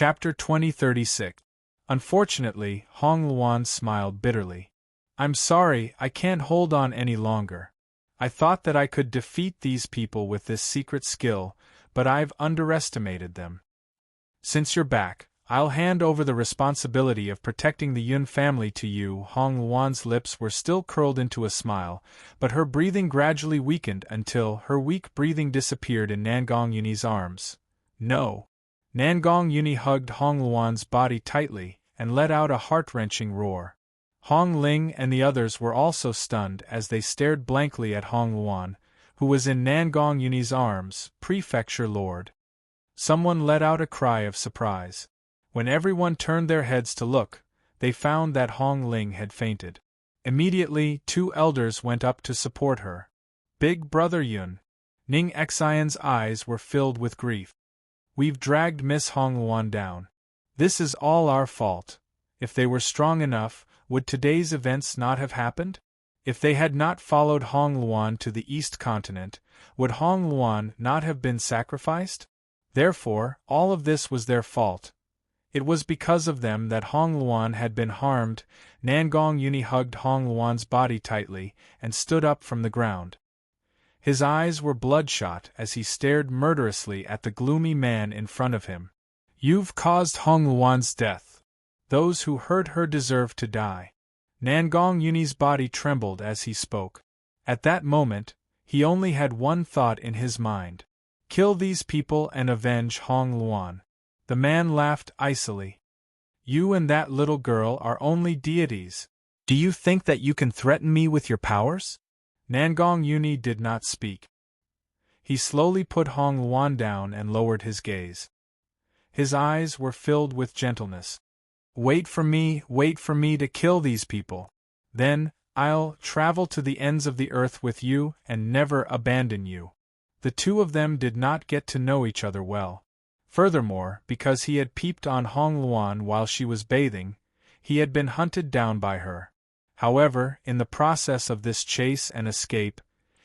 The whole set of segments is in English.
Chapter 2036. Unfortunately, Hong Luan smiled bitterly. I'm sorry, I can't hold on any longer. I thought that I could defeat these people with this secret skill, but I've underestimated them. Since you're back, I'll hand over the responsibility of protecting the Yun family to you. Hong Luan's lips were still curled into a smile, but her breathing gradually weakened until her weak breathing disappeared in Nangong Yuni's arms. No. Nangong Yuni hugged Hong Luan's body tightly and let out a heart-wrenching roar. Hong Ling and the others were also stunned as they stared blankly at Hong Luan, who was in Nangong Yuni's arms. Prefecture Lord. Someone let out a cry of surprise. When everyone turned their heads to look, they found that Hong Ling had fainted. Immediately, two elders went up to support her. Big Brother Yun. Ning Xian's eyes were filled with grief. We've dragged Miss Hong Luan down. This is all our fault. If they were strong enough, would today's events not have happened? If they had not followed Hong Luan to the East Continent, would Hong Luan not have been sacrificed? Therefore, all of this was their fault. It was because of them that Hong Luan had been harmed. Nangong Yuni hugged Hong Luan's body tightly and stood up from the ground. His eyes were bloodshot as he stared murderously at the gloomy man in front of him. You've caused Hong Luan's death. Those who hurt her deserve to die. Nangong Yuni's body trembled as he spoke. At that moment, he only had one thought in his mind. Kill these people and avenge Hong Luan. The man laughed icily. You and that little girl are only deities. Do you think that you can threaten me with your powers? Nangong Yuni did not speak. He slowly put Hong Luan down and lowered his gaze. His eyes were filled with gentleness. Wait for me to kill these people. Then, I'll travel to the ends of the earth with you and never abandon you. The two of them did not get to know each other well. Furthermore, because he had peeped on Hong Luan while she was bathing, he had been hunted down by her. However, in the process of this chase and escape,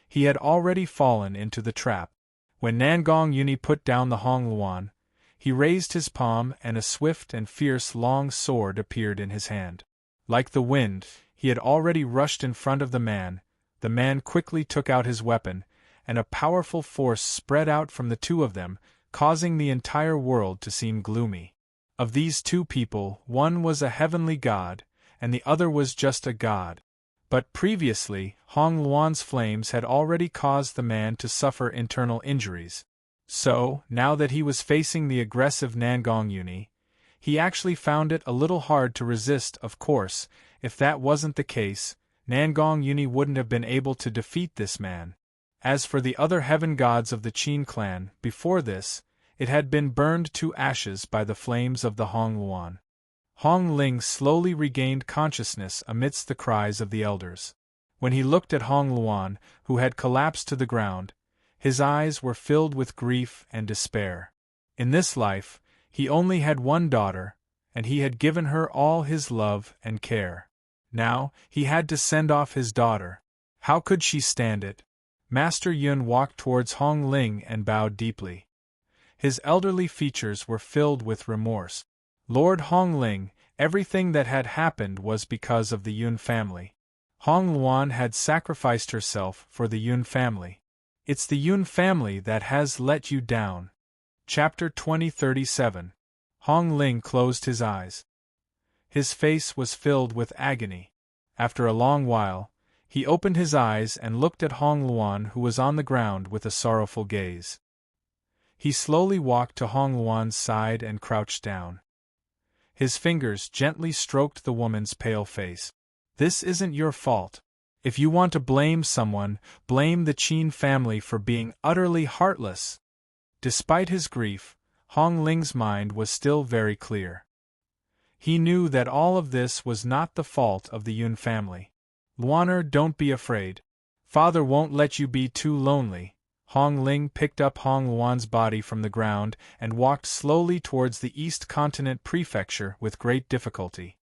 he had already fallen into the trap. When Nangong Yuni put down the Hong Luan, he raised his palm and a swift and fierce long sword appeared in his hand. Like the wind, he had already rushed in front of the man. The man quickly took out his weapon, and a powerful force spread out from the two of them, causing the entire world to seem gloomy. Of these two people, one was a heavenly god, and the other was just a god. But previously, Hong Luan's flames had already caused the man to suffer internal injuries. So, now that he was facing the aggressive Nangong Yuni, he actually found it a little hard to resist. Of course, if that wasn't the case, Nangong Yuni wouldn't have been able to defeat this man. As for the other heaven gods of the Qin clan, before this, it had been burned to ashes by the flames of the Hong Luan. Hong Ling slowly regained consciousness amidst the cries of the elders. When he looked at Hong Luan, who had collapsed to the ground, his eyes were filled with grief and despair. In this life, he only had one daughter, and he had given her all his love and care. Now, he had to send off his daughter. How could she stand it? Master Yun walked towards Hong Ling and bowed deeply. His elderly features were filled with remorse. Lord Hong Ling, everything that had happened was because of the Yun family. Hong Luan had sacrificed herself for the Yun family. It's the Yun family that has let you down. Chapter 2037. Hong Ling closed his eyes. His face was filled with agony. After a long while, he opened his eyes and looked at Hong Luan, who was on the ground with a sorrowful gaze. He slowly walked to Hong Luan's side and crouched down. His fingers gently stroked the woman's pale face. This isn't your fault. If you want to blame someone, blame the Qin family for being utterly heartless. Despite his grief, Hong Ling's mind was still very clear. He knew that all of this was not the fault of the Yun family. Luaner, don't be afraid. Father won't let you be too lonely. Hong Ling picked up Hong Luan's body from the ground and walked slowly towards the East Continent Prefecture with great difficulty.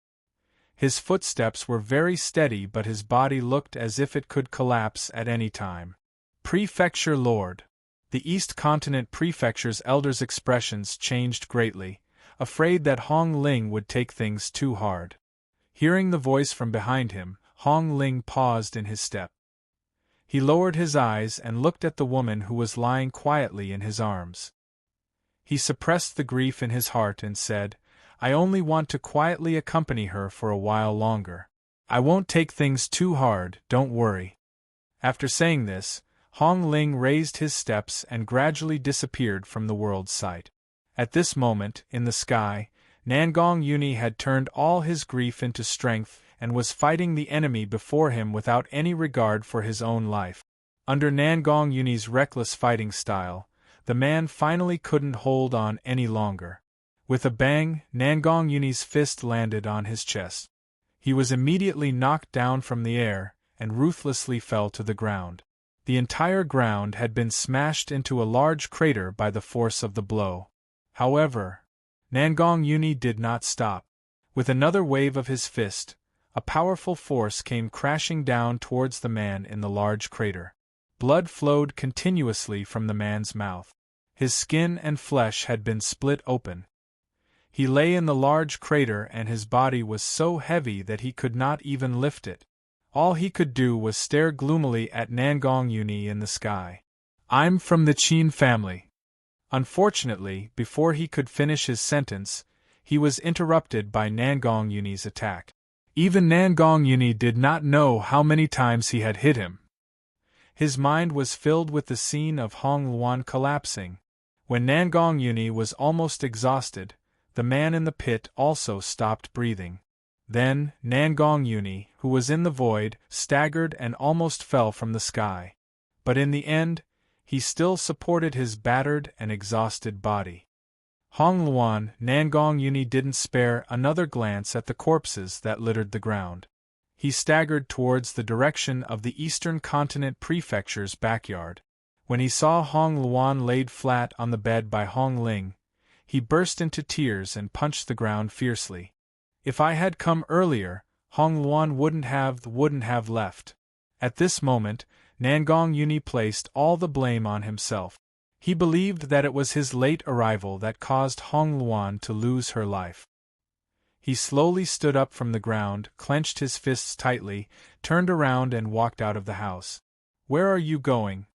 His footsteps were very steady, but his body looked as if it could collapse at any time. Prefecture Lord. The East Continent Prefecture's elders' expressions changed greatly. afraid that Hong Ling would take things too hard. Hearing the voice from behind him, Hong Ling paused in his step. He lowered his eyes and looked at the woman who was lying quietly in his arms. He suppressed the grief in his heart and said, "I only want to quietly accompany her for a while longer. I won't take things too hard, don't worry." After saying this, Hong Ling raised his steps and gradually disappeared from the world's sight. At this moment, in the sky, Nangong Yuni had turned all his grief into strength and was fighting the enemy before him without any regard for his own life. Under Nangong Yuni's reckless fighting style, the man finally couldn't hold on any longer. With a bang, Nangong Yuni's fist landed on his chest. He was immediately knocked down from the air and ruthlessly fell to the ground. The entire ground had been smashed into a large crater by the force of the blow. However, Nangong Yuni did not stop. With another wave of his fist, a powerful force came crashing down towards the man in the large crater. Blood flowed continuously from the man's mouth. His skin and flesh had been split open. He lay in the large crater and his body was so heavy that he could not even lift it. All he could do was stare gloomily at Nangong Yuni in the sky. "I'm from the Qin family." Unfortunately, before he could finish his sentence, he was interrupted by Nangong Yuni's attack. Even Nangong Yuni did not know how many times he had hit him. His mind was filled with the scene of Hong Luan collapsing. When Nangong Yuni was almost exhausted, the man in the pit also stopped breathing. Then, Nangong Yuni, who was in the void, staggered and almost fell from the sky. But in the end, he still supported his battered and exhausted body. Hong Luan, Nangong Yuni didn't spare another glance at the corpses that littered the ground. He staggered towards the direction of the Eastern Continent Prefecture's backyard. When he saw Hong Luan laid flat on the bed by Hong Ling, he burst into tears and punched the ground fiercely. "If I had come earlier, Hong Luan wouldn't have left." At this moment, Nangong Yuni placed all the blame on himself. He believed that it was his late arrival that caused Hong Luan to lose her life. He slowly stood up from the ground, clenched his fists tightly, turned around and walked out of the house. "Where are you going?"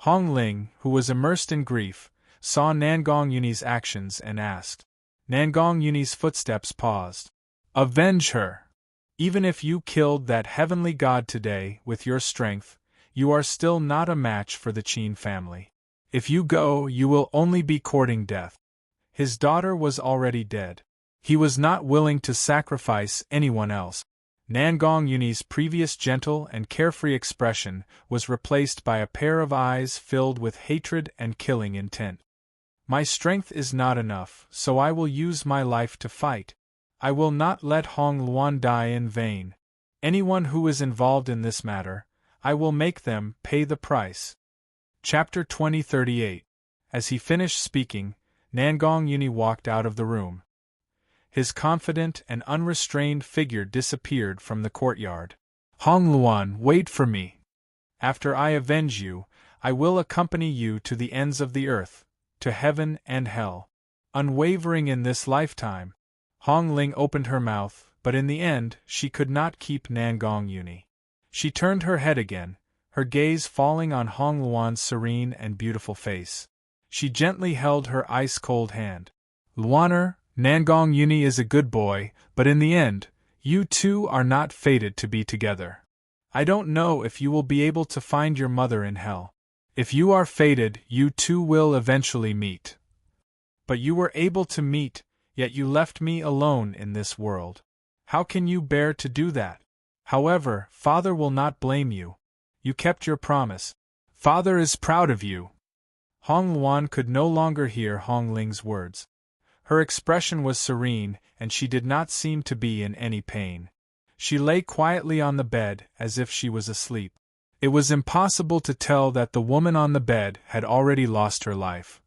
Hong Ling, who was immersed in grief, saw Nangong Yuni's actions and asked. Nangong Yuni's footsteps paused. "Avenge her! Even if you killed that heavenly god today with your strength, you are still not a match for the Qin family. If you go, you will only be courting death." His daughter was already dead. He was not willing to sacrifice anyone else. Nangong Yuni's previous gentle and carefree expression was replaced by a pair of eyes filled with hatred and killing intent. "My strength is not enough, so I will use my life to fight. I will not let Hong Luan die in vain. Anyone who is involved in this matter, I will make them pay the price." Chapter 2038. As he finished speaking, Nangong Yuni walked out of the room. His confident and unrestrained figure disappeared from the courtyard. "Hong Luan, wait for me. After I avenge you, I will accompany you to the ends of the earth, to heaven and hell. Unwavering in this lifetime." Hong Ling opened her mouth, but in the end, she could not keep Nangong Yuni. She turned her head again, her gaze falling on Hong Luan's serene and beautiful face. She gently held her ice-cold hand. "Luaner, Nangong Yuni is a good boy, but in the end, you two are not fated to be together. I don't know if you will be able to find your mother in hell. If you are fated, you two will eventually meet. But you were able to meet, yet you left me alone in this world. How can you bear to do that? However, Father will not blame you. You kept your promise. Father is proud of you." Hong Luan could no longer hear Hong Ling's words. Her expression was serene, and she did not seem to be in any pain. She lay quietly on the bed as if she was asleep. It was impossible to tell that the woman on the bed had already lost her life.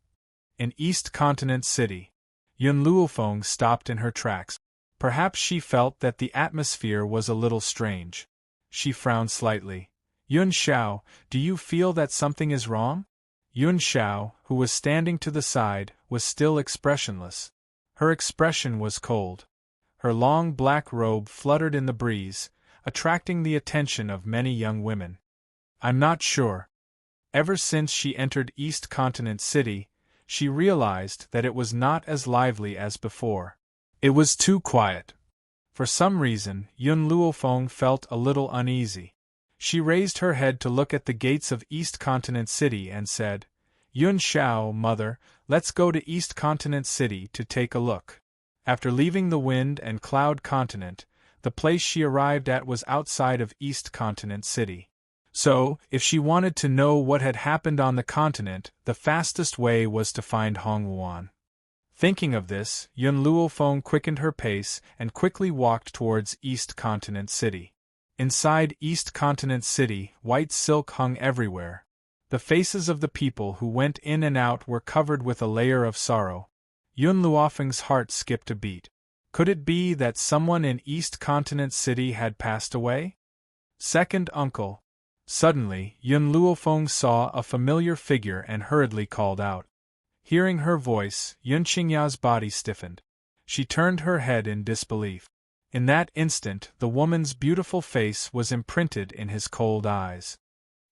In East Continent City, Yun Luofeng stopped in her tracks. Perhaps she felt that the atmosphere was a little strange. She frowned slightly. "Yun Xiao, do you feel that something is wrong?" Yun Xiao, who was standing to the side, was still expressionless. Her expression was cold. Her long black robe fluttered in the breeze, attracting the attention of many young women. I'm not sure. Ever since she entered East Continent City, she realized that it was not as lively as before. It was too quiet. For some reason, Yun Luofeng felt a little uneasy. She raised her head to look at the gates of East Continent City and said, Yun Xiao, mother, let's go to East Continent City to take a look. After leaving the Wind and Cloud Continent, the place she arrived at was outside of East Continent City. So, if she wanted to know what had happened on the continent, the fastest way was to find Hong Luan. Thinking of this, Yun Luofeng quickened her pace and quickly walked towards East Continent City. Inside East Continent City, white silk hung everywhere. The faces of the people who went in and out were covered with a layer of sorrow. Yun Luofeng's heart skipped a beat. Could it be that someone in East Continent City had passed away? Second uncle. Suddenly, Yun Luofeng saw a familiar figure and hurriedly called out. Hearing her voice, Yun Qingya's body stiffened. She turned her head in disbelief. In that instant, the woman's beautiful face was imprinted in his cold eyes.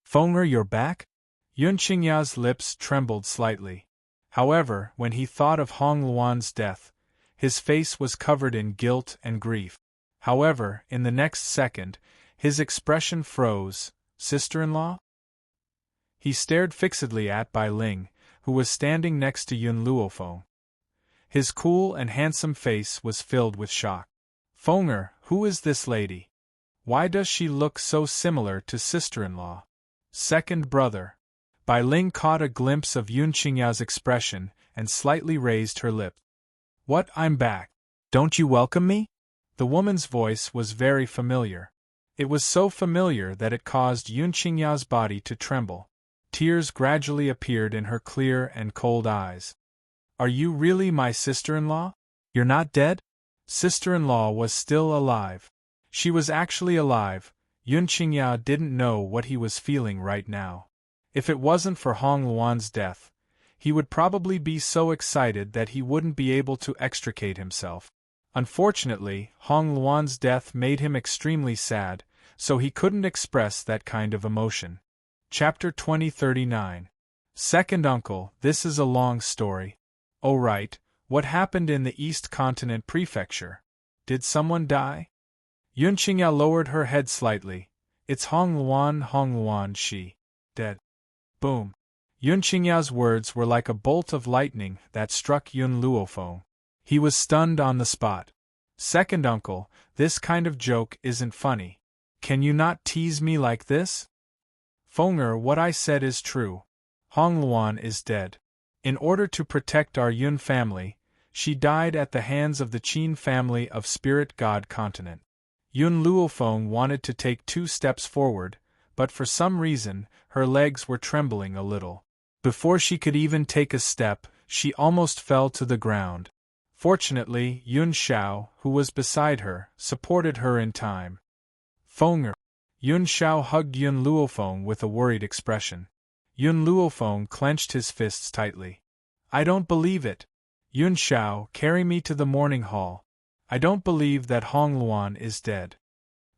Fenger, you're back? Yun Qingya's lips trembled slightly. However, when he thought of Hong Luan's death, his face was covered in guilt and grief. However, in the next second, his expression froze. Sister-in-law? He stared fixedly at Bai Ling, who was standing next to Yun Luofeng. His cool and handsome face was filled with shock. Fenger, who is this lady? Why does she look so similar to sister-in-law? Second brother. Bai Ling caught a glimpse of Yun Qingya's expression and slightly raised her lip. What, I'm back. Don't you welcome me? The woman's voice was very familiar. It was so familiar that it caused Yun Qingya's body to tremble. Tears gradually appeared in her clear and cold eyes. Are you really my sister-in-law? You're not dead? Sister-in-law was still alive. She was actually alive. Yun Qingya didn't know what he was feeling right now. If it wasn't for Hong Luan's death, he would probably be so excited that he wouldn't be able to extricate himself. Unfortunately, Hong Luan's death made him extremely sad, so he couldn't express that kind of emotion. Chapter 2039. Second uncle, this is a long story. Oh right, what happened in the East Continent Prefecture? Did someone die? Yun Qingya lowered her head slightly. It's Hong Luan, she. Dead. Boom. Yun Qingya's words were like a bolt of lightning that struck Yun Luofeng. He was stunned on the spot. Second uncle, this kind of joke isn't funny. Can you not tease me like this? Fenger, what I said is true. Hong Luan is dead. In order to protect our Yun family, she died at the hands of the Qin family of Spirit God Continent. Yun Luofeng wanted to take 2 steps forward, but for some reason, her legs were trembling a little. Before she could even take a step, she almost fell to the ground. Fortunately, Yun Xiao, who was beside her, supported her in time. Fenger. Yun Xiao hugged Yun Luofeng with a worried expression. Yun Luofeng clenched his fists tightly. I don't believe it. Yun Xiao, carry me to the morning hall. I don't believe that Hong Luan is dead.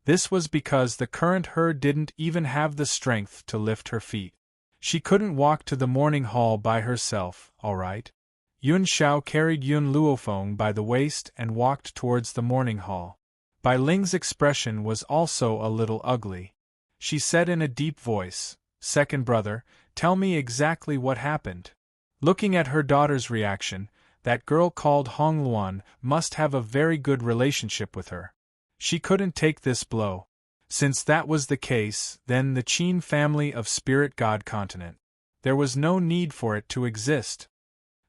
This was because the current her didn't even have the strength to lift her feet. She couldn't walk to the morning hall by herself, all right? Yun Xiao carried Yun Luofeng by the waist and walked towards the morning hall. Bai Ling's expression was also a little ugly. She said in a deep voice, Second brother, tell me exactly what happened. Looking at her daughter's reaction, that girl called Hong Luan must have a very good relationship with her. She couldn't take this blow. Since that was the case, then the Qin family of Spirit God Continent. There was no need for it to exist.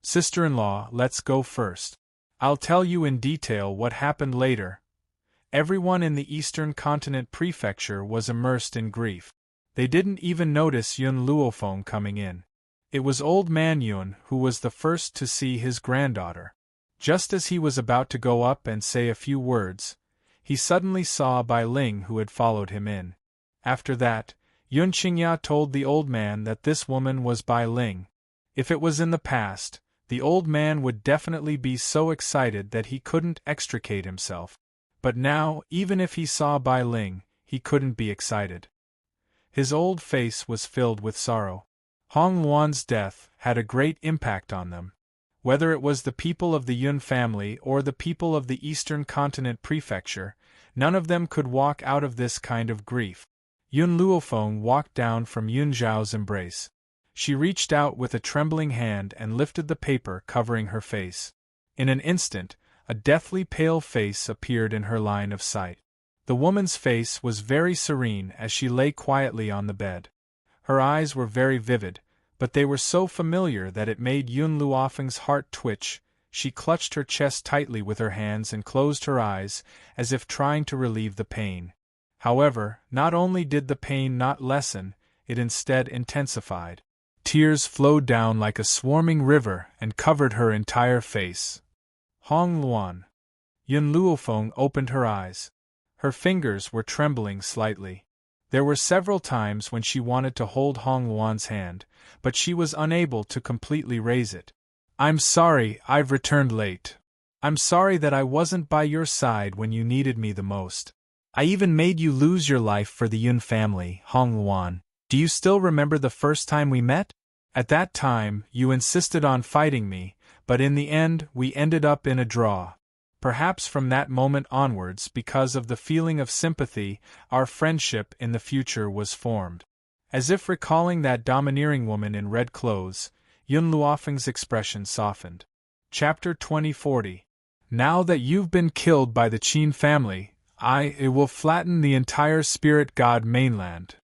Sister-in-law, let's go first. I'll tell you in detail what happened later. Everyone in the Eastern Continent Prefecture was immersed in grief. They didn't even notice Yun Luofeng coming in. It was old man Yun who was the first to see his granddaughter. Just as he was about to go up and say a few words, he suddenly saw Bai Ling who had followed him in. After that, Yun Qingya told the old man that this woman was Bai Ling. If it was in the past, The old man would definitely be so excited that he couldn't extricate himself. But now, even if he saw Bai Ling, he couldn't be excited. His old face was filled with sorrow. Hong Luan's death had a great impact on them. Whether it was the people of the Yun family or the people of the Eastern Continent Prefecture, none of them could walk out of this kind of grief. Yun Luofeng walked down from Yun Zhao's embrace. She reached out with a trembling hand and lifted the paper covering her face. In an instant, a deathly pale face appeared in her line of sight. The woman's face was very serene as she lay quietly on the bed. Her eyes were very vivid, but they were so familiar that it made Yun Luofeng's heart twitch. She clutched her chest tightly with her hands and closed her eyes, as if trying to relieve the pain. However, not only did the pain not lessen, it instead intensified. Tears flowed down like a swarming river and covered her entire face. Hong Luan. Yun Luofeng opened her eyes. Her fingers were trembling slightly. There were several times when she wanted to hold Hong Luan's hand, but she was unable to completely raise it. "I'm sorry I've returned late. I'm sorry that I wasn't by your side when you needed me the most. I even made you lose your life for the Yun family, Hong Luan. Do you still remember the first time we met? At that time, you insisted on fighting me, but in the end, we ended up in a draw. Perhaps from that moment onwards, because of the feeling of sympathy, our friendship in the future was formed." As if recalling that domineering woman in red clothes, Yun Luofeng's expression softened. Chapter 2040. Now that you've been killed by the Qin family, it will flatten the entire spirit god mainland.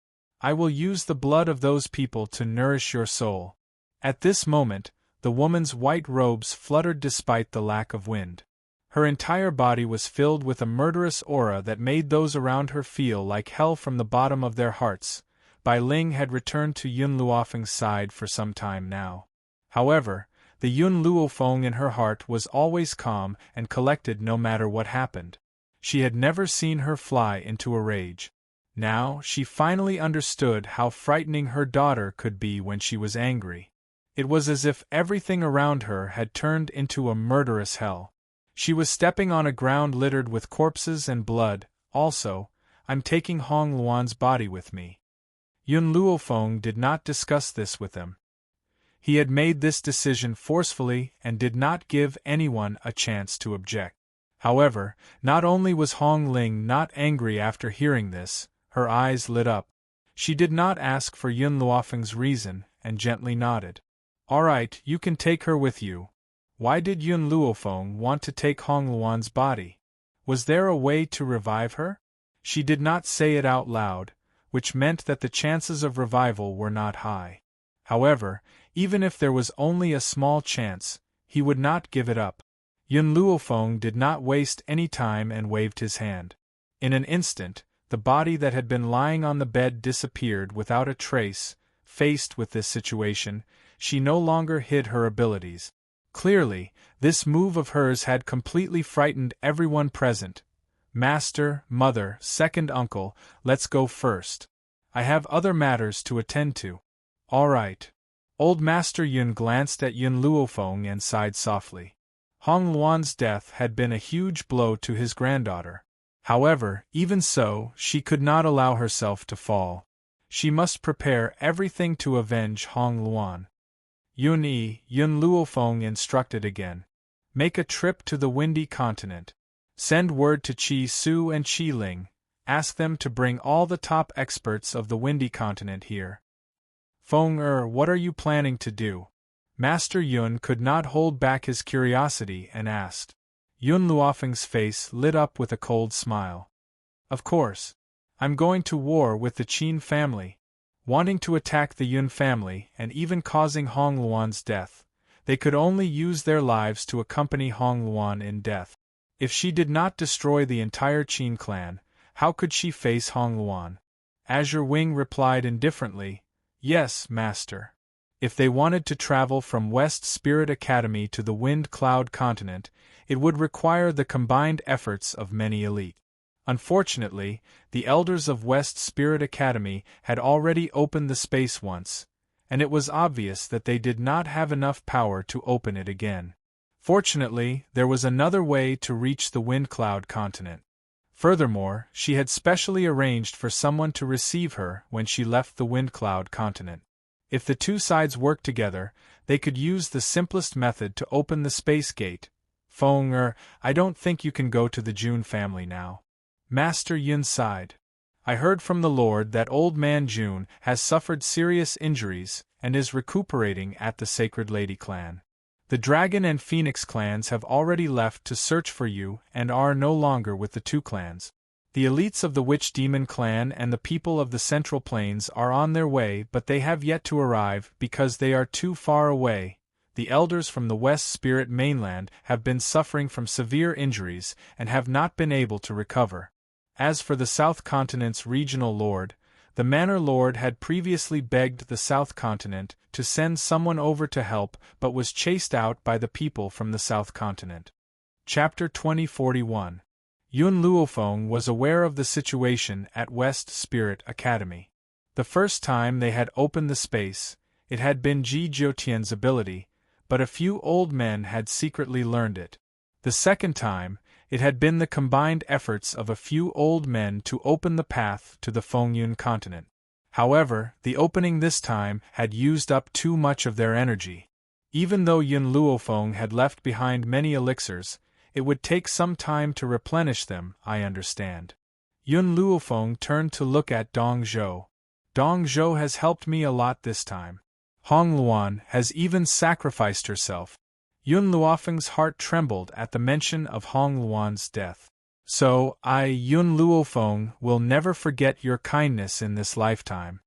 I will use the blood of those people to nourish your soul. At this moment, the woman's white robes fluttered despite the lack of wind. Her entire body was filled with a murderous aura that made those around her feel like hell from the bottom of their hearts. Bai Ling had returned to Yun Luofeng's side for some time now. However, the Yun Luofeng in her heart was always calm and collected no matter what happened. She had never seen her fly into a rage. Now she finally understood how frightening her daughter could be when she was angry. It was as if everything around her had turned into a murderous hell. She was stepping on a ground littered with corpses and blood. Also, "I'm taking Hong Luan's body with me." Yun Luofeng did not discuss this with him. He had made this decision forcefully and did not give anyone a chance to object. However, not only was Hong Ling not angry after hearing this, her eyes lit up. She did not ask for Yun Luofeng's reason, and gently nodded. "All right, you can take her with you." Why did Yun Luofeng want to take Hong Luan's body? Was there a way to revive her? She did not say it out loud, which meant that the chances of revival were not high. However, even if there was only a small chance, he would not give it up. Yun Luofeng did not waste any time and waved his hand. In an instant, the body that had been lying on the bed disappeared without a trace. Faced with this situation, she no longer hid her abilities. Clearly, this move of hers had completely frightened everyone present. "Master, mother, second uncle, let's go first. I have other matters to attend to." "All right." Old Master Yun glanced at Yun Luofeng and sighed softly. Hong Luan's death had been a huge blow to his granddaughter. However, even so, she could not allow herself to fall. She must prepare everything to avenge Hong Luan. Yun Luofeng instructed again. "Make a trip to the Windy Continent. Send word to Qi Su and Qi Ling. Ask them to bring all the top experts of the Windy Continent here." "Feng what are you planning to do?" Master Yun could not hold back his curiosity and asked. Yun Luofeng's face lit up with a cold smile. "Of course. I'm going to war with the Qin family. Wanting to attack the Yun family and even causing Hong Luan's death, they could only use their lives to accompany Hong Luan in death. If she did not destroy the entire Qin clan, how could she face Hong Luan?" Azure Wing replied indifferently, "Yes, Master. If they wanted to travel from West Spirit Academy to the Wind Cloud Continent, it would require the combined efforts of many elite. Unfortunately, the elders of West Spirit Academy had already opened the space once, and it was obvious that they did not have enough power to open it again. Fortunately, there was another way to reach the Wind Cloud continent. Furthermore, she had specially arranged for someone to receive her when she left the Wind Cloud continent. If the two sides worked together, they could use the simplest method to open the space gate. Feng, I don't think you can go to the Jun family now. Master Yun sighed. I heard from the Lord that old man Jun has suffered serious injuries and is recuperating at the Sacred Lady clan. The Dragon and Phoenix clans have already left to search for you and are no longer with the two clans. The elites of the Witch Demon clan and the people of the Central Plains are on their way, but they have yet to arrive because they are too far away. The elders from the West Spirit mainland have been suffering from severe injuries and have not been able to recover. As for the South Continent's regional lord, the Manor Lord had previously begged the South Continent to send someone over to help but was chased out by the people from the South Continent. Chapter 2041. Yun Luofeng was aware of the situation at West Spirit Academy. The first time they had opened the space, it had been Ji Jiotian's ability, but a few old men had secretly learned it. The second time, it had been the combined efforts of a few old men to open the path to the Fengyun continent. However, the opening this time had used up too much of their energy. Even though Yun Luofeng had left behind many elixirs, it would take some time to replenish them, I understand. Yun Luofeng turned to look at Dong Zhou. Dong Zhou has helped me a lot this time. Hong Luan has even sacrificed herself. Yun Luofeng's heart trembled at the mention of Hong Luan's death. So, Yun Luofeng, will never forget your kindness in this lifetime.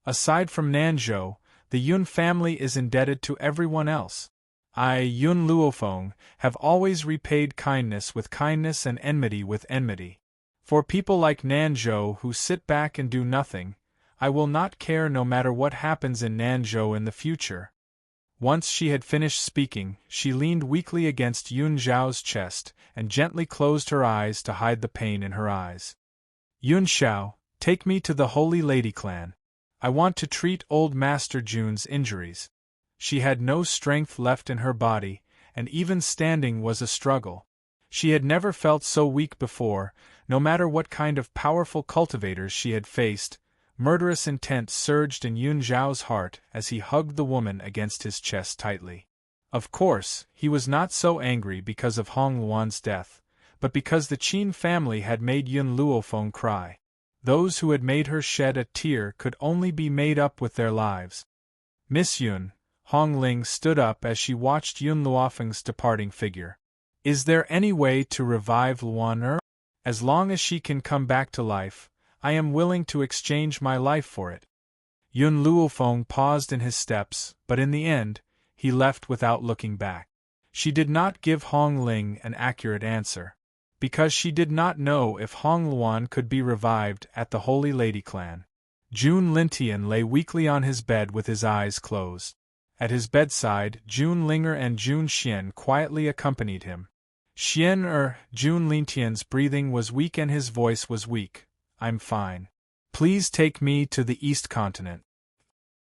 Aside from Nanzhou, the Yun family is indebted to everyone else. Yun Luofeng, have always repaid kindness with kindness and enmity with enmity. For people like Nanzhou who sit back and do nothing, I will not care no matter what happens in Nanzhou in the future. Once she had finished speaking, she leaned weakly against Yun Zhao's chest and gently closed her eyes to hide the pain in her eyes. Yun Xiao, take me to the Holy Lady clan. I want to treat old Master Jun's injuries. She had no strength left in her body, and even standing was a struggle. She had never felt so weak before, no matter what kind of powerful cultivators she had faced. Murderous intent surged in Yun Zhao's heart as he hugged the woman against his chest tightly. Of course, he was not so angry because of Hong Luan's death, but because the Qin family had made Yun Luofeng cry. Those who had made her shed a tear could only be made up with their lives. Miss Yun, Hong Ling stood up as she watched Yun Luofeng's departing figure. Is there any way to revive Luan? As long as she can come back to life, I am willing to exchange my life for it. Yun Luofeng paused in his steps, but in the end, he left without looking back. She did not give Hong Ling an accurate answer, because she did not know if Hong Luan could be revived at the Holy Lady clan. Jun Lintian lay weakly on his bed with his eyes closed. At his bedside, Jun Linger and Jun Xian quietly accompanied him. Jun Lintian's breathing was weak and his voice was weak. I'm fine. Please take me to the East Continent.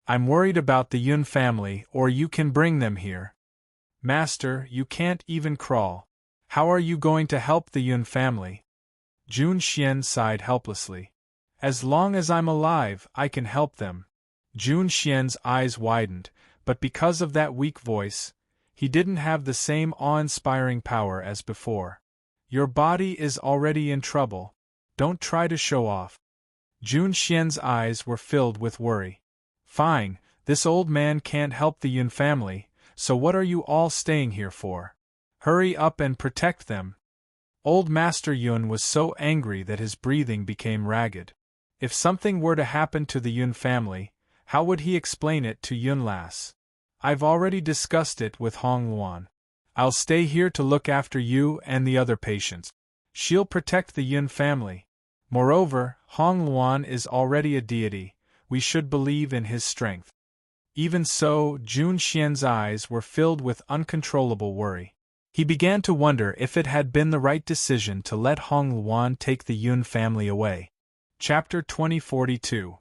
I'm worried about the Yun family, or you can bring them here. Master, you can't even crawl. How are you going to help the Yun family? Jun Xian sighed helplessly. As long as I'm alive, I can help them. Jun Xian's eyes widened, but because of that weak voice, he didn't have the same awe-inspiring power as before. Your body is already in trouble. Don't try to show off. Jun Xian's eyes were filled with worry. Fine, this old man can't help the Yun family, so what are you all staying here for? Hurry up and protect them. Old Master Yun was so angry that his breathing became ragged. If something were to happen to the Yun family, how would he explain it to Yun Lass? I've already discussed it with Hong Luan. I'll stay here to look after you and the other patients. She'll protect the Yun family. Moreover, Hong Luan is already a deity, we should believe in his strength. Even so, Jun Xian's eyes were filled with uncontrollable worry. He began to wonder if it had been the right decision to let Hong Luan take the Yun family away. Chapter 2042.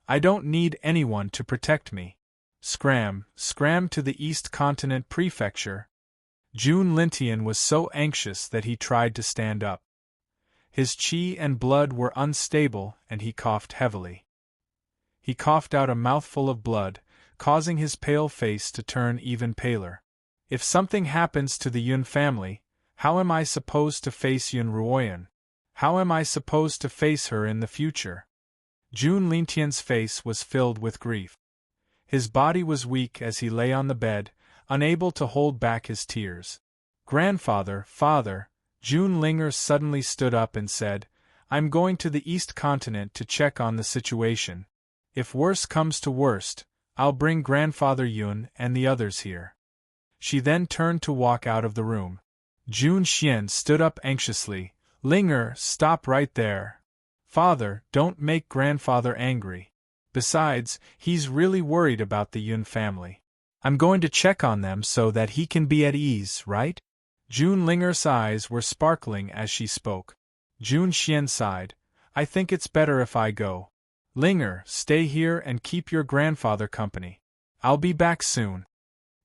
I don't need anyone to protect me. Scram to the East Continent Prefecture. June Lintian was so anxious that he tried to stand up. His chi and blood were unstable and he coughed heavily. He coughed out a mouthful of blood, causing his pale face to turn even paler. If something happens to the Yun family, how am I supposed to face Yun Ruoyan? How am I supposed to face her in the future? June Lintian's face was filled with grief. His body was weak as he lay on the bed, unable to hold back his tears. Grandfather, father, June Linger suddenly stood up and said, I'm going to the East Continent to check on the situation. If worse comes to worst, I'll bring Grandfather Yun and the others here. She then turned to walk out of the room. Jun Xian stood up anxiously. Linger, stop right there. Father, don't make Grandfather angry. Besides, he's really worried about the Yun family. I'm going to check on them so that he can be at ease, right? June Linger's eyes were sparkling as she spoke. Jun Xian sighed. I think it's better if I go. Linger, stay here and keep your grandfather company. I'll be back soon.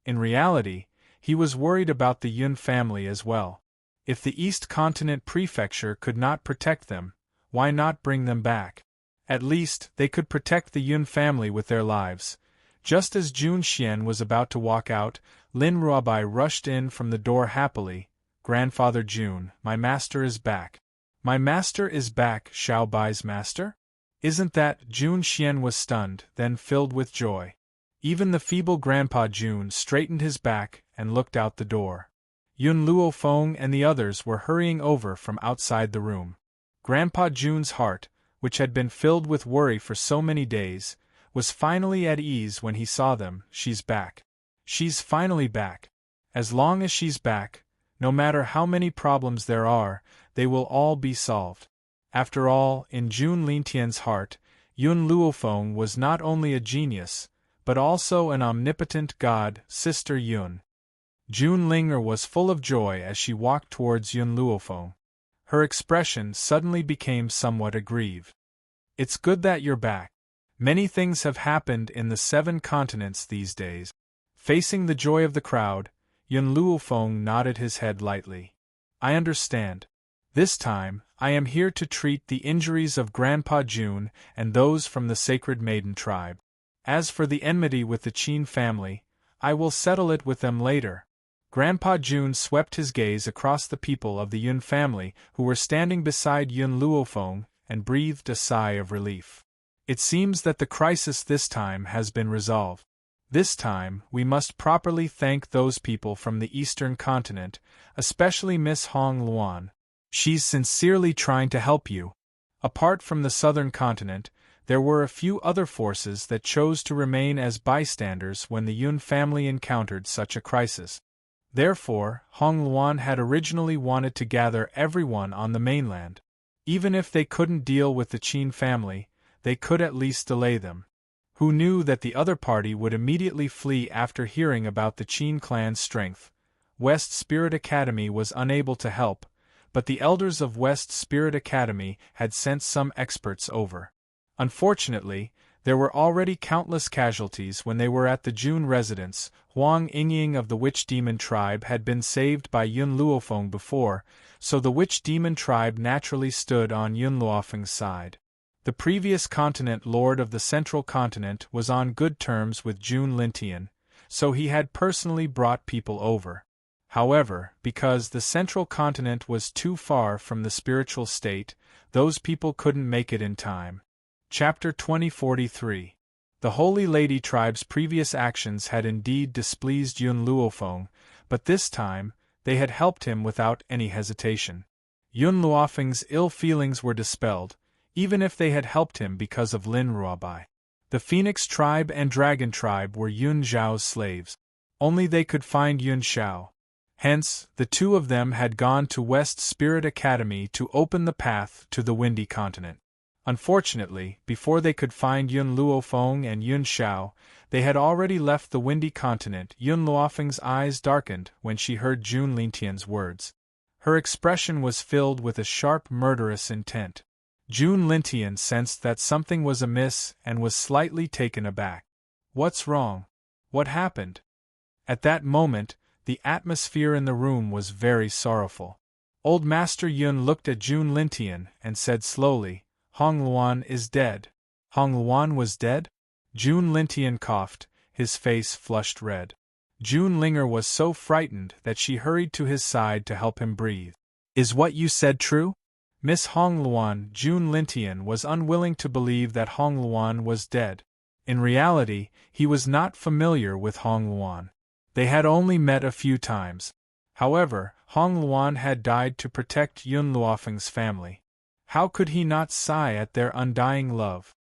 In reality, he was worried about the Yun family as well. If the East Continent Prefecture could not protect them, why not bring them back? At least, they could protect the Yun family with their lives. Just as Jun Xian was about to walk out, Lin Ruobai rushed in from the door happily. Grandfather Jun, my master is back. My master is back, Xiao Bai's master? Isn't that? Jun Xian was stunned, then filled with joy. Even the feeble Grandpa Jun straightened his back and looked out the door. Yun Luofeng and the others were hurrying over from outside the room. Grandpa Jun's heart, which had been filled with worry for so many days, was finally at ease when he saw them. She's back. She's finally back. As long as she's back, no matter how many problems there are, they will all be solved. After all, in Jun Lintian's heart, Yun Luofeng was not only a genius, but also an omnipotent god, Sister Yun. June Linger was full of joy as she walked towards Yun Luofeng. Her expression suddenly became somewhat aggrieved. It's good that you're back. Many things have happened in the 7 continents these days. Facing the joy of the crowd, Yun Luofeng nodded his head lightly. I understand. This time, I am here to treat the injuries of Grandpa Jun and those from the Sacred Maiden tribe. As for the enmity with the Qin family, I will settle it with them later. Grandpa Jun swept his gaze across the people of the Yun family who were standing beside Yun Luofeng and breathed a sigh of relief. It seems that the crisis this time has been resolved. This time, we must properly thank those people from the Eastern Continent, especially Miss Hong Luan. She's sincerely trying to help you. Apart from the Southern Continent, there were a few other forces that chose to remain as bystanders when the Yun family encountered such a crisis. Therefore, Hong Luan had originally wanted to gather everyone on the mainland. Even if they couldn't deal with the Qin family, they could at least delay them. Who knew that the other party would immediately flee after hearing about the Qin clan's strength? West Spirit Academy was unable to help, but the elders of West Spirit Academy had sent some experts over. Unfortunately, there were already countless casualties when they were at the Jun residence. Huang Yingying of the Witch Demon tribe had been saved by Yun Luofeng before, so the Witch Demon tribe naturally stood on Yun Luofeng's side. The previous continent lord of the Central Continent was on good terms with Jun Lintian, so he had personally brought people over. However, because the Central Continent was too far from the spiritual state, those people couldn't make it in time. Chapter 2043. The Holy Lady tribe's previous actions had indeed displeased Yun Luofeng, but this time, they had helped him without any hesitation. Yun Luofeng's ill feelings were dispelled, even if they had helped him because of Lin Ruobai. The Phoenix tribe and Dragon tribe were Yun Zhao's slaves. Only they could find Yun Xiao. Hence, the two of them had gone to West Spirit Academy to open the path to the Windy Continent. Unfortunately, before they could find Yun Luofeng and Yun Xiao, they had already left the Windy Continent. Yun Luofeng's eyes darkened when she heard Jun Lintian's words. Her expression was filled with a sharp murderous intent. Jun Lintian sensed that something was amiss and was slightly taken aback. What's wrong? What happened? At that moment, the atmosphere in the room was very sorrowful. Old Master Yun looked at Jun Lintian and said slowly, Hong Luan is dead. Hong Luan was dead? Jun Lintian coughed, his face flushed red. Jun Linger was so frightened that she hurried to his side to help him breathe. Is what you said true? Miss Hong Luan, Jun Lintian was unwilling to believe that Hong Luan was dead. In reality, he was not familiar with Hong Luan. They had only met a few times. However, Hong Luan had died to protect Yun Luofeng's family. How could he not sigh at their undying love?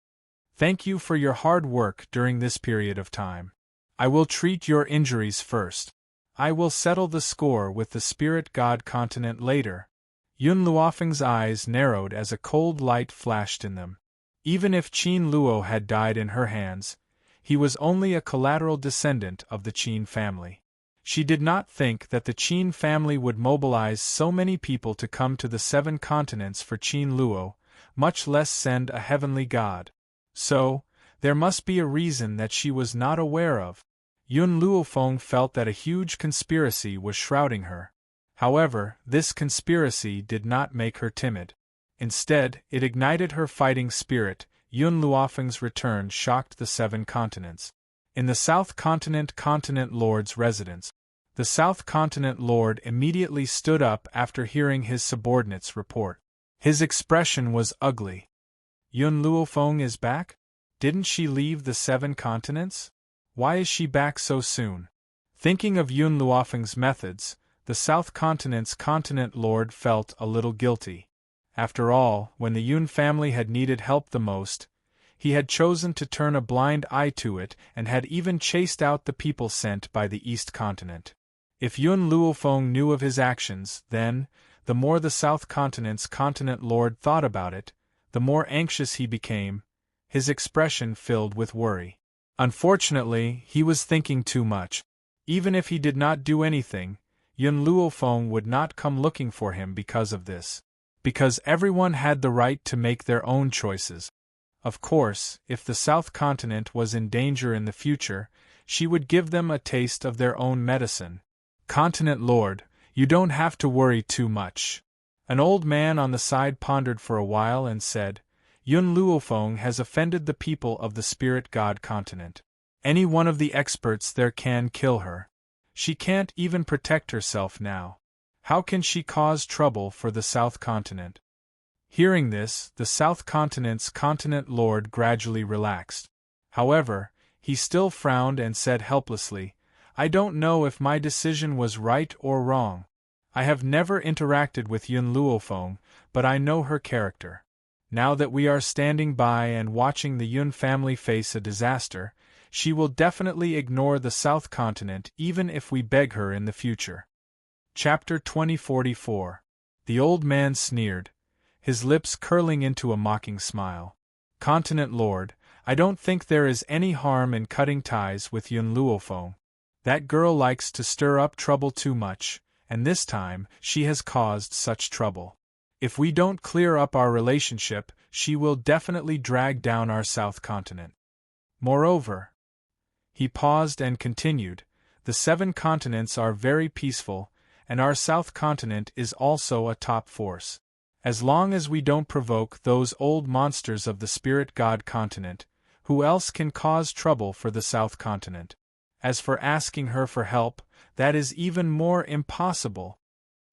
Thank you for your hard work during this period of time. I will treat your injuries first. I will settle the score with the spirit god continent later. Yun Luofeng's eyes narrowed as a cold light flashed in them. Even if Qin Luo had died in her hands, he was only a collateral descendant of the Qin family. She did not think that the Qin family would mobilize so many people to come to the 7 continents for Qin Luo, much less send a heavenly god. So, there must be a reason that she was not aware of. Yun Luofeng felt that a huge conspiracy was shrouding her. However, this conspiracy did not make her timid. Instead, it ignited her fighting spirit. Yun Luofeng's return shocked the 7 continents. In the South Continent Lord's residence, the South Continent Lord immediately stood up after hearing his subordinate's report. His expression was ugly. Yun Luofeng is back? Didn't she leave the 7 continents? Why is she back so soon? Thinking of Yun Luofeng's methods, the South Continent's Continent Lord felt a little guilty. After all, when the Yun family had needed help the most, he had chosen to turn a blind eye to it and had even chased out the people sent by the East Continent. If Yun Luofeng knew of his actions, then, the more the South Continent's Continent Lord thought about it, the more anxious he became, his expression filled with worry. Unfortunately, he was thinking too much. Even if he did not do anything, Yun Luofeng would not come looking for him because of this. Because everyone had the right to make their own choices. Of course, if the South Continent was in danger in the future, she would give them a taste of their own medicine. Continent Lord, you don't have to worry too much. An old man on the side pondered for a while and said, Yun Luofeng has offended the people of the Spirit God continent. Any one of the experts there can kill her. She can't even protect herself now. How can she cause trouble for the South Continent? Hearing this, the South Continent's Continent Lord gradually relaxed. However, he still frowned and said helplessly, I don't know if my decision was right or wrong. I have never interacted with Yun Luofeng, but I know her character. Now that we are standing by and watching the Yun family face a disaster, she will definitely ignore the South Continent even if we beg her in the future. Chapter 2044. The old man sneered, his lips curling into a mocking smile. Continent Lord, I don't think there is any harm in cutting ties with Yun Luofeng. That girl likes to stir up trouble too much, and this time she has caused such trouble. If we don't clear up our relationship, she will definitely drag down our South Continent. Moreover, he paused and continued, the 7 continents are very peaceful, and our South Continent is also a top force. As long as we don't provoke those old monsters of the Spirit God continent, who else can cause trouble for the South Continent? As for asking her for help, that is even more impossible.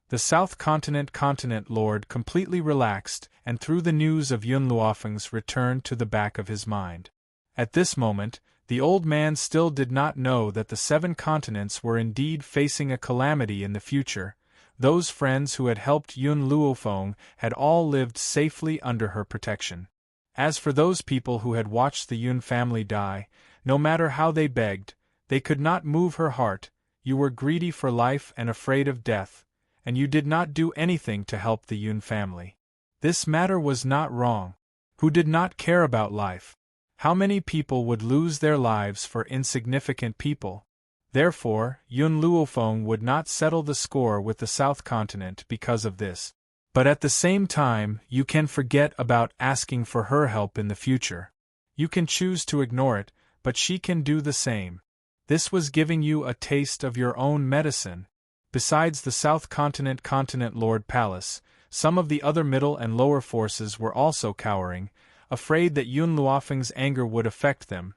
The South Continent Lord completely relaxed and threw the news of Yun Luofeng's return to the back of his mind. At this moment, the old man still did not know that the 7 continents were indeed facing a calamity in the future. Those friends who had helped Yun Luofeng had all lived safely under her protection. As for those people who had watched the Yun family die, no matter how they begged, they could not move her heart. You were greedy for life and afraid of death, and you did not do anything to help the Yun family. This matter was not wrong. Who did not care about life? How many people would lose their lives for insignificant people? Therefore, Yun Luofeng would not settle the score with the South Continent because of this. But at the same time, you can forget about asking for her help in the future. You can choose to ignore it, but she can do the same. This was giving you a taste of your own medicine. Besides the South Continent Lord Palace, some of the other middle and lower forces were also cowering, afraid that Yun Luofeng's anger would affect them.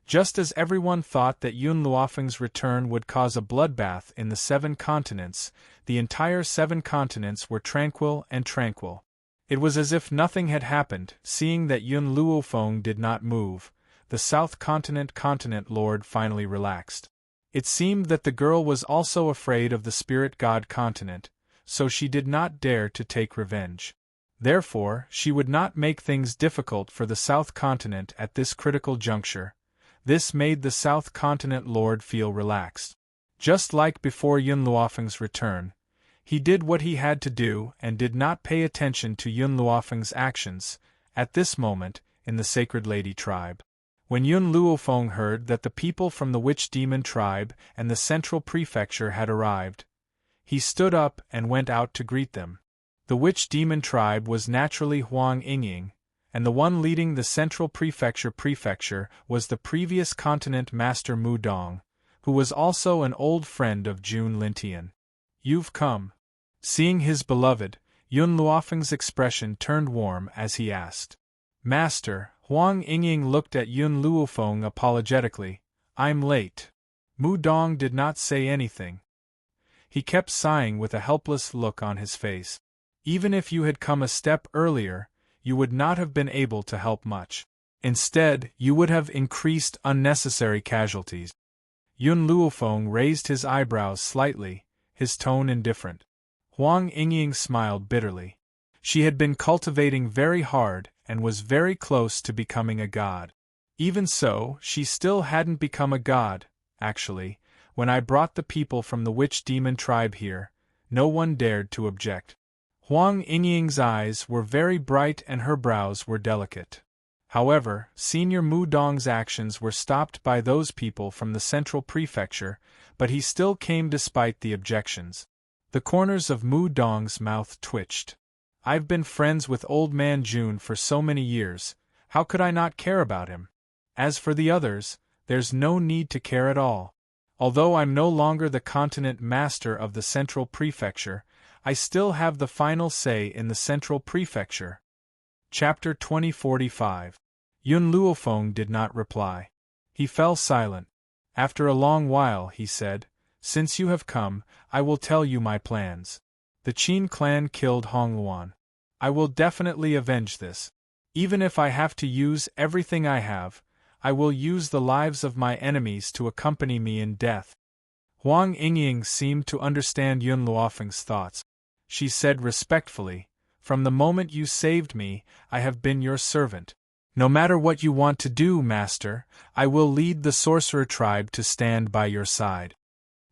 Just as everyone thought that Yun Luofeng's return would cause a bloodbath in the 7 continents, the entire 7 continents were tranquil and tranquil. It was as if nothing had happened, seeing that Yun Luofeng did not move. The South Continent Lord finally relaxed. It seemed that the girl was also afraid of the Spirit God continent, so she did not dare to take revenge. Therefore, she would not make things difficult for the South Continent at this critical juncture. This made the South Continent Lord feel relaxed. Just like before Yun Luofeng's return, he did what he had to do and did not pay attention to Yun Luofeng's actions, at this moment, in the Sacred Lady tribe. When Yun Luofeng heard that the people from the Witch Demon tribe and the Central Prefecture had arrived, he stood up and went out to greet them. The Witch Demon tribe was naturally Huang Yingying, and the one leading the Central Prefecture was the previous continent master Mu Dong, who was also an old friend of Jun Lintian. "You've come." Seeing his beloved, Yun Luofeng's expression turned warm as he asked. "Master," Huang Yingying looked at Yun Luofeng apologetically, "I'm late." Mu Dong did not say anything. He kept sighing with a helpless look on his face. "Even if you had come a step earlier, you would not have been able to help much. Instead, you would have increased unnecessary casualties." Yun Luofeng raised his eyebrows slightly, his tone indifferent. Huang Yingying smiled bitterly. She had been cultivating very hard and was very close to becoming a god. Even so, she still hadn't become a god. Actually, when I brought the people from the Witch Demon tribe here, no one dared to object. Huang Yingying's eyes were very bright and her brows were delicate. However, Senior Mu Dong's actions were stopped by those people from the Central Prefecture, but he still came despite the objections. The corners of Mu Dong's mouth twitched. "I've been friends with Old Man Jun for so many years, how could I not care about him? As for the others, there's no need to care at all. Although I'm no longer the continent master of the Central Prefecture, I still have the final say in the Central Prefecture." Chapter 2045. Yun Luofeng did not reply. He fell silent. After a long while he said, "Since you have come, I will tell you my plans. The Qin clan killed Hongluan. I will definitely avenge this. Even if I have to use everything I have, I will use the lives of my enemies to accompany me in death." Huang Yingying seemed to understand Yun Luofeng's thoughts. She said respectfully, "From the moment you saved me, I have been your servant. No matter what you want to do, master, I will lead the sorcerer tribe to stand by your side."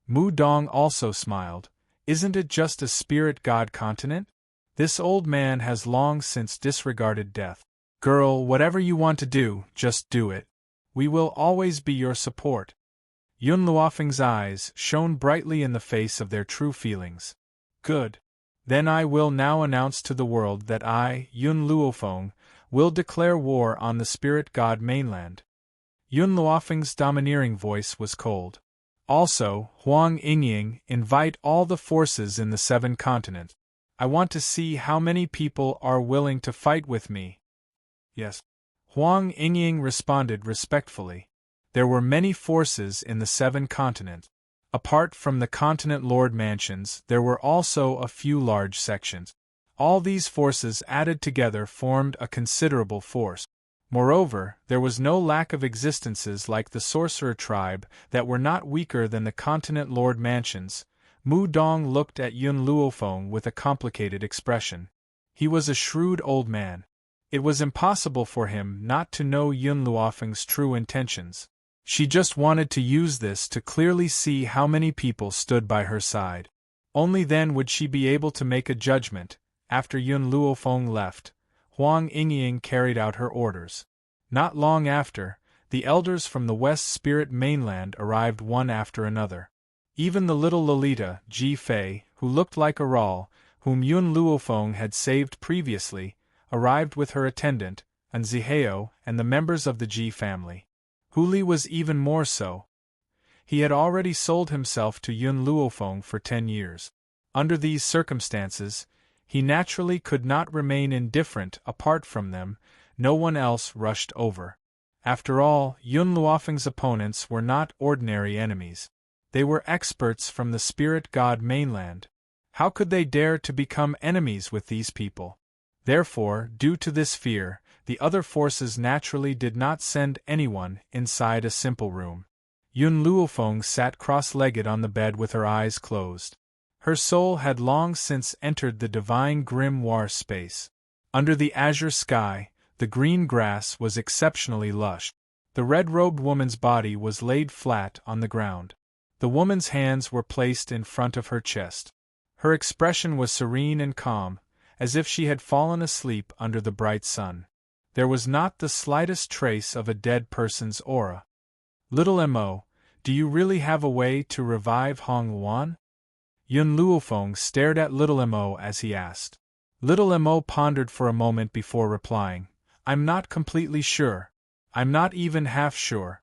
Mu Dong also smiled. "Isn't it just a spirit god continent? This old man has long since disregarded death. Girl, whatever you want to do, just do it. We will always be your support." Yun Luofeng's eyes shone brightly in the face of their true feelings. "Good. Then I will now announce to the world that I, Yun Luofeng, will declare war on the spirit god mainland." Yun Luofeng's domineering voice was cold. "Also, Huang Yingying, invite all the forces in the 7 continents. I want to see how many people are willing to fight with me." "Yes." Huang Yingying responded respectfully. There were many forces in the 7 continents. Apart from the continent lord mansions, there were also a few large sections. All these forces added together formed a considerable force. Moreover, there was no lack of existences like the sorcerer tribe that were not weaker than the continent lord mansions. Mu Dong looked at Yun Luofeng with a complicated expression. He was a shrewd old man. It was impossible for him not to know Yun Luofeng's true intentions. She just wanted to use this to clearly see how many people stood by her side. Only then would she be able to make a judgment. After Yun Luofeng left, Huang Yingying carried out her orders. Not long after, the elders from the West Spirit mainland arrived one after another. Even the little Lolita, Ji Fei, who looked like a Ral, whom Yun Luofeng had saved previously, arrived with her attendant, and Zihao, and the members of the Ji family. Huli was even more so. He had already sold himself to Yun Luofeng for 10 years. Under these circumstances, he naturally could not remain indifferent. Apart from them, no one else rushed over. After all, Yun Luofeng's opponents were not ordinary enemies. They were experts from the spirit god mainland. How could they dare to become enemies with these people? Therefore, due to this fear, the other forces naturally did not send anyone inside a simple room. Yun Luofeng sat cross-legged on the bed with her eyes closed. Her soul had long since entered the divine grimoire space. Under the azure sky, the green grass was exceptionally lush. The red-robed woman's body was laid flat on the ground. The woman's hands were placed in front of her chest. Her expression was serene and calm, as if she had fallen asleep under the bright sun. There was not the slightest trace of a dead person's aura. Little Mo, do you really have a way to revive Hong Luan? Yun Luofeng stared at Little Mo as he asked. Little Mo pondered for a moment before replying, I'm not completely sure. I'm not even half sure.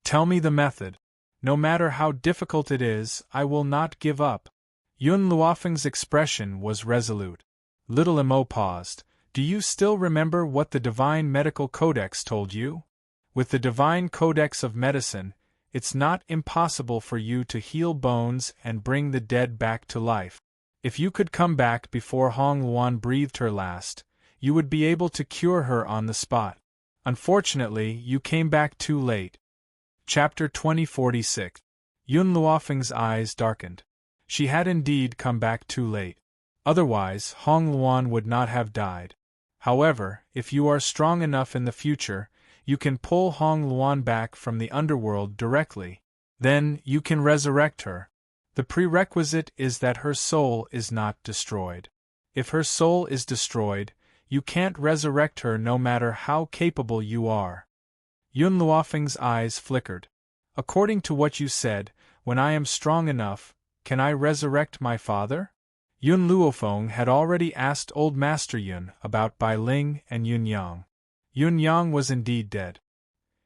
Tell me the method. No matter how difficult it is, I will not give up. Yun Luofeng's expression was resolute. Little Mo paused. Do you still remember what the Divine Medical Codex told you? With the Divine Codex of Medicine, it's not impossible for you to heal bones and bring the dead back to life. If you could come back before Hong Luan breathed her last, you would be able to cure her on the spot. Unfortunately, you came back too late. Chapter 2046. Yun Luofeng's eyes darkened. She had indeed come back too late. Otherwise, Hong Luan would not have died. However, if you are strong enough in the future, you can pull Hong Luan back from the underworld directly. Then, you can resurrect her. The prerequisite is that her soul is not destroyed. If her soul is destroyed, you can't resurrect her no matter how capable you are. Yun Luofeng's eyes flickered. According to what you said, when I am strong enough, can I resurrect my father? Yun Luofeng had already asked Old Master Yun about Bai Ling and Yun Yang. Yun Yang was indeed dead.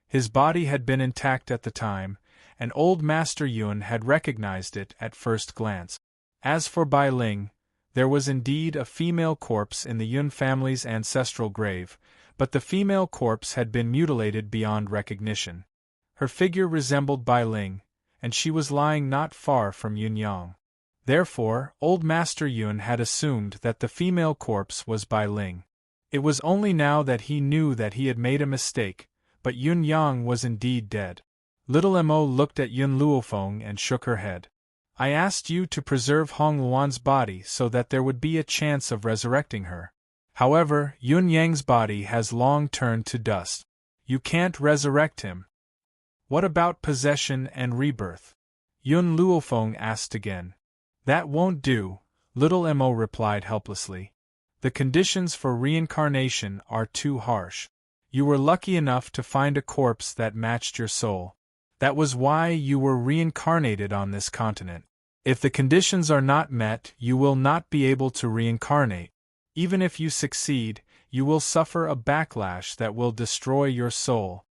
His body had been intact at the time, and Old Master Yun had recognized it at first glance. As for Bai Ling, there was indeed a female corpse in the Yun family's ancestral grave, but the female corpse had been mutilated beyond recognition. Her figure resembled Bai Ling, and she was lying not far from Yun Yang. Therefore, Old Master Yun had assumed that the female corpse was Bai Ling. It was only now that he knew that he had made a mistake, but Yun Yang was indeed dead. Little Mo looked at Yun Luofeng and shook her head. I asked you to preserve Hong Luan's body so that there would be a chance of resurrecting her. However, Yun Yang's body has long turned to dust. You can't resurrect him. What about possession and rebirth? Yun Luofeng asked again. That won't do, Little Mo replied helplessly. The conditions for reincarnation are too harsh. You were lucky enough to find a corpse that matched your soul. That was why you were reincarnated on this continent. If the conditions are not met, you will not be able to reincarnate. Even if you succeed, you will suffer a backlash that will destroy your soul.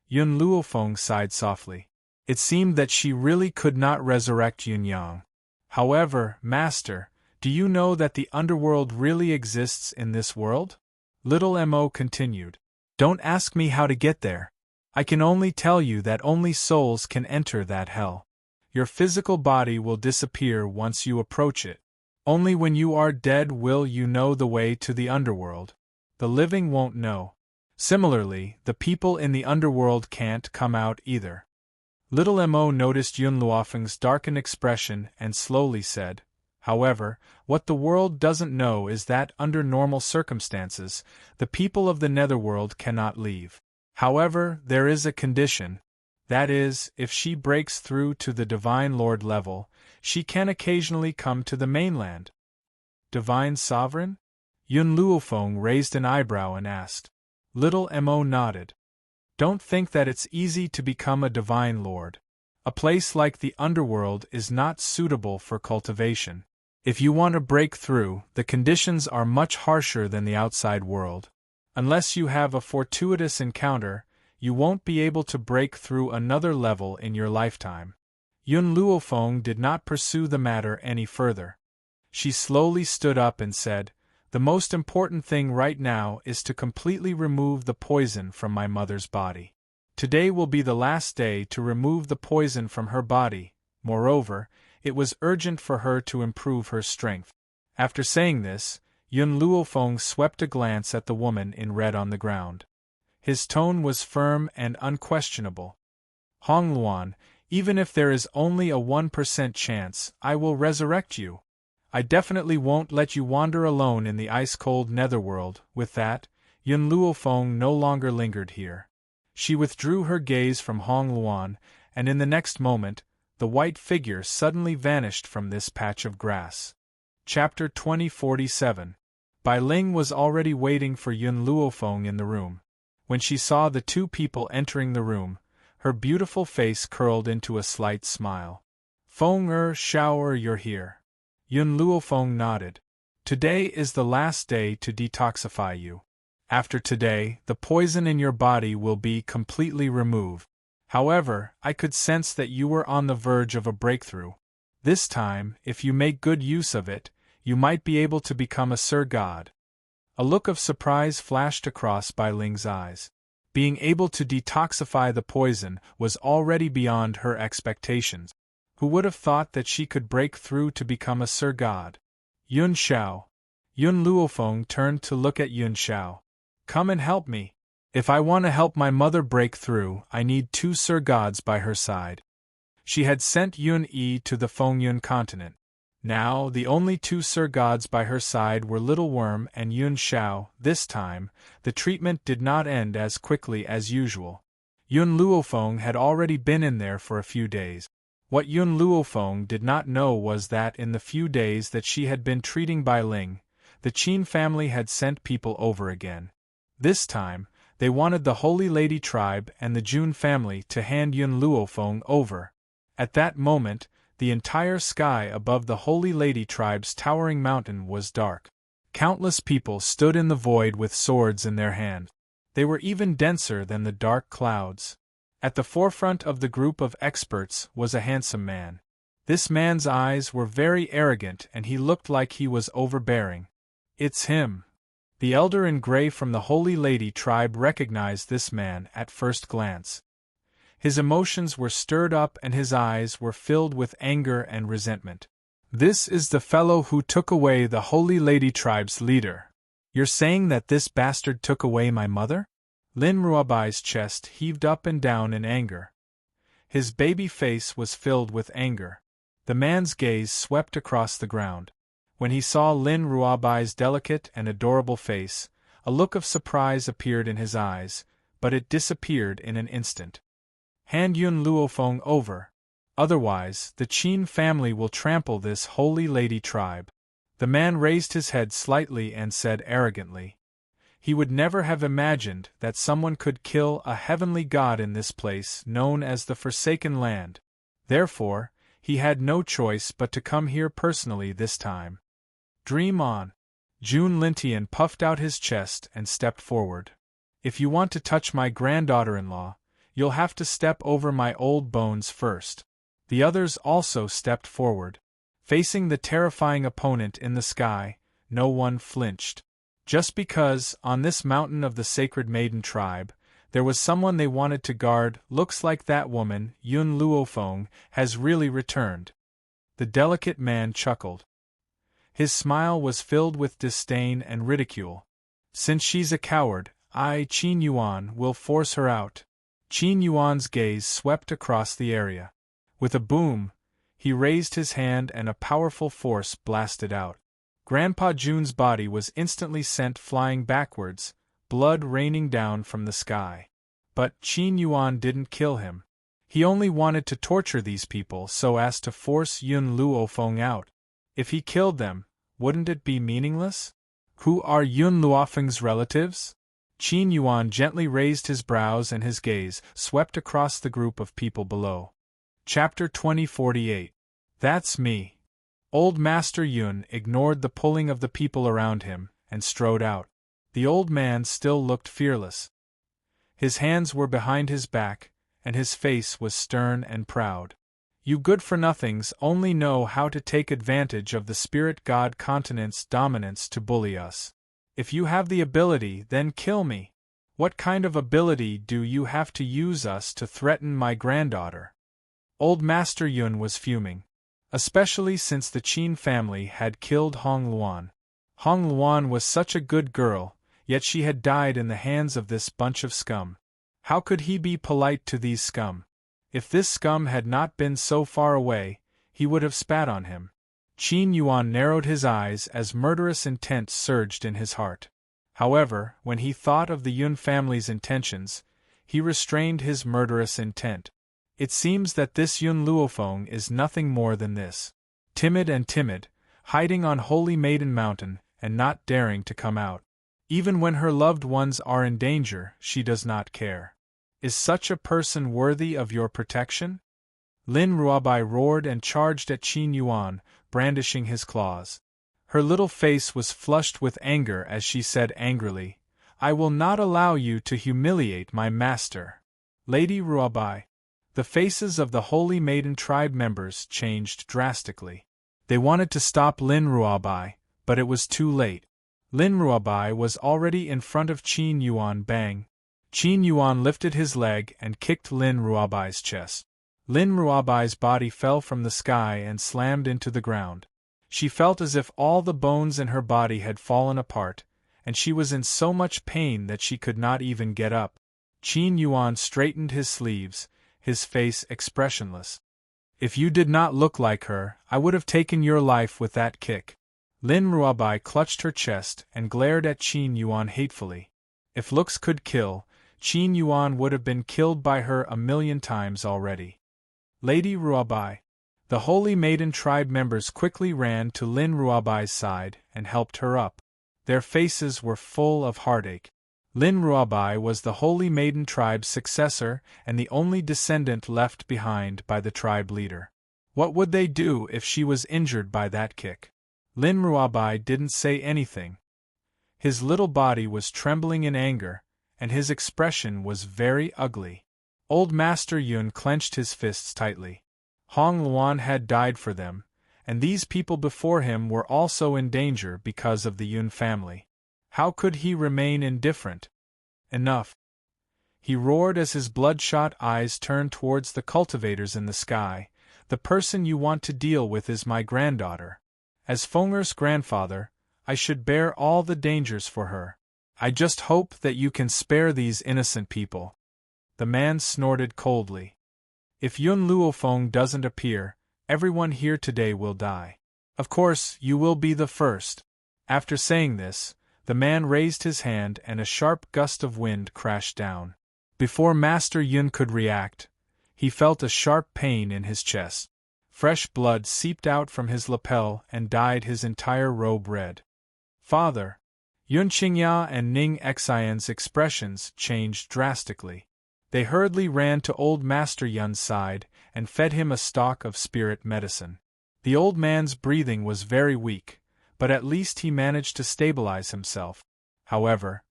Yun Luofeng sighed softly. It seemed that she really could not resurrect Yun Yang. However, Master, do you know that the underworld really exists in this world? Little Mo continued. Don't ask me how to get there. I can only tell you that only souls can enter that hell. Your physical body will disappear once you approach it. Only when you are dead will you know the way to the underworld. The living won't know. Similarly, the people in the underworld can't come out either. Little Mo noticed Yun Luofeng's darkened expression and slowly said, However, what the world doesn't know is that under normal circumstances, the people of the netherworld cannot leave. However, there is a condition. That is, if she breaks through to the Divine Lord level, she can occasionally come to the mainland. Divine Sovereign? Yun Luofeng raised an eyebrow and asked. Little Mo nodded. Don't think that it's easy to become a Divine Lord. A place like the underworld is not suitable for cultivation. If you want to break through, the conditions are much harsher than the outside world. Unless you have a fortuitous encounter, you won't be able to break through another level in your lifetime. Yun Luofeng did not pursue the matter any further. She slowly stood up and said, "The most important thing right now is to completely remove the poison from my mother's body. Today will be the last day to remove the poison from her body. Moreover, it was urgent for her to improve her strength." After saying this, Yun Luofeng swept a glance at the woman in red on the ground. His tone was firm and unquestionable. "Hong Luan, even if there is only a 1% chance, I will resurrect you. I definitely won't let you wander alone in the ice-cold netherworld." With that, Yun Luofeng no longer lingered here. She withdrew her gaze from Hong Luan, and in the next moment, the white figure suddenly vanished from this patch of grass. Chapter 2047. Bai Ling was already waiting for Yun Luofeng in the room. When she saw the two people entering the room, her beautiful face curled into a slight smile. "Feng Shao, you're here." Yun Luofeng nodded. "Today is the last day to detoxify you. After today, the poison in your body will be completely removed. However, I could sense that you were on the verge of a breakthrough. This time, if you make good use of it, you might be able to become a Sir God." A look of surprise flashed across Bai Ling's eyes. Being able to detoxify the poison was already beyond her expectations. Who would have thought that she could break through to become a Sir God? "Yun Shao." Yun Luofeng turned to look at Yun Shao. "Come and help me. If I want to help my mother break through, I need 2 Sir Gods by her side." She had sent Yun Yi to the Fengyun continent. Now, the only 2 Sir Gods by her side were Little Worm and Yun Shao. This time, the treatment did not end as quickly as usual. Yun Luofeng had already been in there for a few days. What Yun Luofeng did not know was that in the few days that she had been treating Bai Ling, the Qin family had sent people over again. This time, they wanted the Holy Lady tribe and the Jun family to hand Yun Luofeng over. At that moment, the entire sky above the Holy Lady tribe's towering mountain was dark. Countless people stood in the void with swords in their hands. They were even denser than the dark clouds. At the forefront of the group of experts was a handsome man. This man's eyes were very arrogant and he looked like he was overbearing. "It's him." The elder in gray from the Holy Lady tribe recognized this man at first glance. His emotions were stirred up and his eyes were filled with anger and resentment. "This is the fellow who took away the Holy Lady tribe's leader. You're saying that this bastard took away my mother?" Lin Ruabai's chest heaved up and down in anger. His baby face was filled with anger. The man's gaze swept across the ground. When he saw Lin Ruabai's delicate and adorable face, a look of surprise appeared in his eyes, but it disappeared in an instant. "Hand Yun Luofeng over. Otherwise, the Qin family will trample this Holy Lady tribe." The man raised his head slightly and said arrogantly. He would never have imagined that someone could kill a heavenly god in this place known as the Forsaken Land. Therefore, he had no choice but to come here personally this time. "Dream on." Jun Lintian puffed out his chest and stepped forward. "If you want to touch my granddaughter-in-law, you'll have to step over my old bones first." The others also stepped forward. Facing the terrifying opponent in the sky, no one flinched. Just because, on this mountain of the Sacred Maiden tribe, there was someone they wanted to guard, looks like that woman, Yun Luofeng, has really returned. The delicate man chuckled. His smile was filled with disdain and ridicule. "Since she's a coward, I, Qin Yuan, will force her out." Qin Yuan's gaze swept across the area. With a boom, he raised his hand and a powerful force blasted out. Grandpa Jun's body was instantly sent flying backwards, blood raining down from the sky. But Qin Yuan didn't kill him. He only wanted to torture these people so as to force Yun Luofeng out. If he killed them, wouldn't it be meaningless? "Who are Yun Luofeng's relatives?" Qin Yuan gently raised his brows and his gaze swept across the group of people below. Chapter 2048. "That's me." Old Master Yun ignored the pulling of the people around him and strode out. The old man still looked fearless. His hands were behind his back, and his face was stern and proud. You good-for-nothings only know how to take advantage of the spirit god continent's dominance to bully us. If you have the ability, then kill me. What kind of ability do you have to use us to threaten my granddaughter? Old Master Yun was fuming. Especially since the Qin family had killed Hong Luan. Hong Luan was such a good girl, yet she had died in the hands of this bunch of scum. How could he be polite to these scum? If this scum had not been so far away, he would have spat on him. Qin Yuan narrowed his eyes as murderous intent surged in his heart. However, when he thought of the Yun family's intentions, he restrained his murderous intent. It seems that this Yun Luofeng is nothing more than this. Timid, hiding on Holy Maiden Mountain, and not daring to come out. Even when her loved ones are in danger, she does not care. Is such a person worthy of your protection? Lin Ruobai roared and charged at Qin Yuan, brandishing his claws. Her little face was flushed with anger as she said angrily, I will not allow you to humiliate my master. Lady Ruobai. The faces of the Holy Maiden tribe members changed drastically. They wanted to stop Lin Ruobai, but it was too late. Lin Ruobai was already in front of Qin Yuan. Bang! Qin Yuan lifted his leg and kicked Lin Ruobai's chest. Lin Ruobai's body fell from the sky and slammed into the ground. She felt as if all the bones in her body had fallen apart, and she was in so much pain that she could not even get up. Qin Yuan straightened his sleeves, his face expressionless. If you did not look like her, I would have taken your life with that kick. Lin Ruobai clutched her chest and glared at Qin Yuan hatefully. If looks could kill, Qin Yuan would have been killed by her 1,000,000 times already. Lady Ruobai. The Holy Maiden tribe members quickly ran to Lin Ruobai's side and helped her up. Their faces were full of heartache. Lin Ruobai was the Holy Maiden tribe's successor and the only descendant left behind by the tribe leader. What would they do if she was injured by that kick? Lin Ruobai didn't say anything. His little body was trembling in anger, and his expression was very ugly. Old Master Yun clenched his fists tightly. Hong Luan had died for them, and these people before him were also in danger because of the Yun family. How could he remain indifferent? Enough! He roared as his bloodshot eyes turned towards the cultivators in the sky. The person you want to deal with is my granddaughter. As Fenger's grandfather, I should bear all the dangers for her. I just hope that you can spare these innocent people. The man snorted coldly. If Yun Luofeng doesn't appear, everyone here today will die. Of course, you will be the first. After saying this, the man raised his hand and a sharp gust of wind crashed down. Before Master Yun could react, he felt a sharp pain in his chest. Fresh blood seeped out from his lapel and dyed his entire robe red. Father! Yun Qingya and Ning Xian's expressions changed drastically. They hurriedly ran to old Master Yun's side and fed him a stock of spirit medicine. The old man's breathing was very weak, but at least he managed to stabilize himself. However,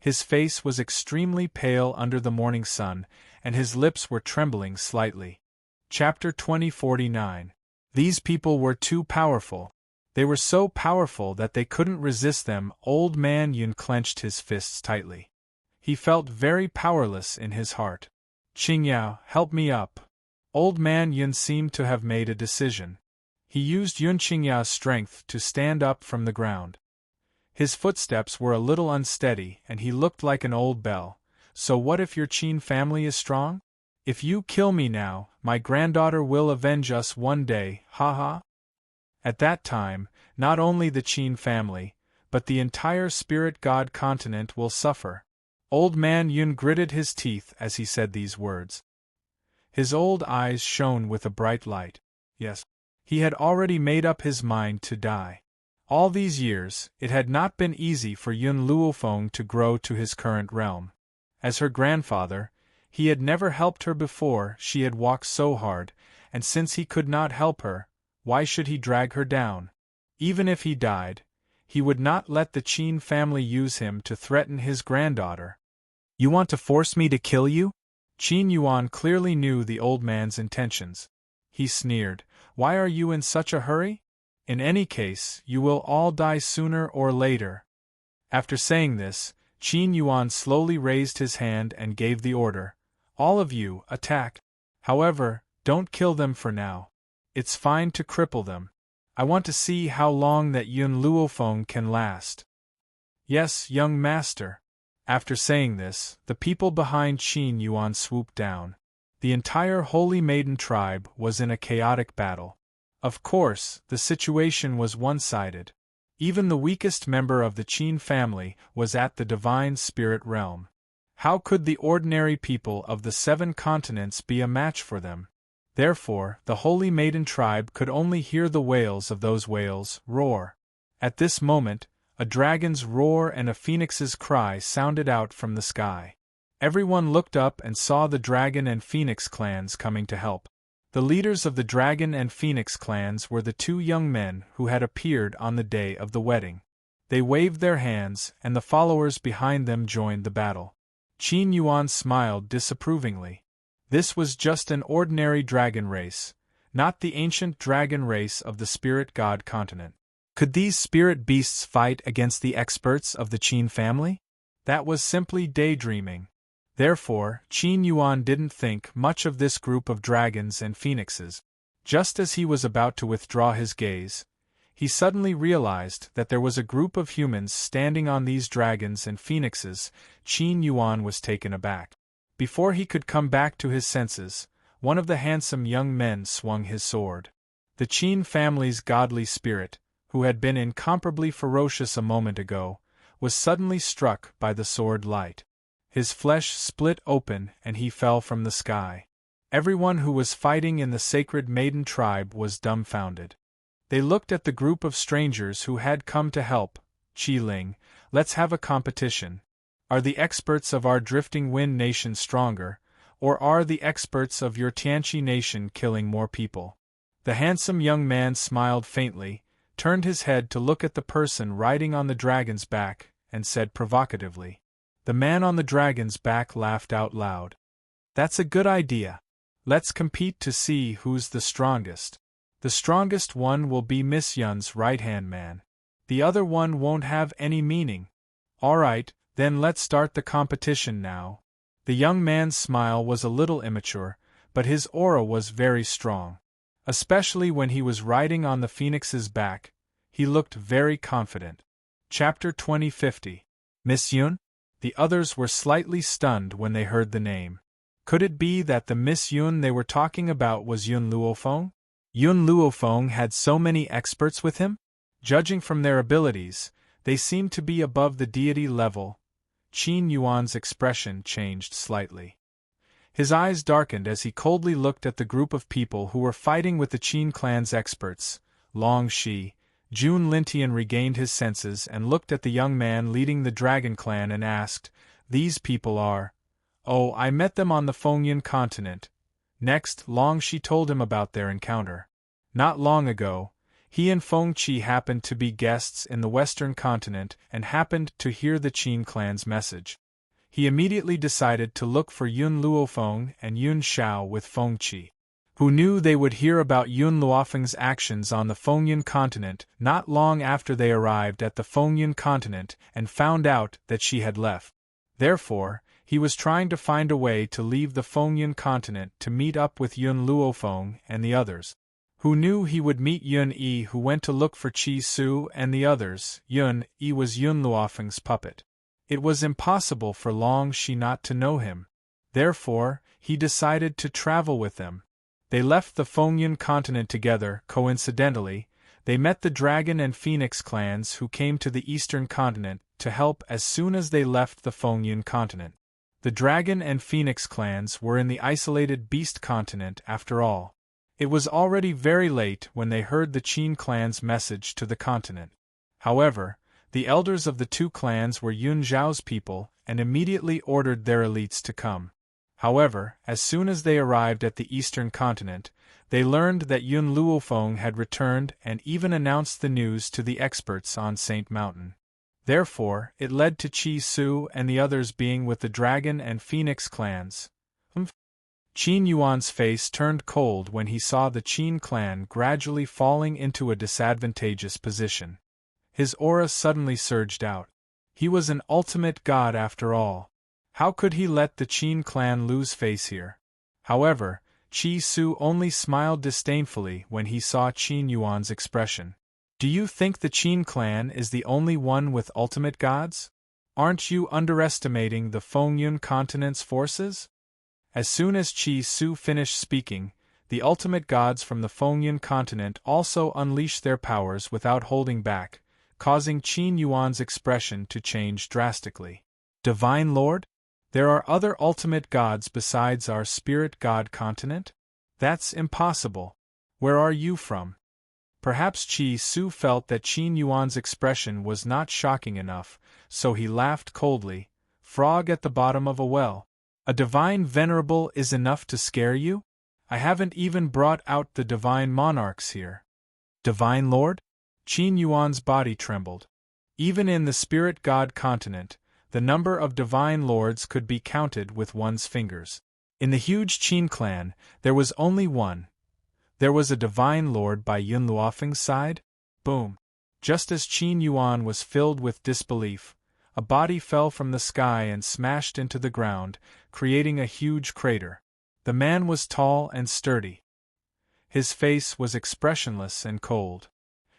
his face was extremely pale under the morning sun, and his lips were trembling slightly. Chapter 2049. These people were too powerful. They were so powerful that they couldn't resist them. Old Man Yun clenched his fists tightly. He felt very powerless in his heart. Qingyao, help me up. Old Man Yun seemed to have made a decision. He used Yun Qingyao's strength to stand up from the ground. His footsteps were a little unsteady and he looked like an old bell. So what if your Qin family is strong? If you kill me now, my granddaughter will avenge us one day, haha. At that time, not only the Qin family, but the entire spirit god continent will suffer. Old Man Yun gritted his teeth as he said these words. His old eyes shone with a bright light. Yes, he had already made up his mind to die. All these years, it had not been easy for Yun Luofeng to grow to his current realm. As her grandfather, he had never helped her before. She had walked so hard, and since he could not help her, why should he drag her down? Even if he died, he would not let the Qin family use him to threaten his granddaughter. You want to force me to kill you? Qin Yuan clearly knew the old man's intentions. He sneered, Why are you in such a hurry? In any case, you will all die sooner or later. After saying this, Qin Yuan slowly raised his hand and gave the order, All of you, attack. However, don't kill them for now. It's fine to cripple them. I want to see how long that Yun Luofeng can last. Yes, young master. After saying this, the people behind Qin Yuan swooped down. The entire Holy Maiden tribe was in a chaotic battle. Of course, the situation was one-sided. Even the weakest member of the Qin family was at the divine spirit realm. How could the ordinary people of the 7 continents be a match for them? Therefore, the Holy Maiden tribe could only hear the wails of those wails roar. At this moment, a dragon's roar and a phoenix's cry sounded out from the sky. Everyone looked up and saw the dragon and phoenix clans coming to help. The leaders of the dragon and phoenix clans were the 2 young men who had appeared on the day of the wedding. They waved their hands, and the followers behind them joined the battle. Qin Yuan smiled disapprovingly. This was just an ordinary dragon race, not the ancient dragon race of the spirit god continent. Could these spirit beasts fight against the experts of the Qin family? That was simply daydreaming. Therefore, Qin Yuan didn't think much of this group of dragons and phoenixes. Just as he was about to withdraw his gaze, he suddenly realized that there was a group of humans standing on these dragons and phoenixes. Qin Yuan was taken aback. Before he could come back to his senses, one of the handsome young men swung his sword. The Qin family's godly spirit, who had been incomparably ferocious a moment ago, was suddenly struck by the sword light. His flesh split open and he fell from the sky. Everyone who was fighting in the sacred maiden tribe was dumbfounded. They looked at the group of strangers who had come to help. Qi Ling, let's have a competition. Are the experts of our Drifting Wind nation stronger, or are the experts of your Tianqi nation killing more people? The handsome young man smiled faintly, turned his head to look at the person riding on the dragon's back, and said provocatively. The man on the dragon's back laughed out loud. That's a good idea. Let's compete to see who's the strongest. The strongest one will be Miss Yun's right-hand man. The other one won't have any meaning. All right, then let's start the competition now. The young man's smile was a little immature, but his aura was very strong. Especially when he was riding on the phoenix's back, he looked very confident. Chapter 2050. Miss Yun? The others were slightly stunned when they heard the name. Could it be that the Miss Yun they were talking about was Yun Luofeng? Yun Luofeng had so many experts with him? Judging from their abilities, they seemed to be above the deity level. Qin Yuan's expression changed slightly. His eyes darkened as he coldly looked at the group of people who were fighting with the Qin clan's experts. Long Shi, Jun Lintian regained his senses and looked at the young man leading the Dragon Clan and asked, These people are… Oh, I met them on the Fengyan continent. Next, Long Shi told him about their encounter. Not long ago, he and Feng Qi happened to be guests in the western continent and happened to hear the Qin clan's message. He immediately decided to look for Yun Luofeng and Yun Shao with Feng Qi, who knew they would hear about Yun Luofeng's actions on the Fengyan continent not long after they arrived at the Fengyan continent and found out that she had left. Therefore, he was trying to find a way to leave the Fengyan continent to meet up with Yun Luofeng and the others, who knew he would meet Yun Yi, who went to look for Qi Su and the others. Yun Yi was Yun Luofeng's puppet. It was impossible for Long Shi not to know him. Therefore, he decided to travel with them. They left the Fengyan continent together. Coincidentally, they met the Dragon and Phoenix clans who came to the eastern continent to help as soon as they left the Fengyan continent. The Dragon and Phoenix clans were in the isolated Beast continent after all. It was already very late when they heard the Qin clan's message to the continent. However, the elders of the 2 clans were Yun Zhao's people and immediately ordered their elites to come. However, as soon as they arrived at the eastern continent, they learned that Yun Luofeng had returned and even announced the news to the experts on Saint Mountain. Therefore, it led to Chi Su and the others being with the Dragon and Phoenix clans. Qin Yuan's face turned cold when he saw the Qin clan gradually falling into a disadvantageous position. His aura suddenly surged out. He was an ultimate god after all. How could he let the Qin clan lose face here? However, Chi Su only smiled disdainfully when he saw Qin Yuan's expression. Do you think the Qin clan is the only one with ultimate gods? Aren't you underestimating the Fengyun continent's forces? As soon as Chi Su finished speaking, the ultimate gods from the Fengyun continent also unleashed their powers without holding back, causing Qin Yuan's expression to change drastically. Divine Lord? There are other ultimate gods besides our spirit god continent? That's impossible. Where are you from? Perhaps Chi Su felt that Qin Yuan's expression was not shocking enough, so he laughed coldly. Frog at the bottom of a well. A divine venerable is enough to scare you? I haven't even brought out the divine monarchs here. Divine Lord? Qin Yuan's body trembled. Even in the spirit god continent, the number of divine lords could be counted with one's fingers. In the huge Qin clan, there was only one. There was a divine lord by Yun Luofeng's side? Boom! Just as Qin Yuan was filled with disbelief, a body fell from the sky and smashed into the ground, creating a huge crater. The man was tall and sturdy. His face was expressionless and cold.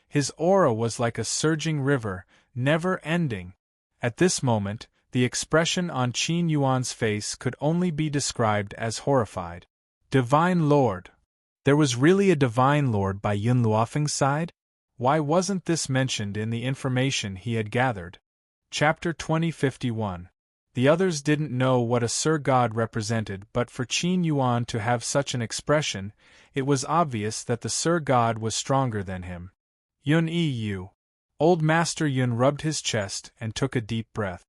His aura was like a surging river, never ending. At this moment, the expression on Qin Yuan's face could only be described as horrified. Divine Lord! There was really a divine lord by Yun Luofeng's side? Why wasn't this mentioned in the information he had gathered? Chapter 2051. The others didn't know what a Sir God represented, but for Qin Yuan to have such an expression, it was obvious that the Sir God was stronger than him. Yun. Old Master Yun rubbed his chest and took a deep breath.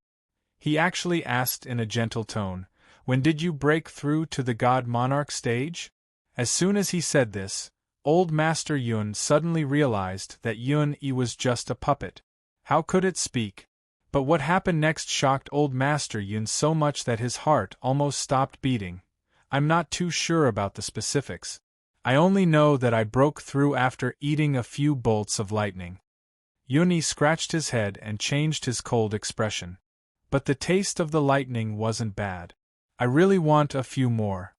He actually asked in a gentle tone, "When did you break through to the God Monarch stage?" As soon as he said this, Old Master Yun suddenly realized that Yun was just a puppet. How could it speak? But what happened next shocked Old Master Yun so much that his heart almost stopped beating. I'm not too sure about the specifics. I only know that I broke through after eating a few bolts of lightning. Yun scratched his head and changed his cold expression. But the taste of the lightning wasn't bad. I really want a few more.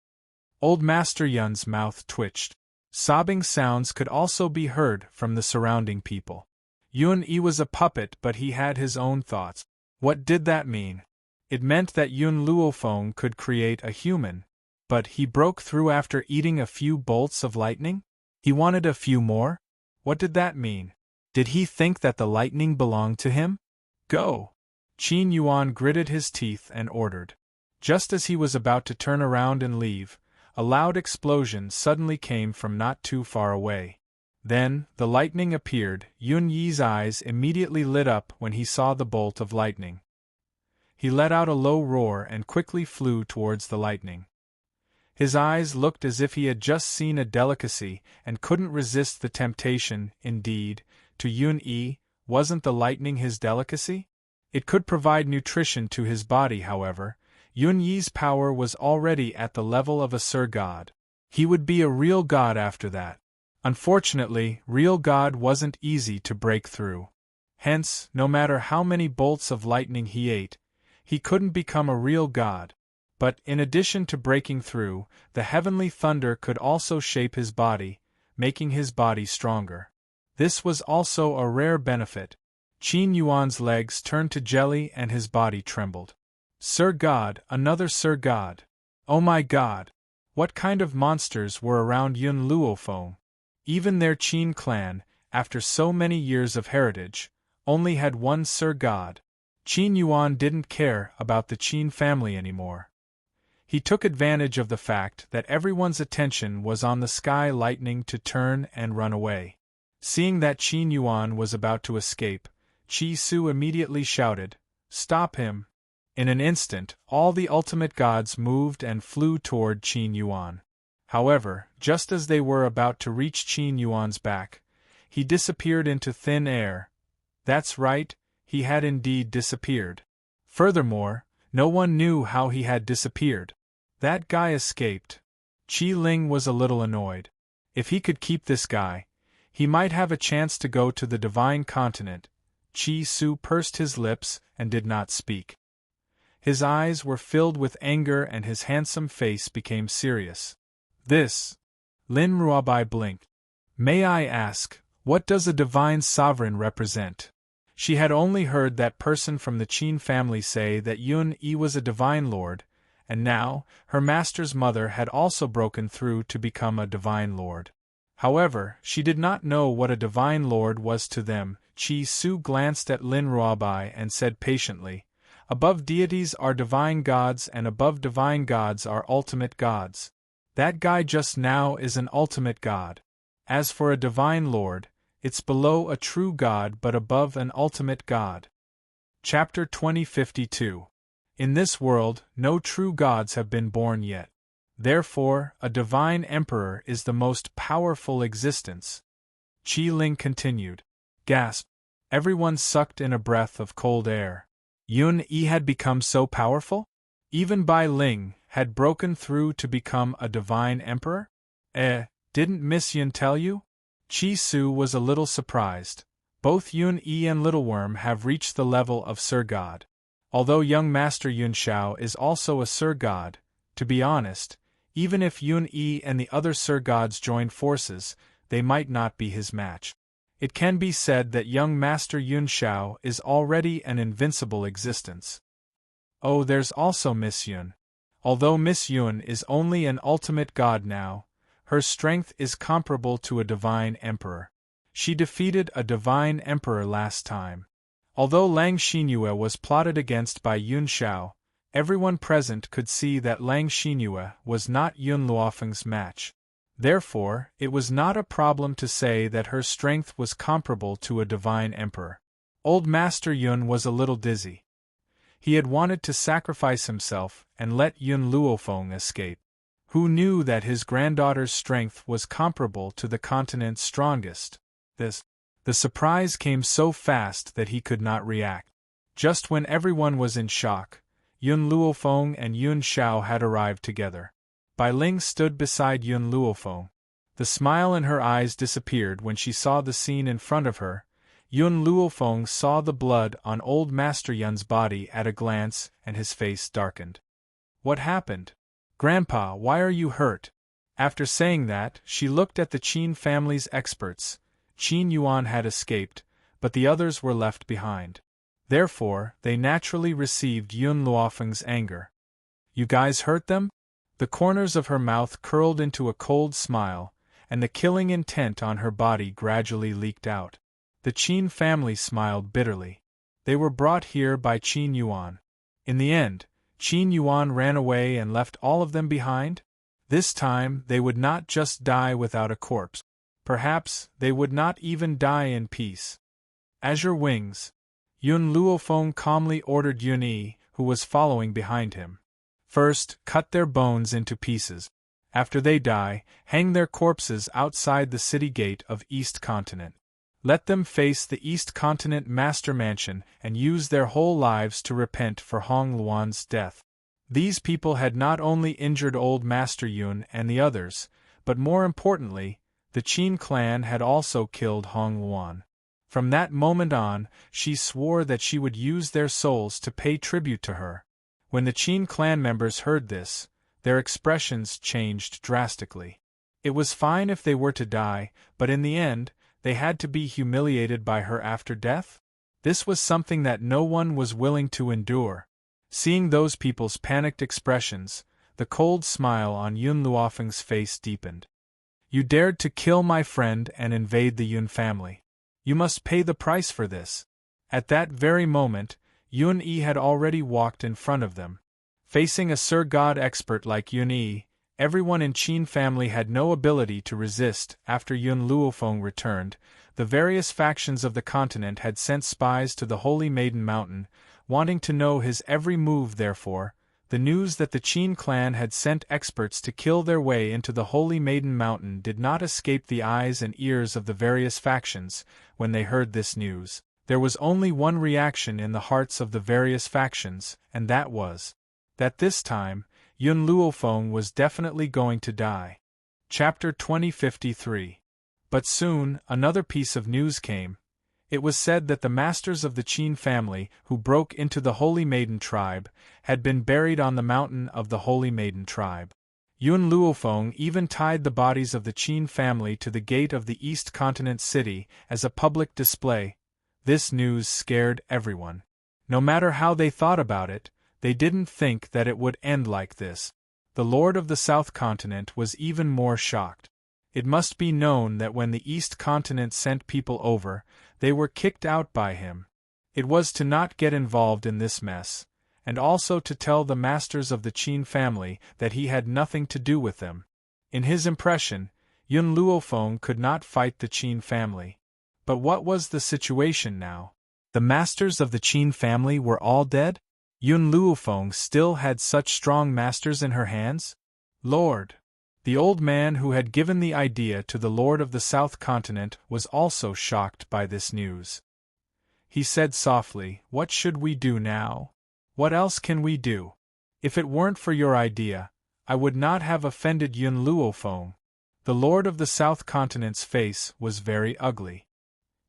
Old Master Yun's mouth twitched. Sobbing sounds could also be heard from the surrounding people. Yun was a puppet, but he had his own thoughts. What did that mean? It meant that Yun Luofeng could create a human. But he broke through after eating a few bolts of lightning? He wanted a few more? What did that mean? Did he think that the lightning belonged to him? Go! Qin Yuan gritted his teeth and ordered. Just as he was about to turn around and leave, a loud explosion suddenly came from not too far away. Then, the lightning appeared. Yun's eyes immediately lit up when he saw the bolt of lightning. He let out a low roar and quickly flew towards the lightning. His eyes looked as if he had just seen a delicacy and couldn't resist the temptation. Indeed, to Yun, wasn't the lightning his delicacy? It could provide nutrition to his body, however. Yun's power was already at the level of a Sir God. He would be a real god after that. Unfortunately, real god wasn't easy to break through. Hence, no matter how many bolts of lightning he ate, he couldn't become a real god. But, in addition to breaking through, the heavenly thunder could also shape his body, making his body stronger. This was also a rare benefit. Qin Yuan's legs turned to jelly and his body trembled. Sir God, another Sir God. Oh my God! What kind of monsters were around Yun Luofeng? Even their Qin clan, after so many years of heritage, only had one Sir God. Qin Yuan didn't care about the Qin family anymore. He took advantage of the fact that everyone's attention was on the sky lightning to turn and run away. Seeing that Qin Yuan was about to escape, Chi Su immediately shouted, "Stop him!" In an instant, all the ultimate gods moved and flew toward Qin Yuan. However, just as they were about to reach Qin Yuan's back, he disappeared into thin air. That's right, he had indeed disappeared. Furthermore, no one knew how he had disappeared. That guy escaped. Qi Ling was a little annoyed. If he could keep this guy, he might have a chance to go to the divine continent. Qi Su pursed his lips and did not speak. His eyes were filled with anger and his handsome face became serious. This. Lin Ruobai blinked. May I ask, what does a divine sovereign represent? She had only heard that person from the Qin family say that Yun Yi was a divine lord, and now, her master's mother had also broken through to become a divine lord. However, she did not know what a divine lord was to them. Qi Su glanced at Lin Ruobai and said patiently, above deities are divine gods and above divine gods are ultimate gods. That guy just now is an ultimate god. As for a divine lord, it's below a true god but above an ultimate god. Chapter 2052. In this world, no true gods have been born yet. Therefore, a divine emperor is the most powerful existence. Qi Ling continued. Gasp. Everyone sucked in a breath of cold air. Yun Yi had become so powerful? Even Bai Ling had broken through to become a divine emperor? Didn't Miss Yun tell you? Qi Su was a little surprised. Both Yun Yi and Little Worm have reached the level of Sir God. Although young Master Yun Shao is also a Sir God, to be honest, even if Yun Yi and the other Sir Gods joined forces, they might not be his match. It can be said that young Master Yun Shao is already an invincible existence. Oh, there's also Miss Yun. Although Miss Yun is only an ultimate god now, her strength is comparable to a divine emperor. She defeated a divine emperor last time. Although Lang Xinyue was plotted against by Yun Shao, everyone present could see that Lang Xinyue was not Yun Luofeng's match. Therefore, it was not a problem to say that her strength was comparable to a divine emperor. Old Master Yun was a little dizzy. He had wanted to sacrifice himself and let Yun Luofeng escape. Who knew that his granddaughter's strength was comparable to the continent's strongest? The surprise came so fast that he could not react. Just when everyone was in shock, Yun Luofeng and Yun Shao had arrived together. Bai Ling stood beside Yun Luofeng. The smile in her eyes disappeared when she saw the scene in front of her. Yun Luofeng saw the blood on old Master Yun's body at a glance and his face darkened. What happened? Grandpa, why are you hurt? After saying that, she looked at the Qin family's experts. Qin Yuan had escaped, but the others were left behind. Therefore, they naturally received Yun Luofeng's anger. You guys hurt them? The corners of her mouth curled into a cold smile, and the killing intent on her body gradually leaked out. The Qin family smiled bitterly. They were brought here by Qin Yuan. In the end, Qin Yuan ran away and left all of them behind? This time, they would not just die without a corpse. Perhaps they would not even die in peace. Azure wings. Yun Luofeng calmly ordered Yun Yi, who was following behind him. First, cut their bones into pieces. After they die, hang their corpses outside the city gate of East Continent. Let them face the East Continent Master Mansion and use their whole lives to repent for Hong Luan's death. These people had not only injured old Master Yun and the others, but more importantly, the Qin clan had also killed Hong Luan. From that moment on, she swore that she would use their souls to pay tribute to her. When the Qin clan members heard this, their expressions changed drastically. It was fine if they were to die, but in the end, they had to be humiliated by her after death? This was something that no one was willing to endure. Seeing those people's panicked expressions, the cold smile on Yun Luofeng's face deepened. You dared to kill my friend and invade the Yun family. You must pay the price for this. At that very moment, Yun Yi had already walked in front of them. Facing a Sir God expert like Yun Yi, everyone in Qin family had no ability to resist. After Yun Luofeng returned, the various factions of the continent had sent spies to the Holy Maiden Mountain, wanting to know his every move. Therefore, the news that the Qin clan had sent experts to kill their way into the Holy Maiden Mountain did not escape the eyes and ears of the various factions. When they heard this news, There was only one reaction in the hearts of the various factions, and that was that this time, Yun Luofeng was definitely going to die. Chapter 2053. But soon, another piece of news came. It was said that the masters of the Qin family, who broke into the Holy Maiden tribe, had been buried on the mountain of the Holy Maiden tribe. Yun Luofeng even tied the bodies of the Qin family to the gate of the East Continent city as a public display. This news scared everyone. No matter how they thought about it, they didn't think that it would end like this. The Lord of the South Continent was even more shocked. It must be known that when the East Continent sent people over, they were kicked out by him. It was to not get involved in this mess, and also to tell the masters of the Qin family that he had nothing to do with them. In his impression, Yun Luofeng could not fight the Qin family. But what was the situation now? The masters of the Qin family were all dead? Yun Luofeng still had such strong masters in her hands? Lord! The old man who had given the idea to the Lord of the South Continent was also shocked by this news. He said softly, "What should we do now? What else can we do? If it weren't for your idea, I would not have offended Yun Luofeng." The Lord of the South Continent's face was very ugly.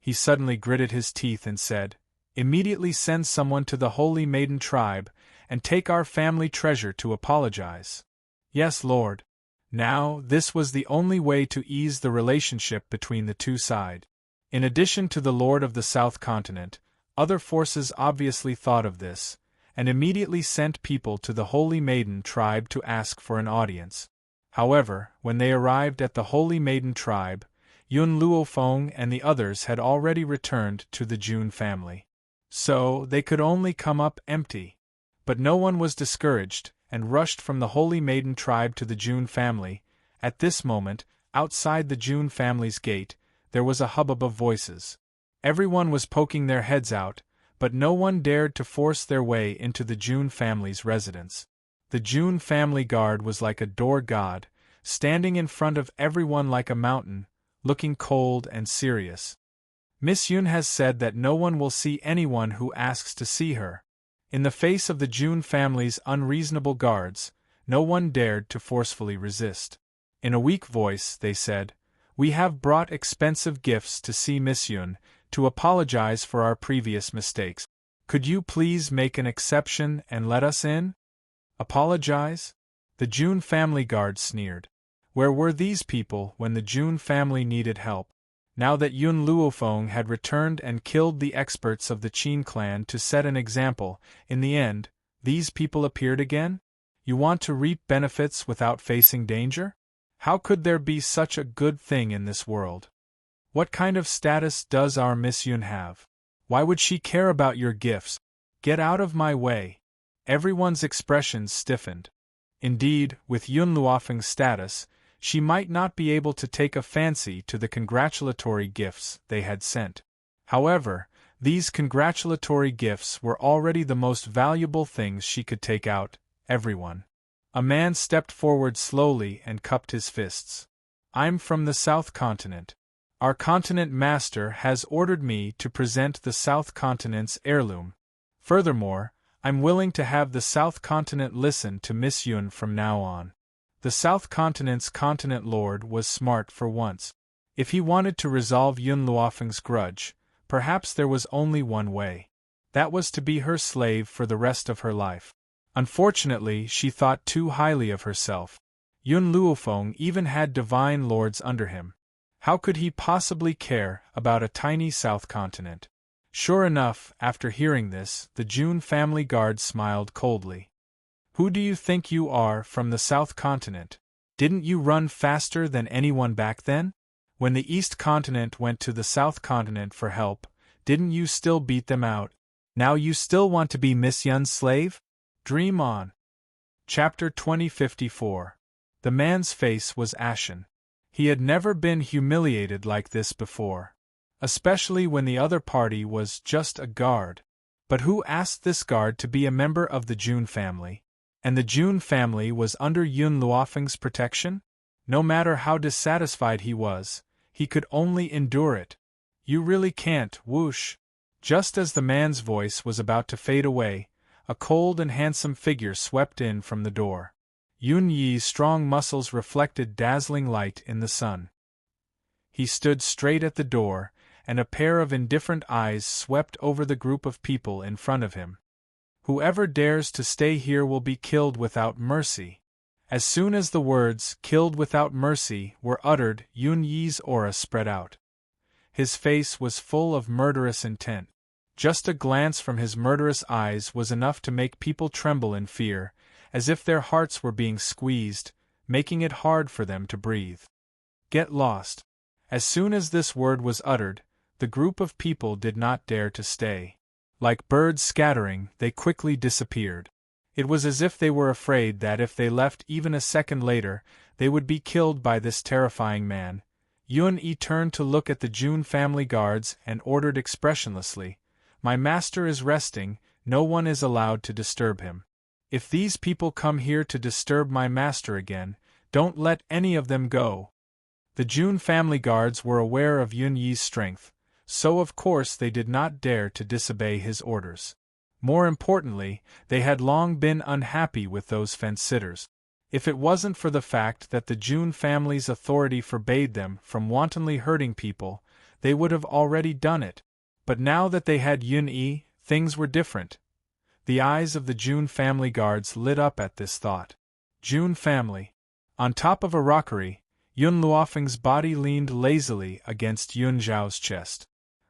He suddenly gritted his teeth and said, "Immediately send someone to the Holy Maiden tribe, and take our family treasure to apologize." Yes, Lord. Now, this was the only way to ease the relationship between the two sides. In addition to the Lord of the South Continent, other forces obviously thought of this, and immediately sent people to the Holy Maiden tribe to ask for an audience. However, when they arrived at the Holy Maiden tribe, Yun Luofeng and the others had already returned to the Jun family. So, they could only come up empty. But no one was discouraged, and rushed from the Holy Maiden tribe to the Jun family. At this moment, outside the Jun family's gate, there was a hubbub of voices. Everyone was poking their heads out, but no one dared to force their way into the Jun family's residence. The Jun family guard was like a door god, standing in front of everyone like a mountain, looking cold and serious. Miss Yun has said that no one will see anyone who asks to see her. In the face of the Jun family's unreasonable guards, no one dared to forcefully resist. In a weak voice, they said, "We have brought expensive gifts to see Miss Yun, to apologize for our previous mistakes. Could you please make an exception and let us in?" Apologize? The Jun family guard sneered. Where were these people when the Jun family needed help? Now that Yun Luofeng had returned and killed the experts of the Qin clan to set an example, in the end, these people appeared again? You want to reap benefits without facing danger? How could there be such a good thing in this world? What kind of status does our Miss Yun have? Why would she care about your gifts? Get out of my way. Everyone's expressions stiffened. Indeed, with Yun Luofeng's status, she might not be able to take a fancy to the congratulatory gifts they had sent. However, these congratulatory gifts were already the most valuable things she could take out. Everyone. A man stepped forward slowly and cupped his fists. "I'm from the South Continent. Our continent master has ordered me to present the South Continent's heirloom. Furthermore, I'm willing to have the South Continent listen to Miss Yun from now on." The South Continent's continent lord was smart for once. If he wanted to resolve Yun Luofeng's grudge, perhaps there was only one way. That was to be her slave for the rest of her life. Unfortunately, she thought too highly of herself. Yun Luofeng even had divine lords under him. How could he possibly care about a tiny South Continent? Sure enough, after hearing this, the Jun family guard smiled coldly. "Who do you think you are from the South Continent? Didn't you run faster than anyone back then? When the East Continent went to the South Continent for help, didn't you still beat them out? Now you still want to be Miss Yun's slave? Dream on." Chapter 2054. The man's face was ashen. He had never been humiliated like this before. Especially when the other party was just a guard. But who asked this guard to be a member of the Jun family? And the Jun family was under Yun Luofeng's protection? No matter how dissatisfied he was, he could only endure it. "You really can't, whoosh." Just as the man's voice was about to fade away, a cold and handsome figure swept in from the door. Yun Yi's strong muscles reflected dazzling light in the sun. He stood straight at the door, and a pair of indifferent eyes swept over the group of people in front of him. "Whoever dares to stay here will be killed without mercy." As soon as the words, "killed without mercy," were uttered, Yun Yi's aura spread out. His face was full of murderous intent. Just a glance from his murderous eyes was enough to make people tremble in fear, as if their hearts were being squeezed, making it hard for them to breathe. "Get lost." As soon as this word was uttered, the group of people did not dare to stay. Like birds scattering, they quickly disappeared. It was as if they were afraid that if they left even a second later, they would be killed by this terrifying man. Yun Yi turned to look at the Jun family guards and ordered expressionlessly, "My master is resting, no one is allowed to disturb him. If these people come here to disturb my master again, don't let any of them go." The Jun family guards were aware of Yun Yi's strength, so of course they did not dare to disobey his orders. More importantly, they had long been unhappy with those fence-sitters. If it wasn't for the fact that the Jun family's authority forbade them from wantonly hurting people, they would have already done it. But now that they had Yun Yi, things were different. The eyes of the Jun family guards lit up at this thought. Jun family. On top of a rockery, Yun Luofeng's body leaned lazily against Yun Zhao's chest.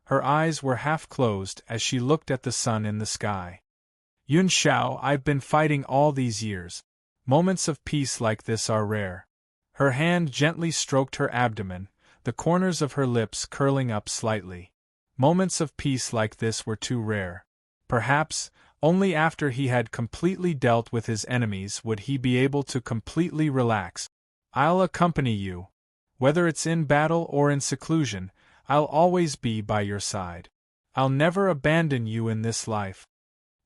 Her eyes were half closed as she looked at the sun in the sky. "Yun Xiao, I've been fighting all these years. Moments of peace like this are rare." Her hand gently stroked her abdomen, the corners of her lips curling up slightly. Moments of peace like this were too rare. Perhaps, only after he had completely dealt with his enemies would he be able to completely relax. "I'll accompany you. Whether it's in battle or in seclusion, I'll always be by your side. I'll never abandon you in this life.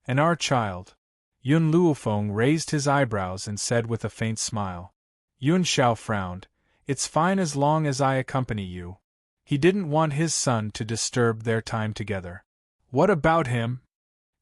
And our child." Yun Luofeng raised his eyebrows and said with a faint smile. Yun Xiao frowned. "It's fine as long as I accompany you." He didn't want his son to disturb their time together. "What about him?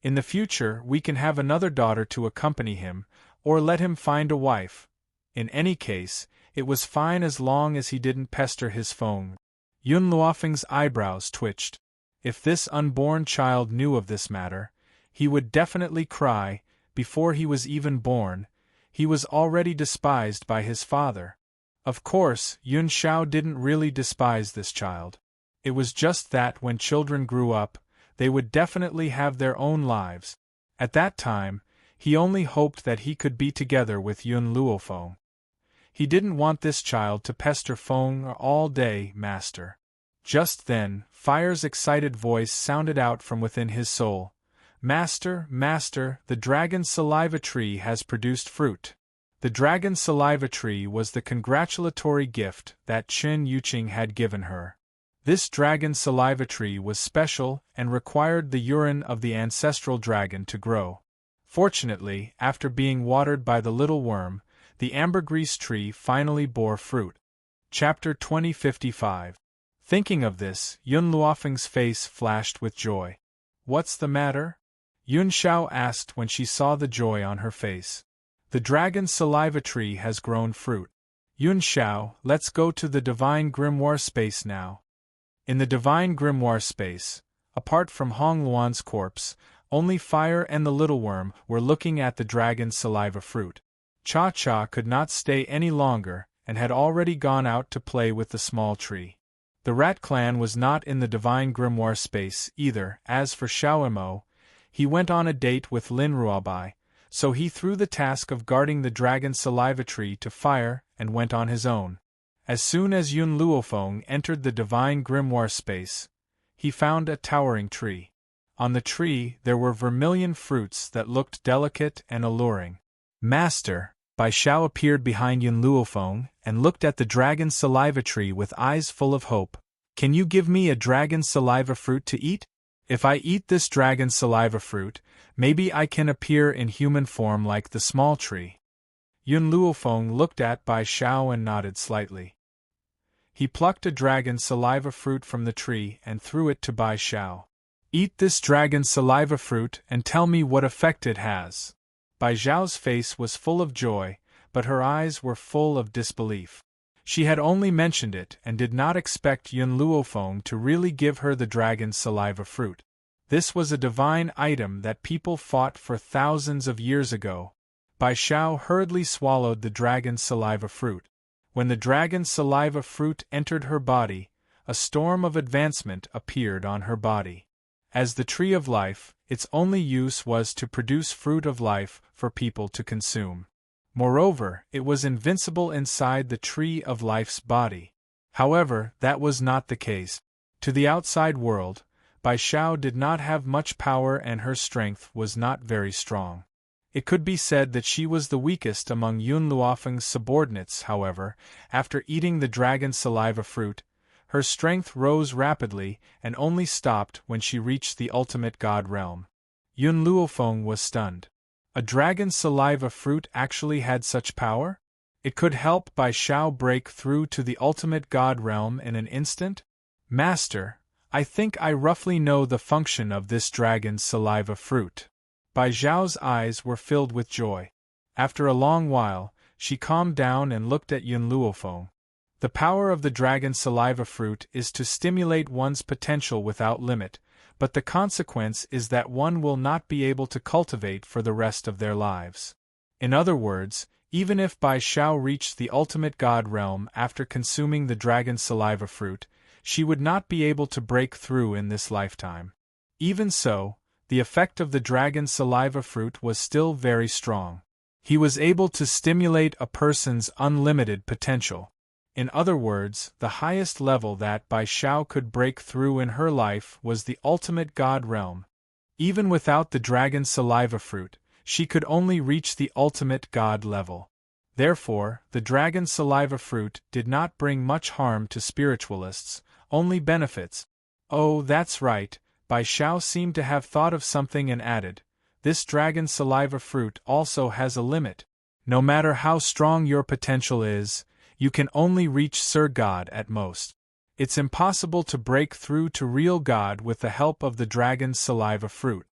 In the future we can have another daughter to accompany him, or let him find a wife. In any case, it was fine as long as he didn't pester his phone." Yun Luofeng's eyebrows twitched. If this unborn child knew of this matter, he would definitely cry. Before he was even born, he was already despised by his father. Of course, Yun Xiao didn't really despise this child. It was just that when children grew up, they would definitely have their own lives. At that time, he only hoped that he could be together with Yun Luofeng. He didn't want this child to pester Feng all day, master. Just then, Fire's excited voice sounded out from within his soul. "Master, master, the dragon's saliva tree has produced fruit." The dragon's saliva tree was the congratulatory gift that Qin Yuqing had given her. This dragon's saliva tree was special and required the urine of the ancestral dragon to grow. Fortunately, after being watered by the little worm, the ambergris tree finally bore fruit. Chapter 2055. Thinking of this, Yun Luofeng's face flashed with joy. "What's the matter?" Yun Xiao asked when she saw the joy on her face. "The dragon's saliva tree has grown fruit. Yun Xiao, let's go to the divine grimoire space now." In the divine grimoire space, apart from Hong Luan's corpse, only Fire and the little worm were looking at the dragon's saliva fruit. Cha-Cha could not stay any longer, and had already gone out to play with the small tree. The Rat Clan was not in the divine grimoire space either. As for Xiaomo, he went on a date with Lin Ruobai, so he threw the task of guarding the dragon's saliva tree to Fire and went on his own. As soon as Yun Luofeng entered the divine grimoire space, he found a towering tree. On the tree there were vermilion fruits that looked delicate and alluring. "Master," Bai Xiao appeared behind Yun Luofeng and looked at the dragon's saliva tree with eyes full of hope. "Can you give me a dragon's saliva fruit to eat? If I eat this dragon's saliva fruit, maybe I can appear in human form like the small tree." Yun Luofeng looked at Bai Xiao and nodded slightly. He plucked a dragon's saliva fruit from the tree and threw it to Bai Xiao. Eat this dragon saliva fruit and tell me what effect it has. Bai Zhao's face was full of joy, but her eyes were full of disbelief. She had only mentioned it and did not expect Yun Luofeng to really give her the dragon saliva fruit. This was a divine item that people fought for thousands of years ago. Bai Zhao hurriedly swallowed the dragon saliva fruit. When the dragon saliva fruit entered her body, a storm of advancement appeared on her body. As the tree of life, its only use was to produce fruit of life for people to consume. Moreover, it was invincible inside the tree of life's body. However, that was not the case. To the outside world, Bai Zhao did not have much power and her strength was not very strong. It could be said that she was the weakest among Yun Luofeng's subordinates. However, after eating the dragon saliva fruit, her strength rose rapidly and only stopped when she reached the ultimate god realm. Yun Luofeng was stunned. A dragon saliva fruit actually had such power? It could help Bai Zhao break through to the ultimate god realm in an instant? Master, I think I roughly know the function of this dragon saliva fruit. Bai Zhao's eyes were filled with joy. After a long while, she calmed down and looked at Yun Luofeng. The power of the dragon saliva fruit is to stimulate one's potential without limit, but the consequence is that one will not be able to cultivate for the rest of their lives. In other words, even if Bai Zhao reached the ultimate god realm after consuming the dragon saliva fruit, she would not be able to break through in this lifetime. Even so, the effect of the dragon saliva fruit was still very strong. He was able to stimulate a person's unlimited potential. In other words, the highest level that Bai Zhao could break through in her life was the ultimate god realm. Even without the dragon saliva fruit, she could only reach the ultimate god level. Therefore, the dragon saliva fruit did not bring much harm to spiritualists, only benefits. Oh, that's right, Bai Zhao seemed to have thought of something and added, this dragon saliva fruit also has a limit. No matter how strong your potential is, you can only reach Sir God at most. It's impossible to break through to real God with the help of the dragon's saliva fruit.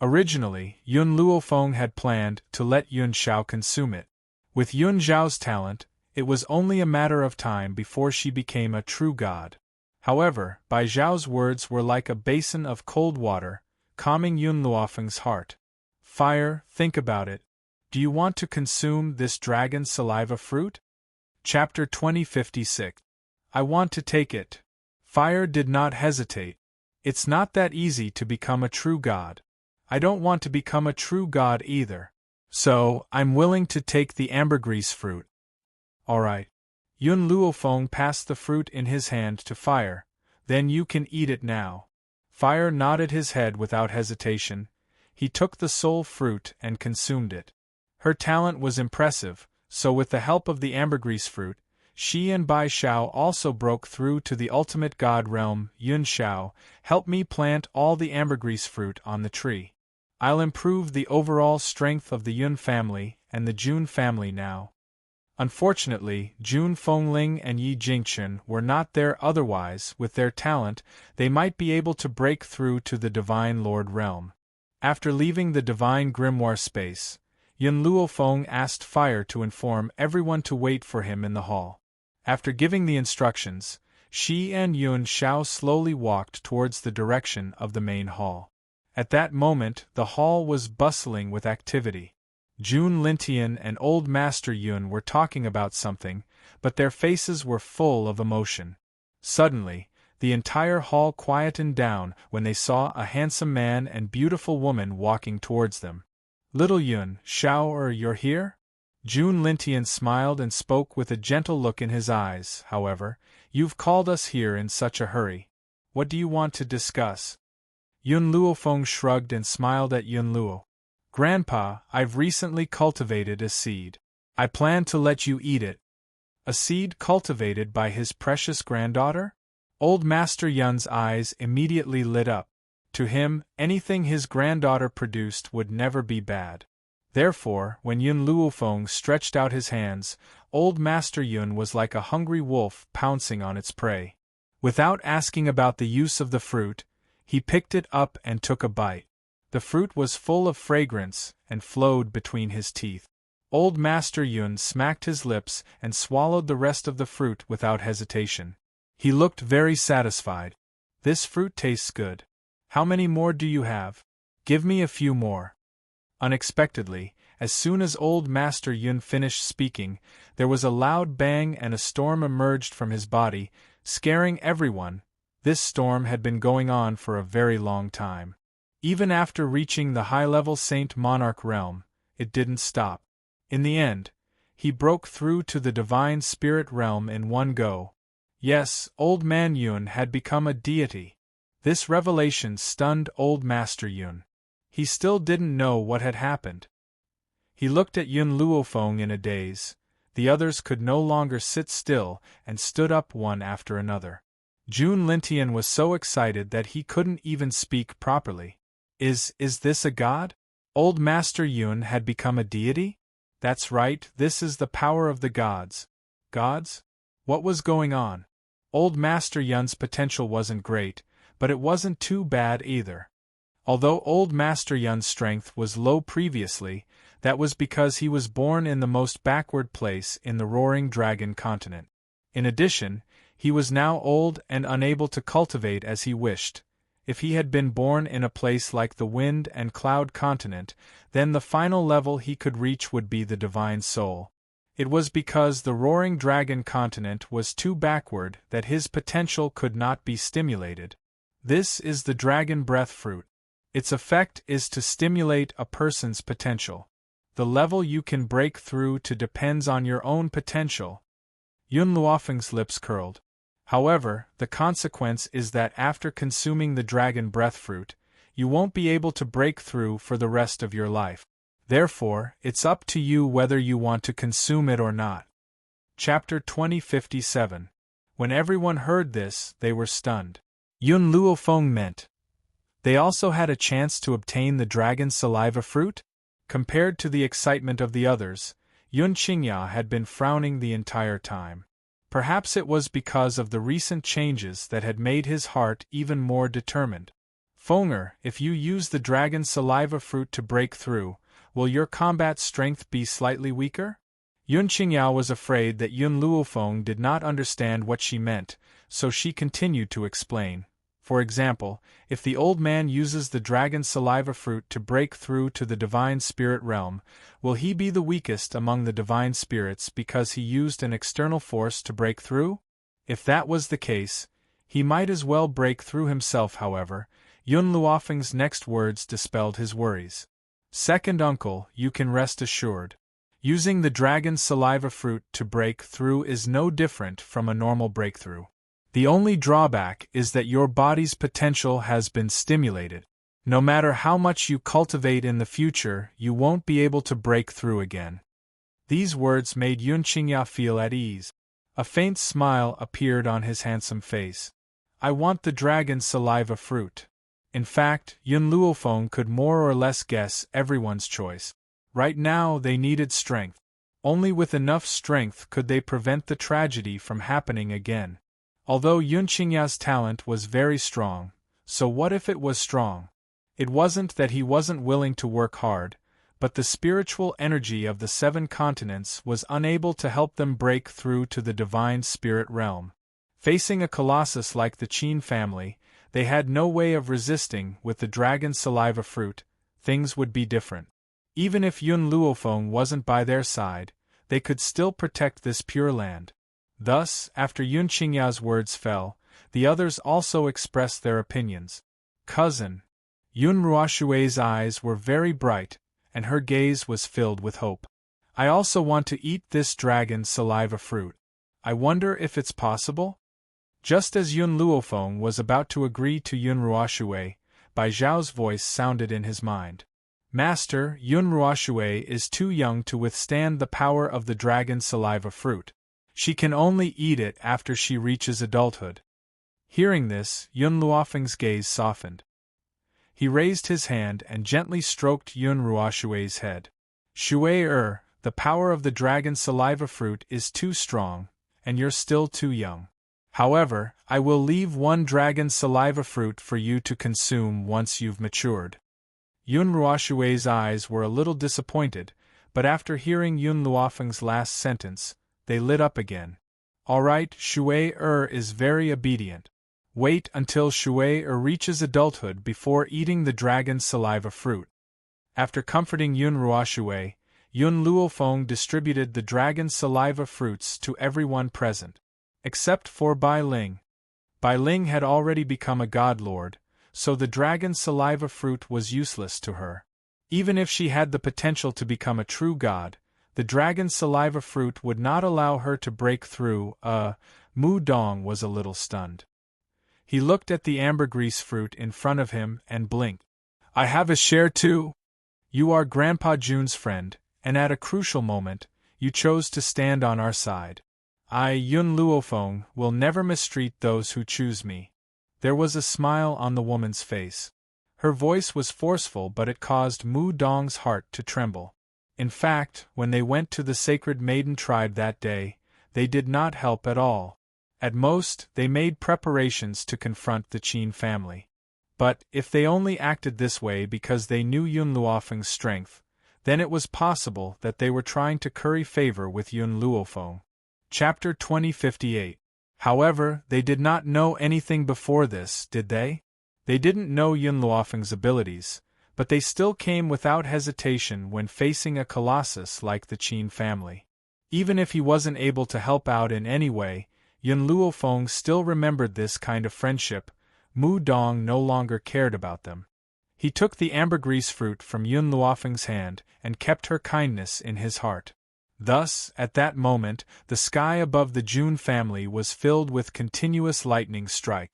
Originally, Yun Luofeng had planned to let Yun Xiao consume it. With Yun Xiao's talent, it was only a matter of time before she became a true god. However, Bai Zhao's words were like a basin of cold water, calming Yun Luofeng's heart. Fire, think about it. Do you want to consume this dragon saliva fruit? Chapter 2056. I want to take it. Fire did not hesitate. It's not that easy to become a true god. I don't want to become a true god either. So, I'm willing to take the ambergris fruit. Alright. Yun Luofeng passed the fruit in his hand to Fire. Then you can eat it now. Fire nodded his head without hesitation. He took the soul fruit and consumed it. Her talent was impressive, so with the help of the ambergris fruit, she and Bai Zhao also broke through to the ultimate god realm. Yun Xiao, help me plant all the ambergris fruit on the tree. I'll improve the overall strength of the Yun family and the Jun family now. Unfortunately, Jun Fengling and Yi Jingchen were not there, otherwise, with their talent, they might be able to break through to the Divine Lord realm. After leaving the Divine Grimoire space, Yun Luofeng asked Fire to inform everyone to wait for him in the hall. After giving the instructions, she and Yun Xiao slowly walked towards the direction of the main hall. At that moment, the hall was bustling with activity. Jun Lintian and Old Master Yun were talking about something, but their faces were full of emotion. Suddenly, the entire hall quietened down when they saw a handsome man and beautiful woman walking towards them. Little Yun Xiao, you're here? Jun Lintian smiled and spoke with a gentle look in his eyes. However, you've called us here in such a hurry. What do you want to discuss? Yun Luofeng shrugged and smiled at Yun Luo. Grandpa, I've recently cultivated a seed. I plan to let you eat it. A seed cultivated by his precious granddaughter? Old Master Yun's eyes immediately lit up. To him, anything his granddaughter produced would never be bad. Therefore, when Yun Luofeng stretched out his hands, Old Master Yun was like a hungry wolf pouncing on its prey. Without asking about the use of the fruit, He picked it up and took a bite. The fruit was full of fragrance and flowed between his teeth. Old Master Yun smacked his lips and swallowed the rest of the fruit without hesitation. He looked very satisfied. This fruit tastes good. How many more do you have? Give me a few more. Unexpectedly, as soon as Old Master Yun finished speaking, there was a loud bang and a storm emerged from his body, scaring everyone. This storm had been going on for a very long time. Even after reaching the high-level Saint Monarch realm, it didn't stop. In the end, he broke through to the Divine Spirit realm in one go. Yes, Old Man Yun had become a deity. This revelation stunned Old Master Yun. He still didn't know what had happened. He looked at Yun Luofeng in a daze. The others could no longer sit still and stood up one after another. Jun Lintian was so excited that he couldn't even speak properly. Is this a god? Old Master Yun had become a deity? That's right, this is the power of the gods. Gods? What was going on? Old Master Yun's potential wasn't great, but it wasn't too bad either. Although Old Master Yun's strength was low previously, that was because he was born in the most backward place in the Roaring Dragon continent. In addition, he was now old and unable to cultivate as he wished. If he had been born in a place like the Wind and Cloud continent, then the final level he could reach would be the Divine Soul. It was because the Roaring Dragon continent was too backward that his potential could not be stimulated. This is the Dragon Breath Fruit. Its effect is to stimulate a person's potential. The level you can break through to depends on your own potential. Yun Luofeng's lips curled. However, the consequence is that after consuming the Dragon Breath Fruit, you won't be able to break through for the rest of your life. Therefore, it's up to you whether you want to consume it or not. Chapter 2057. When everyone heard this, they were stunned. Yun Luofeng meant they also had a chance to obtain the dragon's saliva fruit? Compared to the excitement of the others, Yun Qingya had been frowning the entire time. Perhaps it was because of the recent changes that had made his heart even more determined. Fenger, if you use the dragon's saliva fruit to break through, will your combat strength be slightly weaker? Yun Qingya was afraid that Yun Luofeng did not understand what she meant, so she continued to explain. For example, if the old man uses the dragon's saliva fruit to break through to the divine spirit realm, will he be the weakest among the divine spirits because he used an external force to break through? If that was the case, he might as well break through himself. However, Yun Luofeng's next words dispelled his worries. Second uncle, you can rest assured. Using the dragon's saliva fruit to break through is no different from a normal breakthrough. The only drawback is that your body's potential has been stimulated. No matter how much you cultivate in the future, you won't be able to break through again. These words made Yun Qingya feel at ease. A faint smile appeared on his handsome face. I want the dragon's saliva fruit. In fact, Yun Luofeng could more or less guess everyone's choice. Right now they needed strength. Only with enough strength could they prevent the tragedy from happening again. Although Yun Qingya's talent was very strong, so what if it was strong? It wasn't that he wasn't willing to work hard, but the spiritual energy of the 7 continents was unable to help them break through to the divine spirit realm. Facing a colossus like the Qin family, they had no way of resisting. With the dragon's saliva fruit, things would be different. Even if Yun Luofeng wasn't by their side, they could still protect this pure land. Thus, after Yun Qingya's words fell, the others also expressed their opinions. Cousin. Yun Ruoshui's eyes were very bright, and her gaze was filled with hope. I also want to eat this dragon's saliva fruit. I wonder if it's possible? Just as Yun Luofeng was about to agree to Yun Ruoshui, Bai Zhao's voice sounded in his mind. Master, Yun Ruoshui is too young to withstand the power of the dragon's saliva fruit. She can only eat it after she reaches adulthood. Hearing this, Yun Luofeng's gaze softened. He raised his hand and gently stroked Yun Ruoshui's head. Shui, the power of the dragon's saliva fruit is too strong, and you're still too young. However, I will leave one dragon saliva fruit for you to consume once you've matured. Yun Ruoshui's eyes were a little disappointed, but after hearing Yun Luofeng's last sentence, they lit up again. All right, Shui is very obedient. Wait until Shui reaches adulthood before eating the dragon's saliva fruit. After comforting Yun Ruoshui, Yun Luofeng distributed the dragon's saliva fruits to everyone present, except for Bai Ling. Bai Ling had already become a god lord, so the dragon's saliva fruit was useless to her. Even if she had the potential to become a true god, the dragon's saliva fruit would not allow her to break through. Mu Dong was a little stunned. He looked at the ambergris fruit in front of him and blinked. I have a share too? You are Grandpa Jun's friend, and at a crucial moment, you chose to stand on our side. I, Yun Luofeng, will never mistreat those who choose me. There was a smile on the woman's face. Her voice was forceful, but it caused Mu Dong's heart to tremble. In fact, when they went to the sacred maiden tribe that day, they did not help at all. At most, they made preparations to confront the Qin family. But, if they only acted this way because they knew Yun Luofeng's strength, then it was possible that they were trying to curry favor with Yun Luofeng. Chapter 2058. However, they did not know anything before this, did they? They didn't know Yun Luofeng's abilities, but they still came without hesitation when facing a colossus like the Qin family. Even if he wasn't able to help out in any way, Yun Luofeng still remembered this kind of friendship. Mu Dong no longer cared about them. He took the ambergris fruit from Yun Luofeng's hand and kept her kindness in his heart. Thus, at that moment, the sky above the Jun family was filled with continuous lightning strike.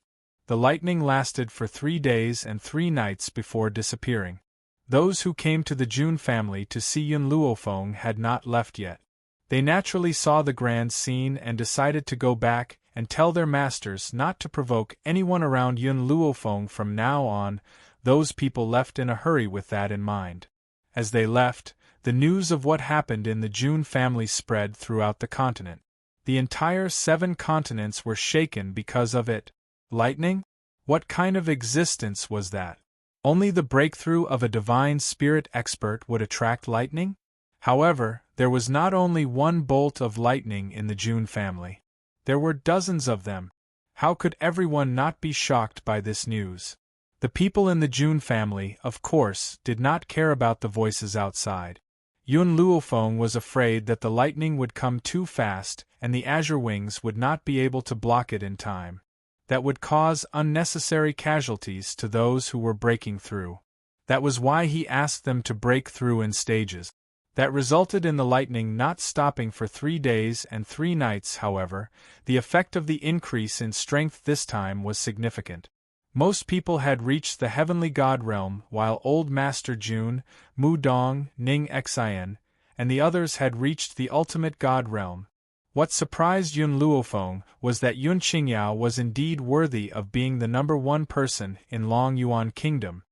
The lightning lasted for 3 days and 3 nights before disappearing. Those who came to the Jun family to see Yun Luofeng had not left yet. They naturally saw the grand scene and decided to go back and tell their masters not to provoke anyone around Yun Luofeng from now on. Those people left in a hurry with that in mind. As they left, the news of what happened in the Jun family spread throughout the continent. The entire 7 continents were shaken because of it. Lightning? What kind of existence was that? Only the breakthrough of a divine spirit expert would attract lightning? However, there was not only one bolt of lightning in the Jun family. There were dozens of them. How could everyone not be shocked by this news? The people in the Jun family, of course, did not care about the voices outside. Yun Luofeng was afraid that the lightning would come too fast and the azure wings would not be able to block it in time. That would cause unnecessary casualties to those who were breaking through. That was why he asked them to break through in stages. That resulted in the lightning not stopping for 3 days and 3 nights. However, the effect of the increase in strength this time was significant. Most people had reached the heavenly god realm, while Old Master Jun, Mu Dong, Ning Xian, and the others had reached the ultimate god realm. What surprised Yun Luofeng was that Yun Qingyao was indeed worthy of being the number 1 person in Long Yuan Kingdom.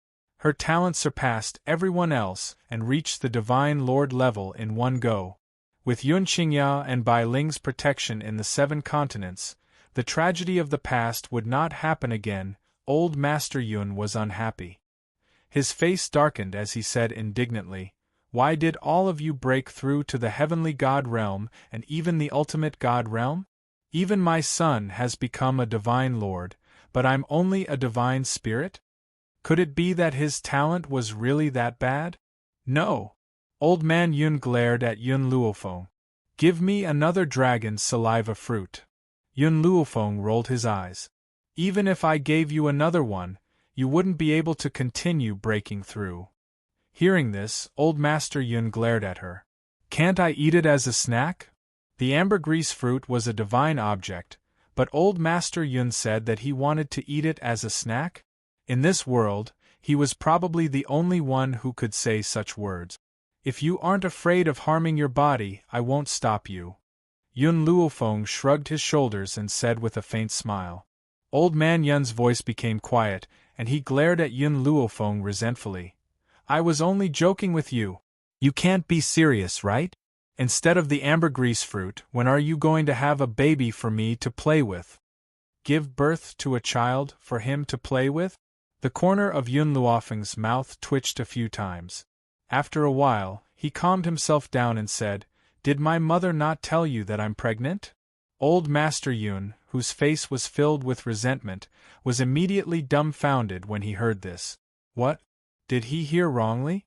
Her talent surpassed everyone else and reached the Divine Lord level in one go. With Yun Qingyao and Bai Ling's protection in the 7 continents, the tragedy of the past would not happen again. Old Master Yun was unhappy. His face darkened as he said indignantly, "Why did all of you break through to the heavenly god realm and even the ultimate god realm? Even my son has become a divine lord, but I'm only a divine spirit? Could it be that his talent was really that bad? No." Old Man Yun glared at Yun Luofeng. "Give me another dragon's saliva fruit." Yun Luofeng rolled his eyes. "Even if I gave you another one, you wouldn't be able to continue breaking through." Hearing this, Old Master Yun glared at her. "Can't I eat it as a snack?" The ambergris fruit was a divine object, but Old Master Yun said that he wanted to eat it as a snack? In this world, he was probably the only one who could say such words. "If you aren't afraid of harming your body, I won't stop you." Yun Luofeng shrugged his shoulders and said with a faint smile. Old Man Yun's voice became quiet, and he glared at Yun Luofeng resentfully. "I was only joking with you. You can't be serious, right? Instead of the ambergris fruit, when are you going to have a baby for me to play with?" give birth to a child for him to play with? The corner of Yun Luofeng's mouth twitched a few times. After a while, he calmed himself down and said, "Did my mother not tell you that I'm pregnant?" Old Master Yun, whose face was filled with resentment, was immediately dumbfounded when he heard this. What? Did he hear wrongly?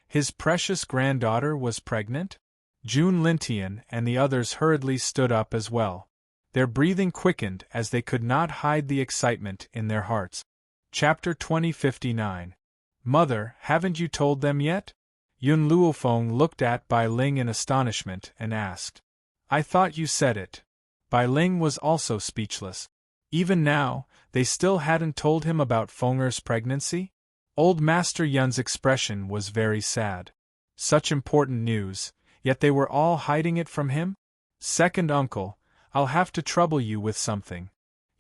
His precious granddaughter was pregnant? Jun Lintian and the others hurriedly stood up as well. Their breathing quickened as they could not hide the excitement in their hearts. Chapter 2059. Mother, haven't you told them yet? Yun Luofeng looked at Bai Ling in astonishment and asked. I thought you said it. Bai Ling was also speechless. Even now, they still hadn't told him about Fenger's pregnancy? Old Master Yun's expression was very sad. Such important news, yet they were all hiding it from him? Second uncle, I'll have to trouble you with something.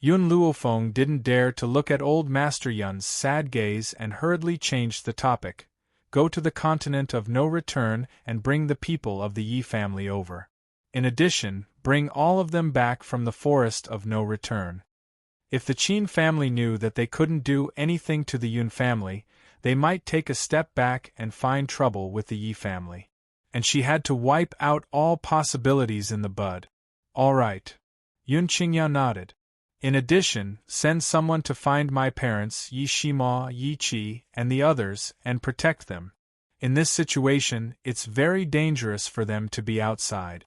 Yun Luofeng didn't dare to look at Old Master Yun's sad gaze and hurriedly changed the topic. Go to the continent of no return and bring the people of the Yi family over. In addition, bring all of them back from the forest of no return. If the Qin family knew that they couldn't do anything to the Yun family, they might take a step back and find trouble with the Yi family. And she had to wipe out all possibilities in the bud. All right. Yun Qingya nodded. In addition, send someone to find my parents, Yi Shima, Yi Qi, and the others, and protect them. In this situation, it's very dangerous for them to be outside.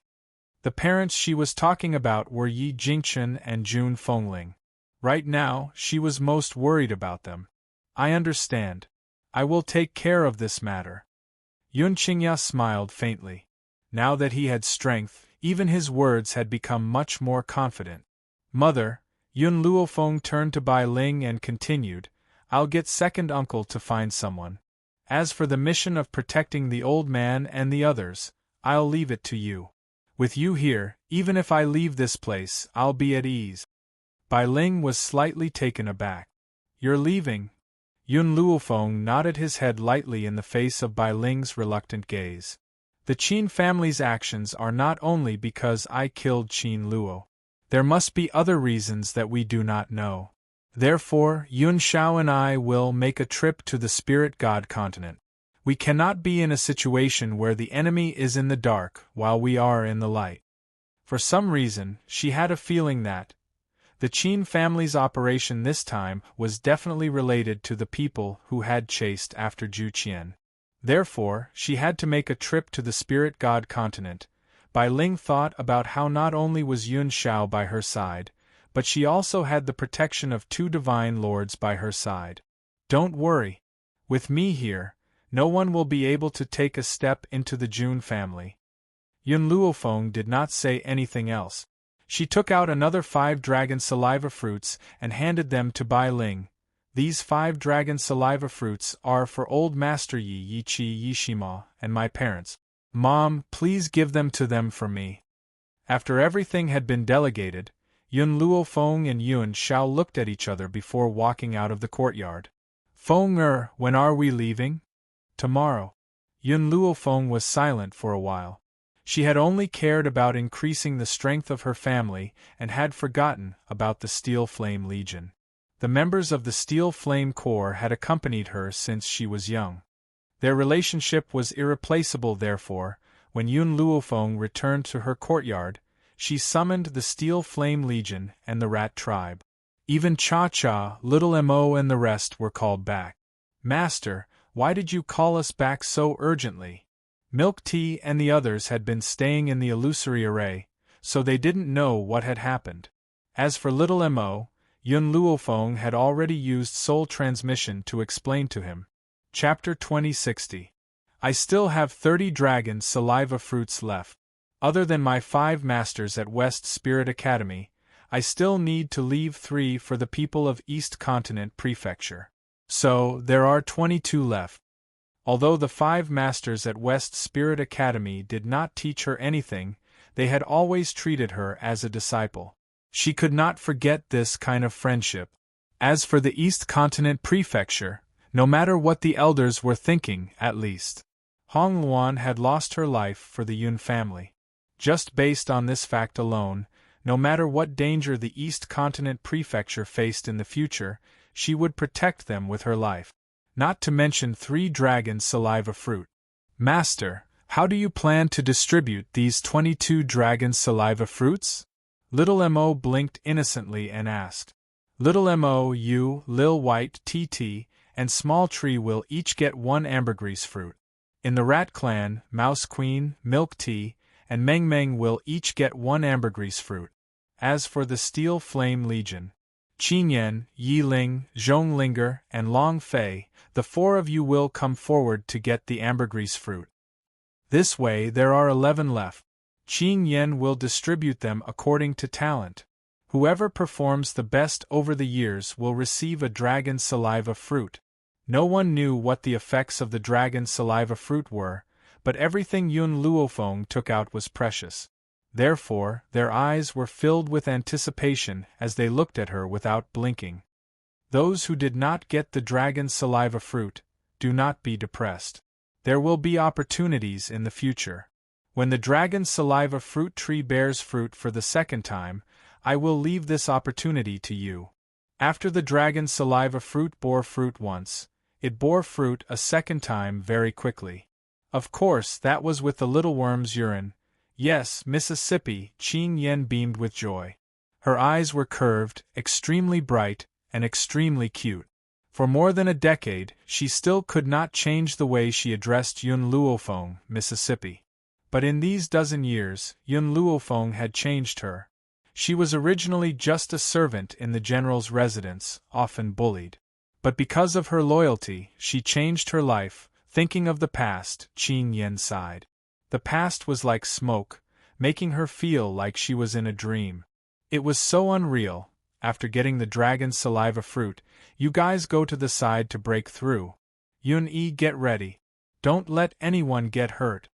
The parents she was talking about were Yi Jingchen and Jun Fengling. Right now, she was most worried about them. I understand. I will take care of this matter. Yun Qingya smiled faintly. Now that he had strength, even his words had become much more confident. Mother, Yun Luofeng turned to Bai Ling and continued, I'll get second uncle to find someone. As for the mission of protecting the old man and the others, I'll leave it to you. With you here, even if I leave this place, I'll be at ease. Bai Ling was slightly taken aback. You're leaving? Yun Luofeng nodded his head lightly in the face of Bai Ling's reluctant gaze. The Qin family's actions are not only because I killed Qin Luo. There must be other reasons that we do not know. Therefore, Yun Shao and I will make a trip to the Spirit God continent. We cannot be in a situation where the enemy is in the dark while we are in the light. For some reason, she had a feeling that the Qin family's operation this time was definitely related to the people who had chased after Zhu Qian. Therefore, she had to make a trip to the Spirit God continent. Bai Ling thought about how not only was Yun Shao by her side, but she also had the protection of two divine lords by her side. Don't worry. With me here, no one will be able to take a step into the Jun family. Yun Luofeng did not say anything else. She took out another 5 dragon saliva fruits and handed them to Bai Ling. These 5 dragon saliva fruits are for Old Master Yi Qi Yi Shima and my parents. Mom, please give them to them for me. After everything had been delegated, Yun Luofeng and Yun Shao looked at each other before walking out of the courtyard. Fenger, when are we leaving? Tomorrow. Yun Luofeng was silent for a while. She had only cared about increasing the strength of her family and had forgotten about the Steel Flame Legion. The members of the Steel Flame Corps had accompanied her since she was young. Their relationship was irreplaceable therefore, when Yun Luofeng returned to her courtyard, she summoned the Steel Flame Legion and the Rat Tribe. Even Cha-Cha, Little Mo and the rest were called back. Master, why did you call us back so urgently? Milk Tea and the others had been staying in the illusory array, so they didn't know what had happened. As for Little Mo, Yun Luofeng had already used soul transmission to explain to him. Chapter 2060. I still have 30 dragon saliva fruits left. Other than my 5 masters at West Spirit Academy, I still need to leave 3 for the people of East Continent Prefecture. So, there are 22 left. Although the 5 masters at West Spirit Academy did not teach her anything, they had always treated her as a disciple. She could not forget this kind of friendship. As for the East Continent Prefecture, no matter what the elders were thinking, at least, Hong Luan had lost her life for the Yun family. Just based on this fact alone, No matter what danger the East Continent Prefecture faced in the future, she would protect them with her life. Not to mention 3 dragon saliva fruit. Master, how do you plan to distribute these 22 dragon saliva fruits? Little Mo blinked innocently and asked. Little Mo, you, Lil White, TT, and Small Tree will each get 1 ambergris fruit. In the Rat Clan, Mouse Queen, Milk Tea, and Meng Meng will each get 1 ambergris fruit. As for the Steel Flame Legion, Qin Yan, Yi Ling, Zhong Linger, and Long Fei, the 4 of you will come forward to get the ambergris fruit. This way there are 11 left. Qin Yan will distribute them according to talent. Whoever performs the best over the years will receive a dragon saliva fruit. No one knew what the effects of the dragon saliva fruit were, but everything Yun Luofeng took out was precious. Therefore, their eyes were filled with anticipation as they looked at her without blinking. Those who did not get the dragon saliva fruit, do not be depressed. There will be opportunities in the future. When the dragon saliva fruit tree bears fruit for the second time, I will leave this opportunity to you. After the dragon saliva fruit bore fruit once, it bore fruit a second time very quickly. Of course, that was with the little worm's urine. Yes, Mississippi, Qin Yan beamed with joy. Her eyes were curved, extremely bright, and extremely cute. For more than a decade, she still could not change the way she addressed Yun Luofeng, Mississippi. But in these dozen years, Yun Luofeng had changed her. She was originally just a servant in the general's residence, often bullied. But because of her loyalty, she changed her life. Thinking of the past, Qin Yan sighed. The past was like smoke, making her feel like she was in a dream. It was so unreal. After getting the dragon saliva fruit, you guys go to the side to break through. Yun-Yi, get ready. Don't let anyone get hurt.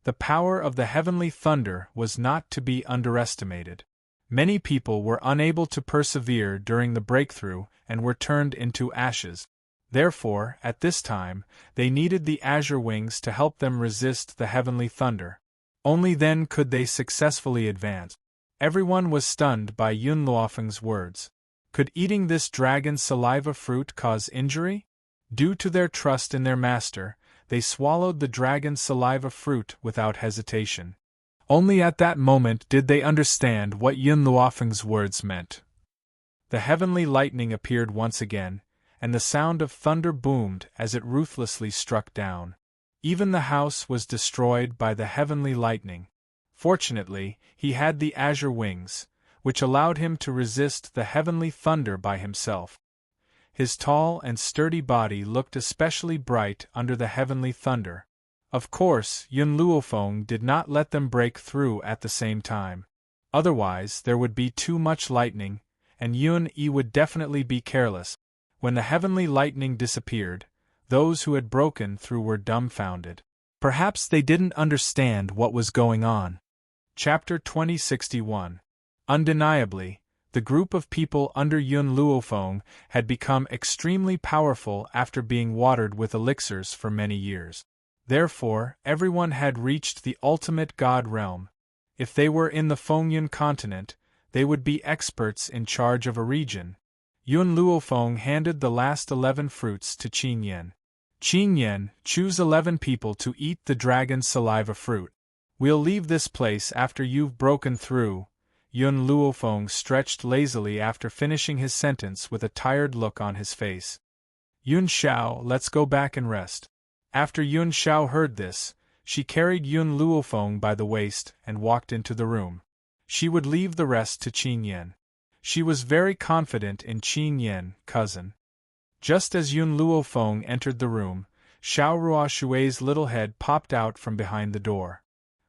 The power of the heavenly thunder was not to be underestimated. Many people were unable to persevere during the breakthrough and were turned into ashes. Therefore, at this time, they needed the azure wings to help them resist the heavenly thunder. Only then could they successfully advance. Everyone was stunned by Yun Luofeng's words. Could eating this dragon saliva fruit cause injury? Due to their trust in their master, they swallowed the dragon saliva fruit without hesitation. Only at that moment did they understand what Yun Luofeng's words meant. The heavenly lightning appeared once again, and the sound of thunder boomed as it ruthlessly struck down. Even the house was destroyed by the heavenly lightning. Fortunately, he had the azure wings, which allowed him to resist the heavenly thunder by himself. His tall and sturdy body looked especially bright under the heavenly thunder. Of course, Yun Luofeng did not let them break through at the same time. Otherwise, there would be too much lightning, and Yun-Yi would definitely be careless. When the heavenly lightning disappeared, those who had broken through were dumbfounded. Perhaps they didn't understand what was going on. Chapter 2061. Undeniably, the group of people under Yun Luofeng had become extremely powerful after being watered with elixirs for many years. Therefore, everyone had reached the ultimate god realm. If they were in the Fengyun continent, they would be experts in charge of a region. Yun Luofeng handed the last 11 fruits to Qin Yan. Qin Yan, choose 11 people to eat the dragon saliva fruit. We'll leave this place after you've broken through. Yun Luofeng stretched lazily after finishing his sentence with a tired look on his face. Yun Xiao, let's go back and rest. After Yun Xiao heard this, she carried Yun Luofeng by the waist and walked into the room. She would leave the rest to Qin Yan. She was very confident in Qin Yan, cousin. Just as Yun Luofeng entered the room, Xiao Ruoshui's little head popped out from behind the door.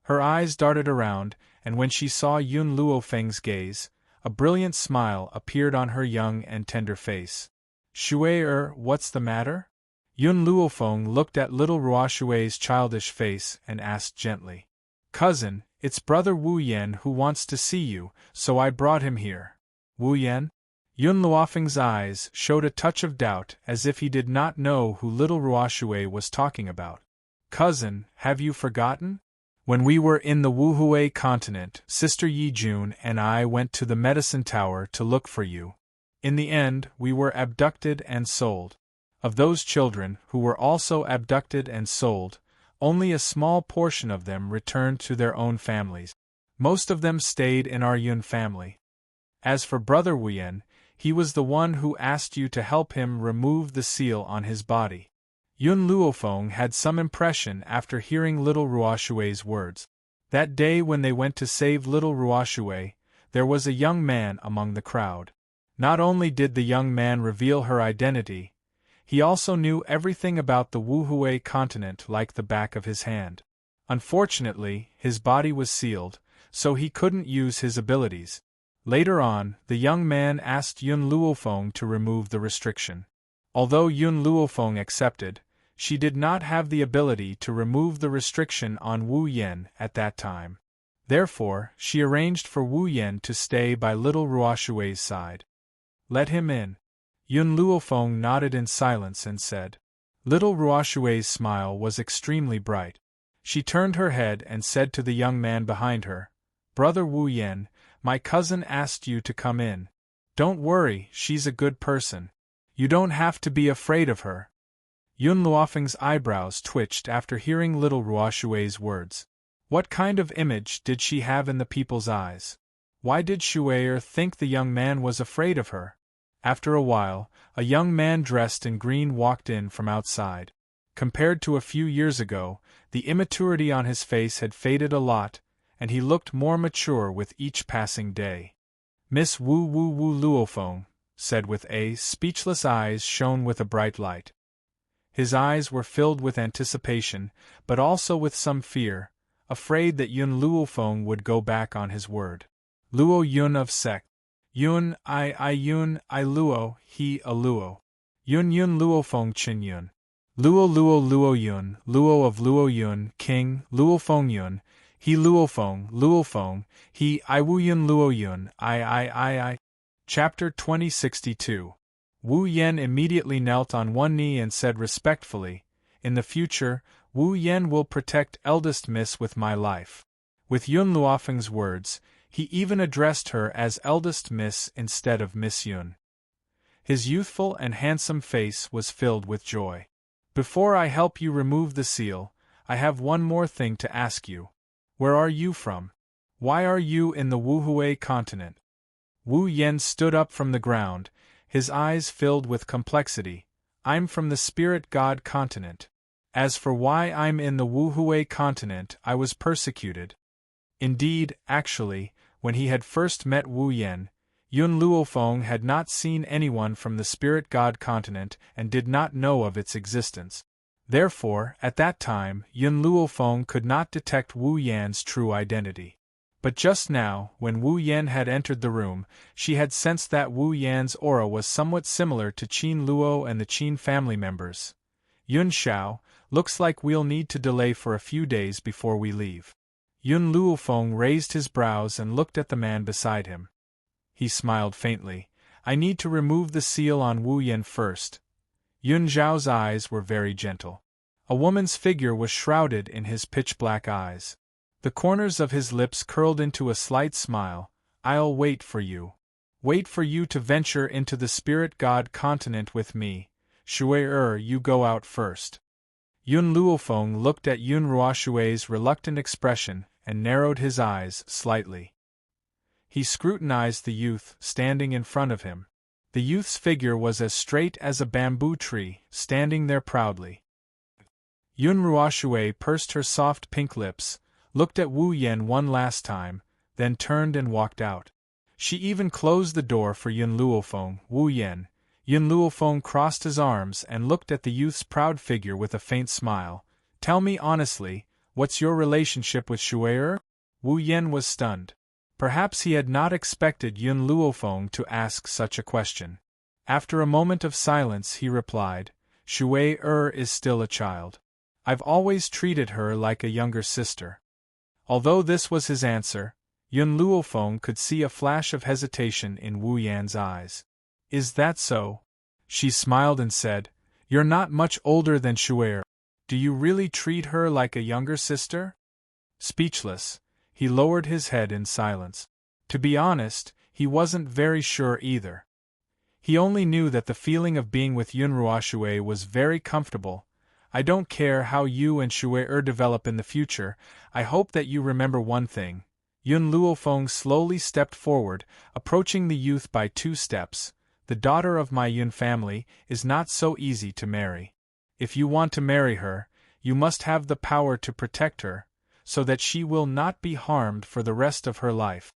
Her eyes darted around, and when she saw Yun Luofeng's gaze, a brilliant smile appeared on her young and tender face. Shui, what's the matter? Yun Luofeng looked at little Ruoshui's childish face and asked gently. Cousin, it's brother Wu Yan who wants to see you, so I brought him here. Wu Yan? Yun Luofeng's eyes showed a touch of doubt as if he did not know who little Ruoshui was talking about. Cousin, have you forgotten? When we were in the Wuhui continent, Sister Yi Jun and I went to the medicine tower to look for you. In the end, we were abducted and sold. Of those children who were also abducted and sold, only a small portion of them returned to their own families. Most of them stayed in our Yun family. As for Brother Wuyen, he was the one who asked you to help him remove the seal on his body. Yun Luofeng had some impression after hearing little Ruoshui's words. That day when they went to save little Ruoshui, there was a young man among the crowd. Not only did the young man reveal her identity, he also knew everything about the Wuhui continent like the back of his hand. Unfortunately, his body was sealed, so he couldn't use his abilities. Later on, the young man asked Yun Luofeng to remove the restriction. Although Yun Luofeng accepted, she did not have the ability to remove the restriction on Wu Yen at that time. Therefore, she arranged for Wu Yen to stay by little Ruoshui's side. Let him in. Yun Luofeng nodded in silence and said. Little Ruoshui's smile was extremely bright. She turned her head and said to the young man behind her, Brother Wu Yen, my cousin asked you to come in. Don't worry, she's a good person. You don't have to be afraid of her. Yun Luofeng's eyebrows twitched after hearing little Ruoshui's words. What kind of image did she have in the people's eyes? Why did Shui'er think the young man was afraid of her? After a while, a young man dressed in green walked in from outside. Compared to a few years ago, the immaturity on his face had faded a lot, and he looked more mature with each passing day. Miss Wu Luofeng said with speechless eyes shone with a bright light. His eyes were filled with anticipation, but also with some fear, afraid that Yun Luofeng would go back on his word. Luo Yun of sect. Yun Yun I Luo, he a Luo. Yun Luofeng Chin Yun. Luo Yun, Luo of Luo Yun, King, Luofeng Yun, he Luofeng, he I Wu Yun Luo Yun, I. Chapter 2062. Wu Yen immediately knelt on one knee and said respectfully, In the future, Wu Yen will protect eldest miss with my life. With Yun Luofeng's words, he even addressed her as eldest miss instead of Miss Yun. His youthful and handsome face was filled with joy. Before I help you remove the seal, I have one more thing to ask you. Where are you from? Why are you in the Wuhui continent? Wu Yen stood up from the ground, his eyes filled with complexity. I'm from the spirit god continent. As for why I'm in the Wuhui continent, I was persecuted. Indeed, actually, when he had first met Wu Yen, Yun Luofeng had not seen anyone from the spirit god continent and did not know of its existence. Therefore, at that time, Yun Luofeng could not detect Wu Yan's true identity. But just now, when Wu Yen had entered the room, she had sensed that Wu Yan's aura was somewhat similar to Qin Luo and the Qin family members. Yun Xiao, looks like we'll need to delay for a few days before we leave. Yun Luofeng raised his brows and looked at the man beside him. He smiled faintly. I need to remove the seal on Wu Yen first. Yun Zhao's eyes were very gentle. A woman's figure was shrouded in his pitch-black eyes. The corners of his lips curled into a slight smile. I'll wait for you. Wait for you to venture into the spirit god continent with me. Shui'er, you go out first. Yun Luofeng looked at Yun Ruoshui's reluctant expression and narrowed his eyes slightly. He scrutinized the youth standing in front of him. The youth's figure was as straight as a bamboo tree, standing there proudly. Yun Ruoshui pursed her soft pink lips, looked at Wu Yen one last time, then turned and walked out. She even closed the door for Yun Luofeng. Wu Yen. Yun Luofeng crossed his arms and looked at the youth's proud figure with a faint smile. Tell me honestly, what's your relationship with Shui'er? Wu Yen was stunned. Perhaps he had not expected Yun Luofeng to ask such a question. After a moment of silence he replied, Shui'er is still a child. I've always treated her like a younger sister. Although this was his answer, Yun Luofeng could see a flash of hesitation in Wu Yan's eyes. Is that so? She smiled and said, You're not much older than Shui'er. Do you really treat her like a younger sister? Speechless, he lowered his head in silence. To be honest, he wasn't very sure either. He only knew that the feeling of being with Yun Ruoxue was very comfortable. I don't care how you and Shui develop in the future, I hope that you remember one thing. Yun Luofeng slowly stepped forward, approaching the youth by 2 steps. The daughter of my Yun family is not so easy to marry. If you want to marry her, you must have the power to protect her, so that she will not be harmed for the rest of her life.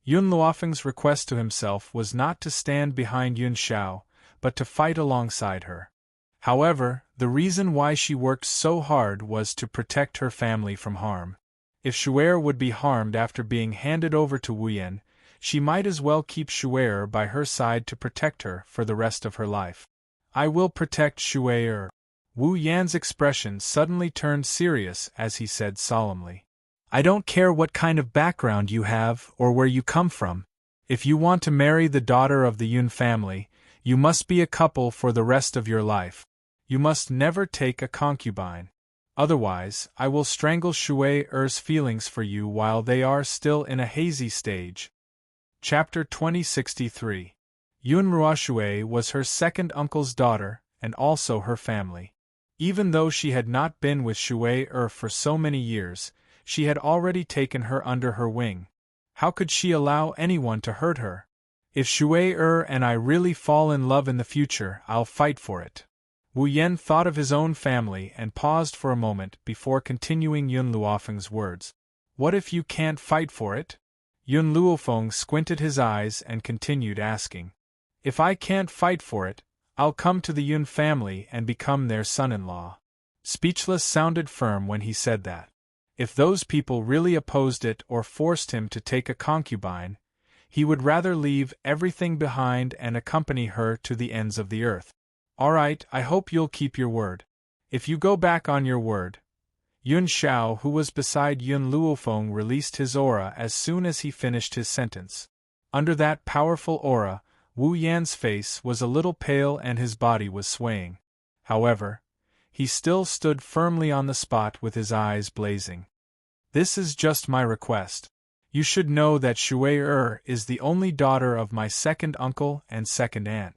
Yun Luofeng's request to himself was not to stand behind Yun Xiao, but to fight alongside her. However, the reason why she worked so hard was to protect her family from harm. If Shuer would be harmed after being handed over to Wu Yan, she might as well keep Shuer by her side to protect her for the rest of her life. I will protect Shuer. Wu Yan's expression suddenly turned serious as he said solemnly. I don't care what kind of background you have or where you come from. If you want to marry the daughter of the Yun family, you must be a couple for the rest of your life. You must never take a concubine. Otherwise, I will strangle Shuer's feelings for you while they are still in a hazy stage. Chapter 2063. Yun Ruoxue was her second uncle's daughter, and also her family. Even though she had not been with Shuer for so many years, she had already taken her under her wing. How could she allow anyone to hurt her? If Shuer and I really fall in love in the future, I'll fight for it. Wu Yan thought of his own family and paused for a moment before continuing Yun Luofeng's words. What if you can't fight for it? Yun Luofeng squinted his eyes and continued asking. If I can't fight for it, I'll come to the Yun family and become their son-in-law. Speechless sounded firm when he said that. If those people really opposed it or forced him to take a concubine, he would rather leave everything behind and accompany her to the ends of the earth. Alright, I hope you'll keep your word. If you go back on your word. Yun Xiao, who was beside Yun Luofeng, released his aura as soon as he finished his sentence. Under that powerful aura, Wu Yan's face was a little pale and his body was swaying. However, he still stood firmly on the spot with his eyes blazing. This is just my request. You should know that Shuer is the only daughter of my second uncle and second aunt.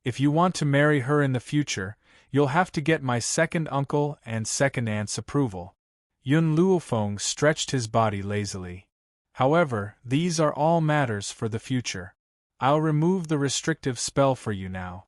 If you want to marry her in the future, you'll have to get my second uncle and second aunt's approval. Yun Luofeng stretched his body lazily. However, these are all matters for the future. I'll remove the restrictive spell for you now.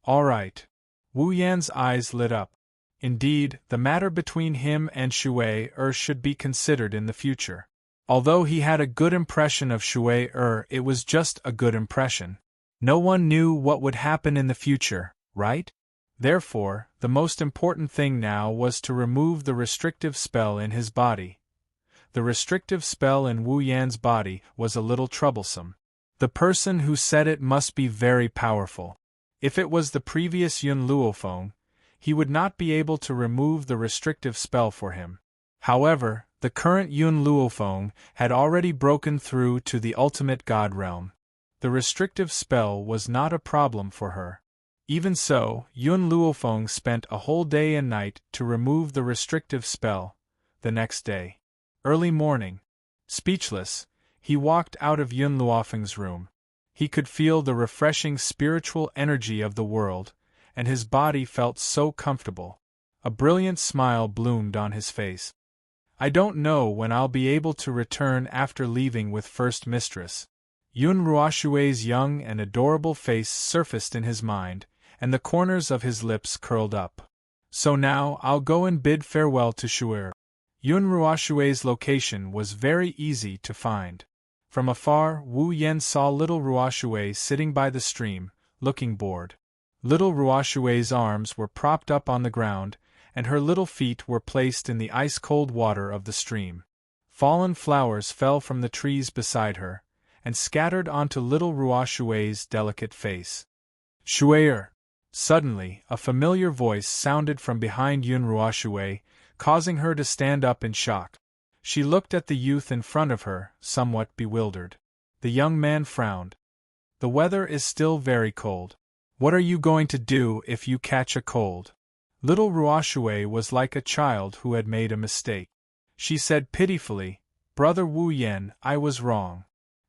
All right. Wu Yan's eyes lit up. Indeed, the matter between him and Shuer should be considered in the future. Although he had a good impression of Shuer, it was just a good impression. No one knew what would happen in the future, right? Therefore, the most important thing now was to remove the restrictive spell in his body. The restrictive spell in Wu Yan's body was a little troublesome. The person who said it must be very powerful. If it was the previous Yun Luofeng, he would not be able to remove the restrictive spell for him. However, the current Yun Luofeng had already broken through to the ultimate god realm. The restrictive spell was not a problem for her. Even so, Yun Luofeng spent a whole day and night to remove the restrictive spell. The next day, early morning, speechless, he walked out of Yun Luofeng's room. He could feel the refreshing spiritual energy of the world, and his body felt so comfortable. A brilliant smile bloomed on his face. I don't know when I'll be able to return after leaving with First Mistress. Yun Ruoxue's young and adorable face surfaced in his mind, and the corners of his lips curled up. So now I'll go and bid farewell to Shuer. Yun Ruoxue's location was very easy to find. From afar, Wu Yan saw little Ruoxue sitting by the stream, looking bored. Little Ruoxue's arms were propped up on the ground, and her little feet were placed in the ice-cold water of the stream. Fallen flowers fell from the trees beside her, and scattered onto little Ruoxue's delicate face. Shuer! Suddenly, a familiar voice sounded from behind Yun Ruoxue, causing her to stand up in shock. She looked at the youth in front of her, somewhat bewildered. The young man frowned. The weather is still very cold. What are you going to do if you catch a cold? Little Ruoxue was like a child who had made a mistake. She said pitifully, "Brother Wu Yen, I was wrong."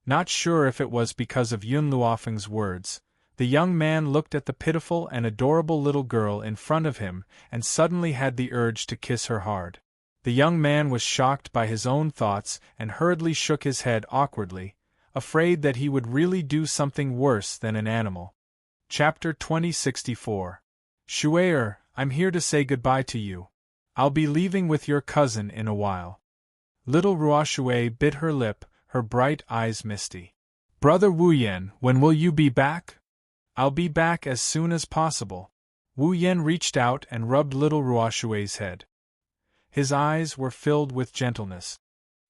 Not sure if it was because of Yun Luofeng's words, the young man looked at the pitiful and adorable little girl in front of him and suddenly had the urge to kiss her hard. The young man was shocked by his own thoughts and hurriedly shook his head awkwardly, afraid that he would really do something worse than an animal. Chapter 2064. Shuei, I'm here to say goodbye to you. I'll be leaving with your cousin in a while. Little Ruoshui bit her lip, her bright eyes misty. Brother Wu Yen, when will you be back? I'll be back as soon as possible. Wu Yen reached out and rubbed little Ruoshui's head. His eyes were filled with gentleness.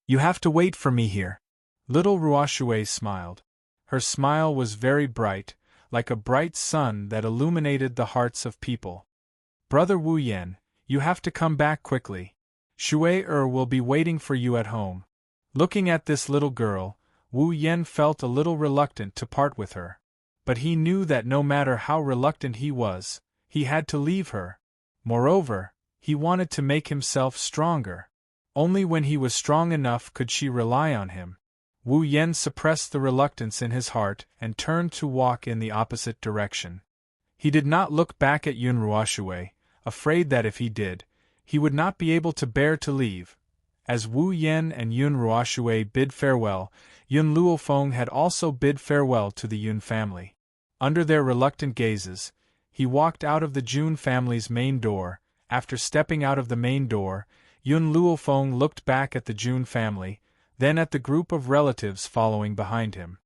You have to wait for me here. Little Ruoshui smiled. Her smile was very bright, like a bright sun that illuminated the hearts of people. Brother Wu Yen, you have to come back quickly. Shuei will be waiting for you at home. Looking at this little girl, Wu Yen felt a little reluctant to part with her. But he knew that no matter how reluctant he was, he had to leave her. Moreover, he wanted to make himself stronger. Only when he was strong enough could she rely on him. Wu Yen suppressed the reluctance in his heart and turned to walk in the opposite direction. He did not look back at Yun Ruoshui, afraid that if he did, he would not be able to bear to leave. As Wu Yen and Yun Ruoshui bid farewell, Yun Luofeng had also bid farewell to the Yun family. Under their reluctant gazes, he walked out of the Jun family's main door. After stepping out of the main door, Yun Luofeng looked back at the Jun family, then at the group of relatives following behind him.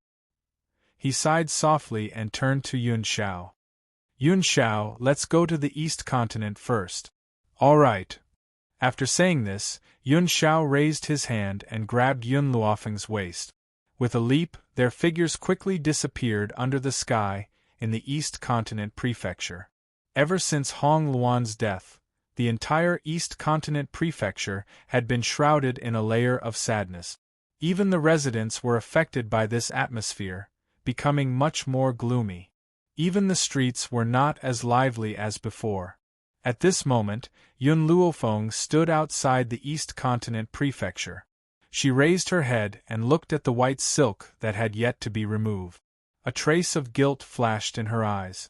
He sighed softly and turned to Yun Xiao. Yun Xiao, let's go to the East Continent first. All right. After saying this, Yun Xiao raised his hand and grabbed Yun Luofeng's waist. With a leap, their figures quickly disappeared under the sky in the East Continent Prefecture. Ever since Hong Luan's death, the entire East Continent Prefecture had been shrouded in a layer of sadness. Even the residents were affected by this atmosphere, becoming much more gloomy. Even the streets were not as lively as before. At this moment, Yun Luofeng stood outside the East Continent Prefecture. She raised her head and looked at the white silk that had yet to be removed. A trace of guilt flashed in her eyes.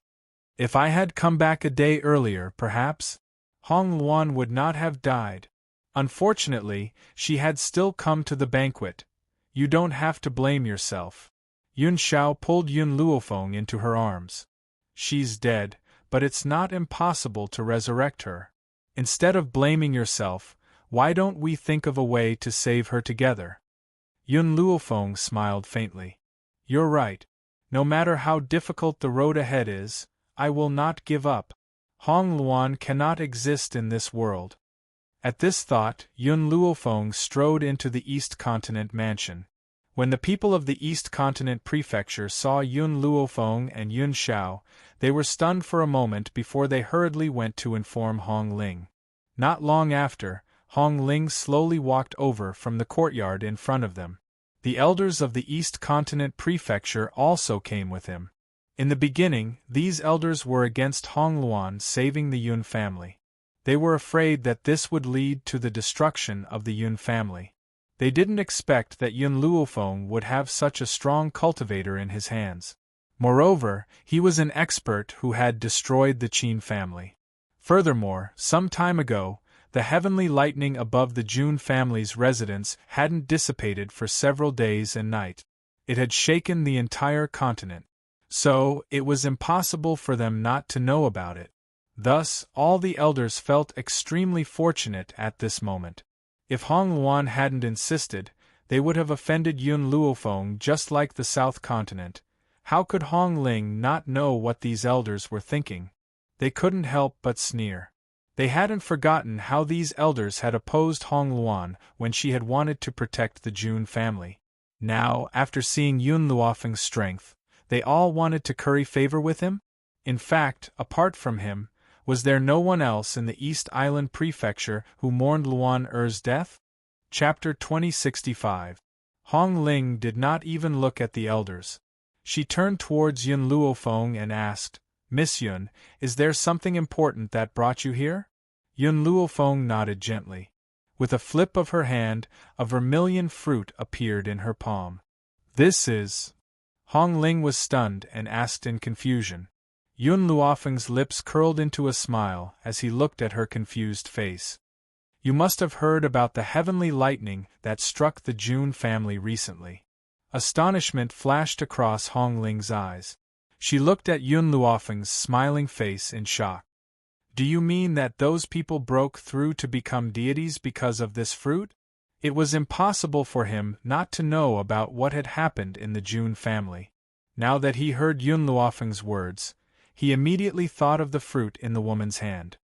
If I had come back a day earlier, perhaps Hong Luan would not have died. Unfortunately, she had still come to the banquet. You don't have to blame yourself. Yun Xiao pulled Yun Luofeng into her arms. She's dead, but it's not impossible to resurrect her. Instead of blaming yourself, why don't we think of a way to save her together? Yun Luofeng smiled faintly. You're right. No matter how difficult the road ahead is, I will not give up. Hong Luan cannot exist in this world. At this thought, Yun Luofeng strode into the East Continent mansion. When the people of the East Continent Prefecture saw Yun Luofeng and Yun Xiao, they were stunned for a moment before they hurriedly went to inform Hong Ling. Not long after, Hong Ling slowly walked over from the courtyard in front of them. The elders of the East Continent Prefecture also came with him. In the beginning, these elders were against Hong Luan saving the Yun family. They were afraid that this would lead to the destruction of the Yun family. They didn't expect that Yun Luofeng would have such a strong cultivator in his hands. Moreover, he was an expert who had destroyed the Qin family. Furthermore, some time ago, the heavenly lightning above the Jun family's residence hadn't dissipated for several days and nights. It had shaken the entire continent. So, it was impossible for them not to know about it. Thus, all the elders felt extremely fortunate at this moment. If Hong Luan hadn't insisted, they would have offended Yun Luofeng just like the South Continent. How could Hong Ling not know what these elders were thinking? They couldn't help but sneer. They hadn't forgotten how these elders had opposed Hong Luan when she had wanted to protect the Jun family. Now, after seeing Yun Luofeng's strength, they all wanted to curry favor with him? In fact, apart from him, was there no one else in the East Island Prefecture who mourned Luan Er's death? Chapter 2065. Hong Ling did not even look at the elders. She turned towards Yun Luofeng and asked, Miss Yun, is there something important that brought you here? Yun Luofeng nodded gently. With a flip of her hand, a vermilion fruit appeared in her palm. This is… Hong Ling was stunned and asked in confusion. Yun Luofeng's lips curled into a smile as he looked at her confused face. You must have heard about the heavenly lightning that struck the Jun family recently. Astonishment flashed across Hong Ling's eyes. She looked at Yun Luofeng's smiling face in shock. Do you mean that those people broke through to become deities because of this fruit? It was impossible for him not to know about what had happened in the Jun family. Now that he heard Yun Luofeng's words, he immediately thought of the fruit in the woman's hand.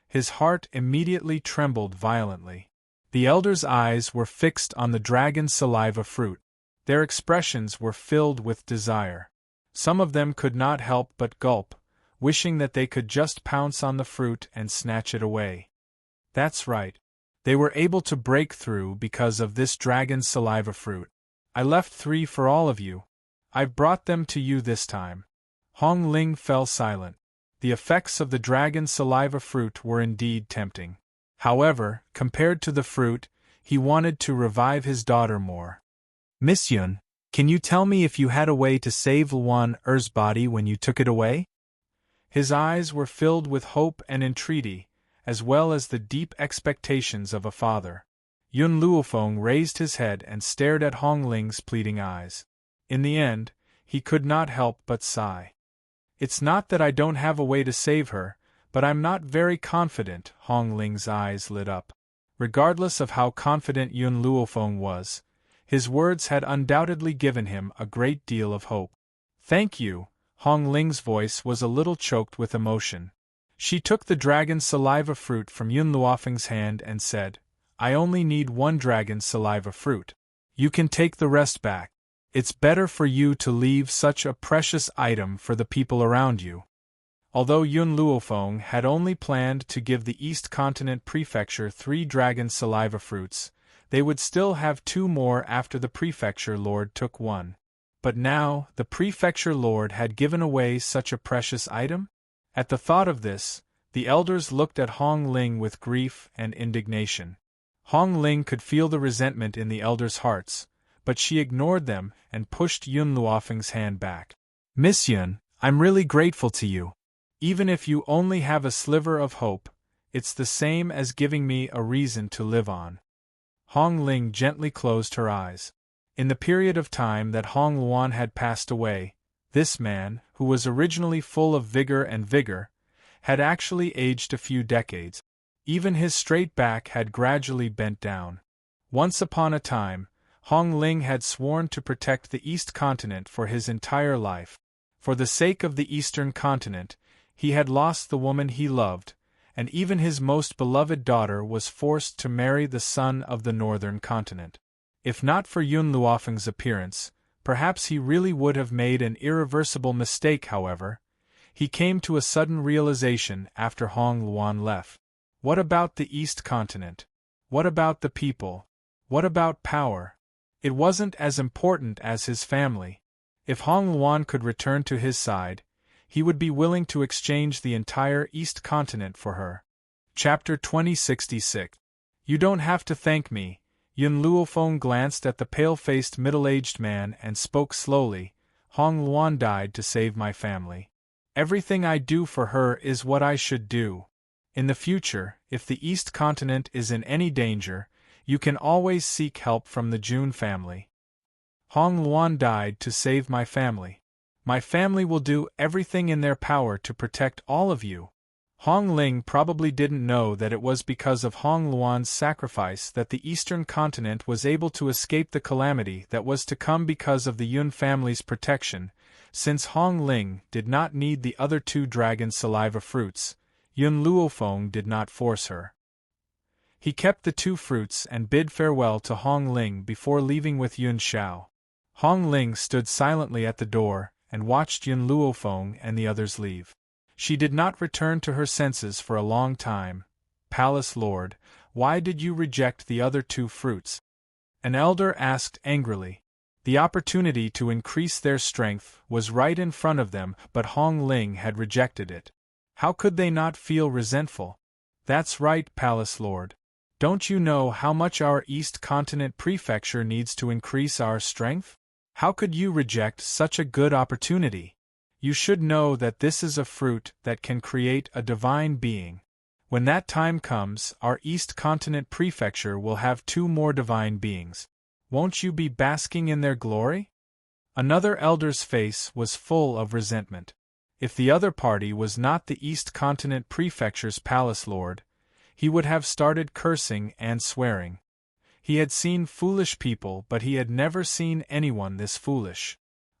His heart immediately trembled violently. The elder's eyes were fixed on the dragon saliva fruit. Their expressions were filled with desire. Some of them could not help but gulp, wishing that they could just pounce on the fruit and snatch it away. That's right. They were able to break through because of this dragon saliva fruit. I left 3 for all of you. I've brought them to you this time. Hong Ling fell silent. The effects of the dragon saliva fruit were indeed tempting. However, compared to the fruit, he wanted to revive his daughter more. Miss Yun, can you tell me if you had a way to save Luan Er's body when you took it away? His eyes were filled with hope and entreaty, as well as the deep expectations of a father. Yun Luofeng raised his head and stared at Hong Ling's pleading eyes. In the end, he could not help but sigh. It's not that I don't have a way to save her, but I'm not very confident. Hong Ling's eyes lit up. Regardless of how confident Yun Luofeng was, his words had undoubtedly given him a great deal of hope. Thank you. Hong Ling's voice was a little choked with emotion. She took the dragon saliva fruit from Yun Luofeng's hand and said, I only need 1 dragon saliva fruit. You can take the rest back. It's better for you to leave such a precious item for the people around you. Although Yun Luofeng had only planned to give the East Continent Prefecture 3 dragon saliva fruits, they would still have 2 more after the Prefecture Lord took 1. But now, the Prefecture Lord had given away such a precious item? At the thought of this, the elders looked at Hong Ling with grief and indignation. Hong Ling could feel the resentment in the elders' hearts, but she ignored them and pushed Yun Luofeng's hand back. Miss Yun, I'm really grateful to you. Even if you only have a sliver of hope, it's the same as giving me a reason to live on. Hong Ling gently closed her eyes. In the period of time that Hong Luan had passed away, this man, who was originally full of vigor, had actually aged a few decades. Even his straight back had gradually bent down. Once upon a time, Hong Ling had sworn to protect the East Continent for his entire life. For the sake of the Eastern Continent, he had lost the woman he loved, and even his most beloved daughter was forced to marry the son of the Northern Continent. If not for Yun Luofeng's appearance, perhaps he really would have made an irreversible mistake. However, he came to a sudden realization after Hong Luan left. What about the East Continent? What about the people? What about power? It wasn't as important as his family. If Hong Luan could return to his side, he would be willing to exchange the entire East Continent for her. Chapter 2066. You don't have to thank me. Yun Luofeng glanced at the pale-faced middle-aged man and spoke slowly. Hong Luan died to save my family. Everything I do for her is what I should do. In the future, if the East Continent is in any danger, you can always seek help from the Jun family. Hong Luan died to save my family. My family will do everything in their power to protect all of you. Hong Ling probably didn't know that it was because of Hong Luan's sacrifice that the Eastern Continent was able to escape the calamity that was to come because of the Yun family's protection. Since Hong Ling did not need the other 2 dragon saliva fruits, Yun Luofeng did not force her. He kept the 2 fruits and bid farewell to Hong Ling before leaving with Yun Xiao. Hong Ling stood silently at the door and watched Yun Luofeng and the others leave. She did not return to her senses for a long time. Palace Lord, why did you reject the other 2 fruits? An elder asked angrily. The opportunity to increase their strength was right in front of them, but Hong Ling had rejected it. How could they not feel resentful? That's right, Palace Lord. Don't you know how much our East Continent Prefecture needs to increase our strength? How could you reject such a good opportunity? You should know that this is a fruit that can create a divine being. When that time comes, our East Continent Prefecture will have 2 more divine beings. Won't you be basking in their glory? Another elder's face was full of resentment. If the other party was not the East Continent Prefecture's palace lord, he would have started cursing and swearing. He had seen foolish people, but he had never seen anyone this foolish.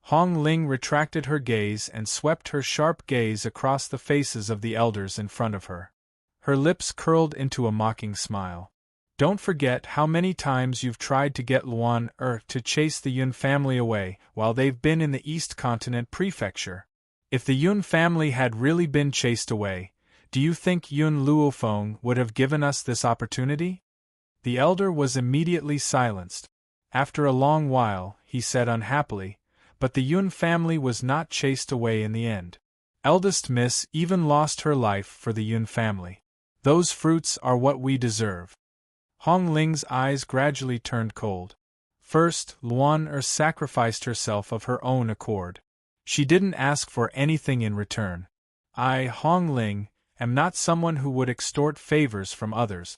Hong Ling retracted her gaze and swept her sharp gaze across the faces of the elders in front of her. Her lips curled into a mocking smile. Don't forget how many times you've tried to get Luan to chase the Yun family away while they've been in the East Continent Prefecture. If the Yun family had really been chased away, do you think Yun Luofeng would have given us this opportunity? The elder was immediately silenced. After a long while, he said unhappily, but the Yun family was not chased away in the end. Eldest Miss even lost her life for the Yun family. Those fruits are what we deserve. Hong Ling's eyes gradually turned cold. First, Luan sacrificed herself of her own accord. She didn't ask for anything in return. I, Hong Ling, am not someone who would extort favors from others.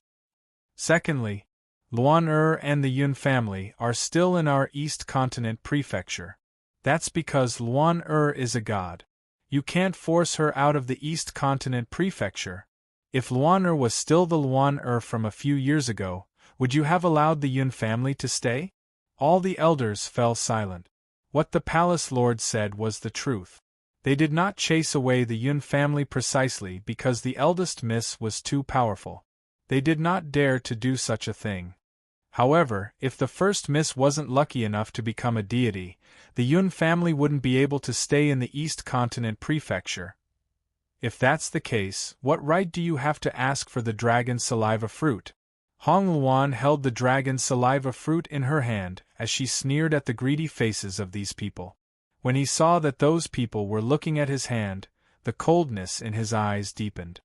Secondly, Luan and the Yun family are still in our East Continent Prefecture. That's because Luan is a god. You can't force her out of the East Continent Prefecture. If Luan was still the Luan from a few years ago, would you have allowed the Yun family to stay? All the elders fell silent. What the palace lord said was the truth. They did not chase away the Yun family precisely because the eldest miss was too powerful. They did not dare to do such a thing. However, if the first miss wasn't lucky enough to become a deity, the Yun family wouldn't be able to stay in the East Continent Prefecture. If that's the case, what right do you have to ask for the dragon saliva fruit? Hong Luan held the dragon saliva fruit in her hand as she sneered at the greedy faces of these people. When he saw that those people were looking at his hand, the coldness in his eyes deepened.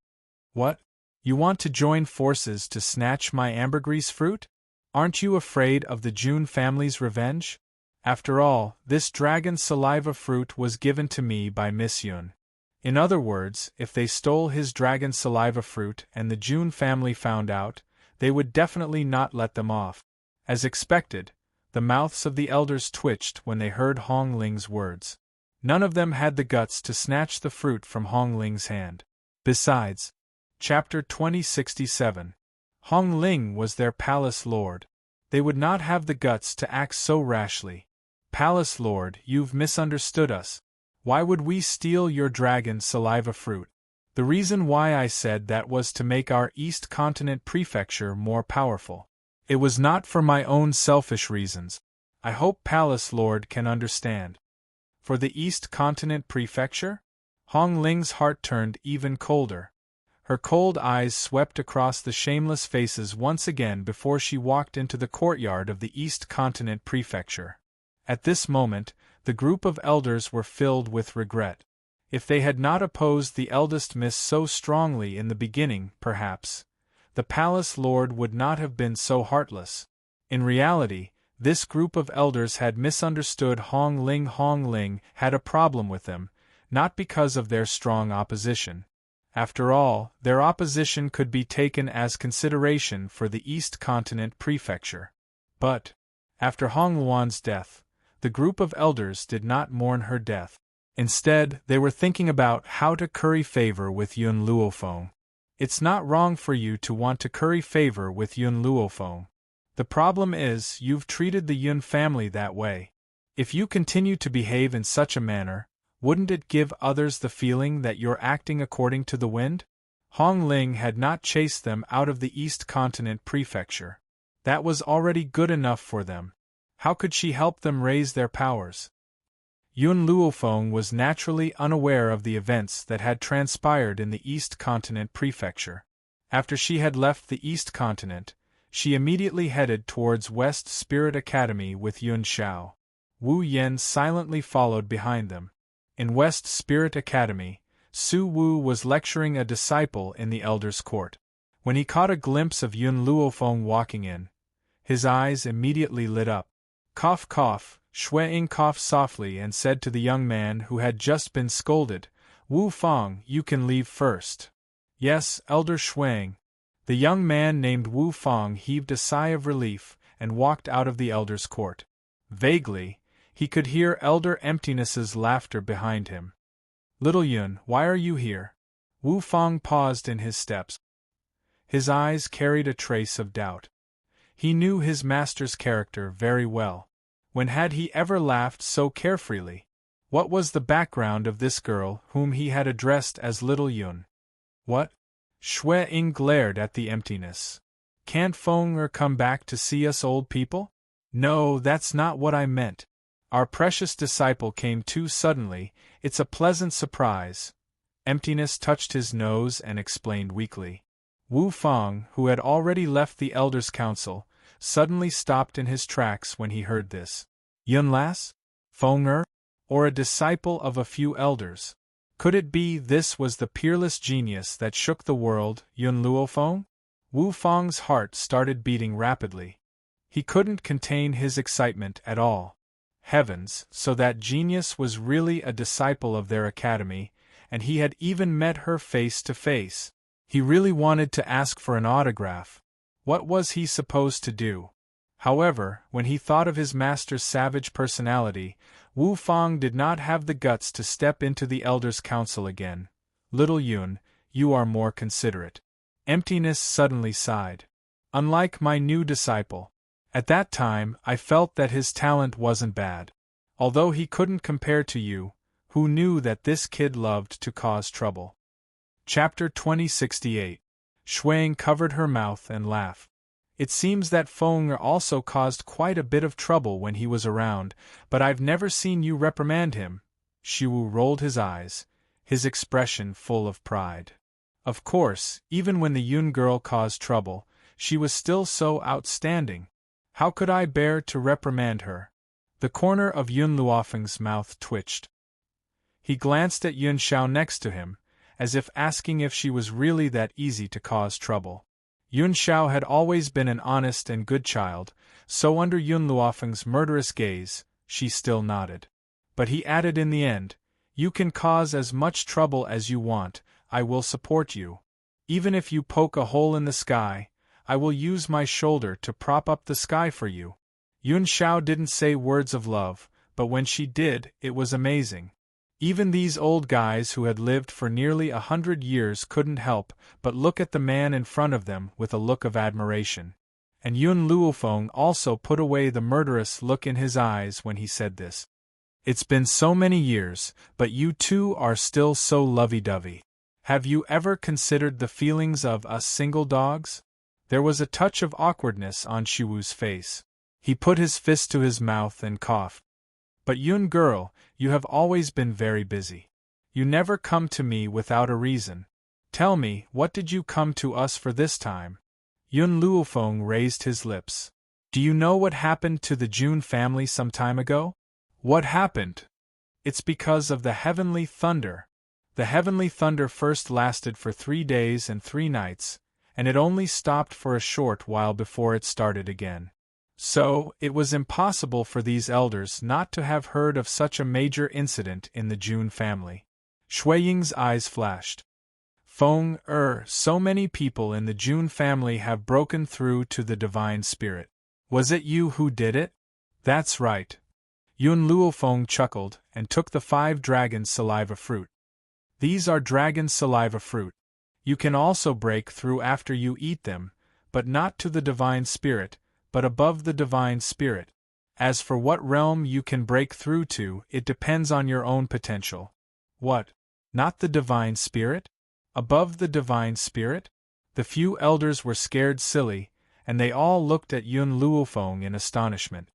What? You want to join forces to snatch my ambergris fruit? Aren't you afraid of the Jun family's revenge? After all, this dragon saliva fruit was given to me by Miss Yun. In other words, if they stole his dragon saliva fruit and the Jun family found out, they would definitely not let them off. As expected, the mouths of the elders twitched when they heard Hong Ling's words. None of them had the guts to snatch the fruit from Hong Ling's hand. Besides, Chapter 2067. Hong Ling was their palace lord. They would not have the guts to act so rashly. Palace lord, you've misunderstood us. Why would we steal your dragon saliva fruit? The reason why I said that was to make our East Continent Prefecture more powerful. It was not for my own selfish reasons. I hope Palace Lord can understand. For the East Continent Prefecture? Hong Ling's heart turned even colder. Her cold eyes swept across the shameless faces once again before she walked into the courtyard of the East Continent Prefecture. At this moment, the group of elders were filled with regret. If they had not opposed the eldest miss so strongly in the beginning, perhaps, the palace lord would not have been so heartless. In reality, this group of elders had misunderstood Hong Ling. Hong Ling had a problem with them, not because of their strong opposition. After all, their opposition could be taken as consideration for the East Continent Prefecture. But, after Hong Luan's death, the group of elders did not mourn her death. Instead, they were thinking about how to curry favor with Yun Luofeng. It's not wrong for you to want to curry favor with Yun Luofeng. The problem is, you've treated the Yun family that way. If you continue to behave in such a manner, wouldn't it give others the feeling that you're acting according to the wind? Hong Ling had not chased them out of the East Continent Prefecture. That was already good enough for them. How could she help them raise their powers? Yun Luofeng was naturally unaware of the events that had transpired in the East Continent Prefecture. After she had left the East Continent, she immediately headed towards West Spirit Academy with Yun Xiao. Wu Yen silently followed behind them. In West Spirit Academy, Su Wu was lecturing a disciple in the Elder's Court. When he caught a glimpse of Yun Luofeng walking in, his eyes immediately lit up. Cough cough, Shui Ying coughed softly and said to the young man who had just been scolded, Wu Fang, you can leave first. Yes, Elder Shuang. The young man named Wu Fang heaved a sigh of relief and walked out of the elder's court. Vaguely, he could hear Elder Emptiness's laughter behind him. Little Yun, why are you here? Wu Fang paused in his steps. His eyes carried a trace of doubt. He knew his master's character very well. When had he ever laughed so carefreely? What was the background of this girl whom he had addressed as Little Yun? What? Shui Ying glared at the emptiness. Can't Feng come back to see us old people? No, that's not what I meant. Our precious disciple came too suddenly, it's a pleasant surprise. Emptiness touched his nose and explained weakly. Wu Fang, who had already left the Elders' Council, suddenly stopped in his tracks when he heard this. Yun Lass? Feng or a disciple of a few elders? Could it be this was the peerless genius that shook the world, Yun Luofeng? Wu Fang's heart started beating rapidly. He couldn't contain his excitement at all. Heavens, so that genius was really a disciple of their academy, and he had even met her face to face. He really wanted to ask for an autograph. What was he supposed to do? However, when he thought of his master's savage personality, Wu Fang did not have the guts to step into the Elders' Council again. Little Yun, you are more considerate. Emptiness suddenly sighed. Unlike my new disciple. At that time, I felt that his talent wasn't bad. Although he couldn't compare to you, who knew that this kid loved to cause trouble. Chapter 2068. Shuang covered her mouth and laughed. It seems that Feng also caused quite a bit of trouble when he was around, but I've never seen you reprimand him. Shiwu rolled his eyes, his expression full of pride. Of course, even when the Yun girl caused trouble, she was still so outstanding. How could I bear to reprimand her? The corner of Yun Luofeng's mouth twitched. He glanced at Yun Xiao next to him, as if asking if she was really that easy to cause trouble. Yun Xiao had always been an honest and good child, so under Yun Luofeng's murderous gaze, she still nodded. But he added in the end, you can cause as much trouble as you want, I will support you. Even if you poke a hole in the sky, I will use my shoulder to prop up the sky for you. Yun Xiao didn't say words of love, but when she did, it was amazing. Even these old guys who had lived for nearly 100 years couldn't help but look at the man in front of them with a look of admiration. And Yun Luofeng also put away the murderous look in his eyes when he said this. It's been so many years, but you two are still so lovey-dovey. Have you ever considered the feelings of us single dogs? There was a touch of awkwardness on Shiwu's face. He put his fist to his mouth and coughed. But Yun girl, you have always been very busy. You never come to me without a reason. Tell me, what did you come to us for this time? Yun Luofeng raised his lips. Do you know what happened to the Jun family some time ago? What happened? It's because of the heavenly thunder. The heavenly thunder first lasted for 3 days and 3 nights, and it only stopped for a short while before it started again. So, it was impossible for these elders not to have heard of such a major incident in the Jun family. Shui Ying's eyes flashed. Feng, so many people in the Jun family have broken through to the divine spirit. Was it you who did it? That's right. Yun Luofeng chuckled and took the 5 dragon saliva fruit. These are dragon saliva fruit. You can also break through after you eat them, but not to the divine spirit, but above the divine spirit. As for what realm you can break through to, it depends on your own potential. What? Not the divine spirit? Above the divine spirit? The few elders were scared silly, and they all looked at Yun Luofeng in astonishment.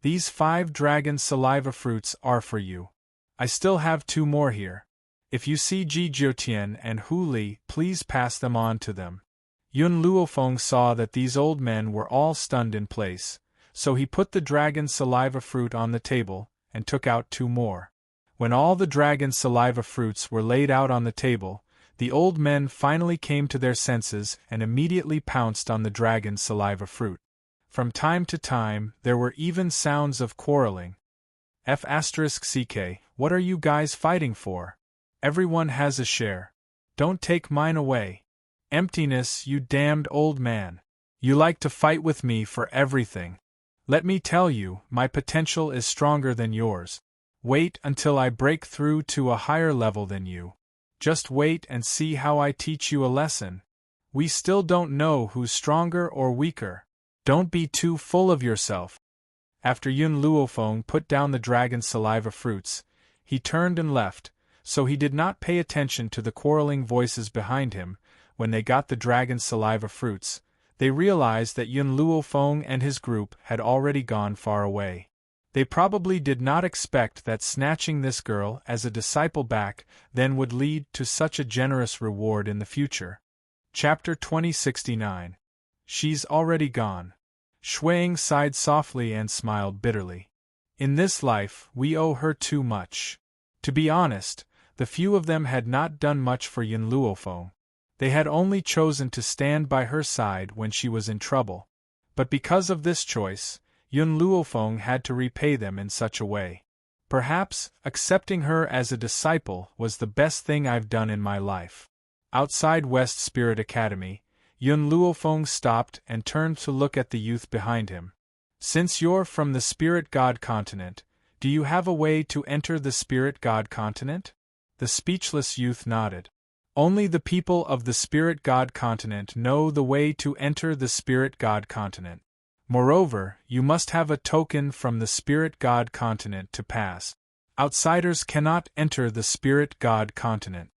These 5 dragon saliva fruits are for you. I still have 2 more here. If you see Ji Jiutian and Hu Li, please pass them on to them. Yun Luofeng saw that these old men were all stunned in place, so he put the dragon saliva fruit on the table, and took out 2 more. When all the dragon saliva fruits were laid out on the table, The old men finally came to their senses and immediately pounced on the dragon's saliva fruit. From time to time, there were even sounds of quarreling. F***ck, what are you guys fighting for? Everyone has a share. Don't take mine away. Emptiness, you damned old man. You like to fight with me for everything. Let me tell you, my potential is stronger than yours. Wait until I break through to a higher level than you. Just wait and see how I teach you a lesson. We still don't know who's stronger or weaker. Don't be too full of yourself. After Yun Luofeng put down the dragon's saliva fruits, he turned and left, so he did not pay attention to the quarreling voices behind him. When they got the dragon's saliva fruits, they realized that Yun Luofeng and his group had already gone far away. They probably did not expect that snatching this girl as a disciple back then would lead to such a generous reward in the future. Chapter 2069. She's already gone. Shuang sighed softly and smiled bitterly. In this life, we owe her too much. To be honest, the few of them had not done much for Yun Luofeng. They had only chosen to stand by her side when she was in trouble. But because of this choice, Yun Luofeng had to repay them in such a way. Perhaps, accepting her as a disciple was the best thing I've done in my life. Outside West Spirit Academy, Yun Luofeng stopped and turned to look at the youth behind him. Since you're from the Spirit God continent, do you have a way to enter the Spirit God continent? The speechless youth nodded. Only the people of the Spirit God continent know the way to enter the Spirit God continent. Moreover, you must have a token from the Spirit God continent to pass. Outsiders cannot enter the Spirit God continent.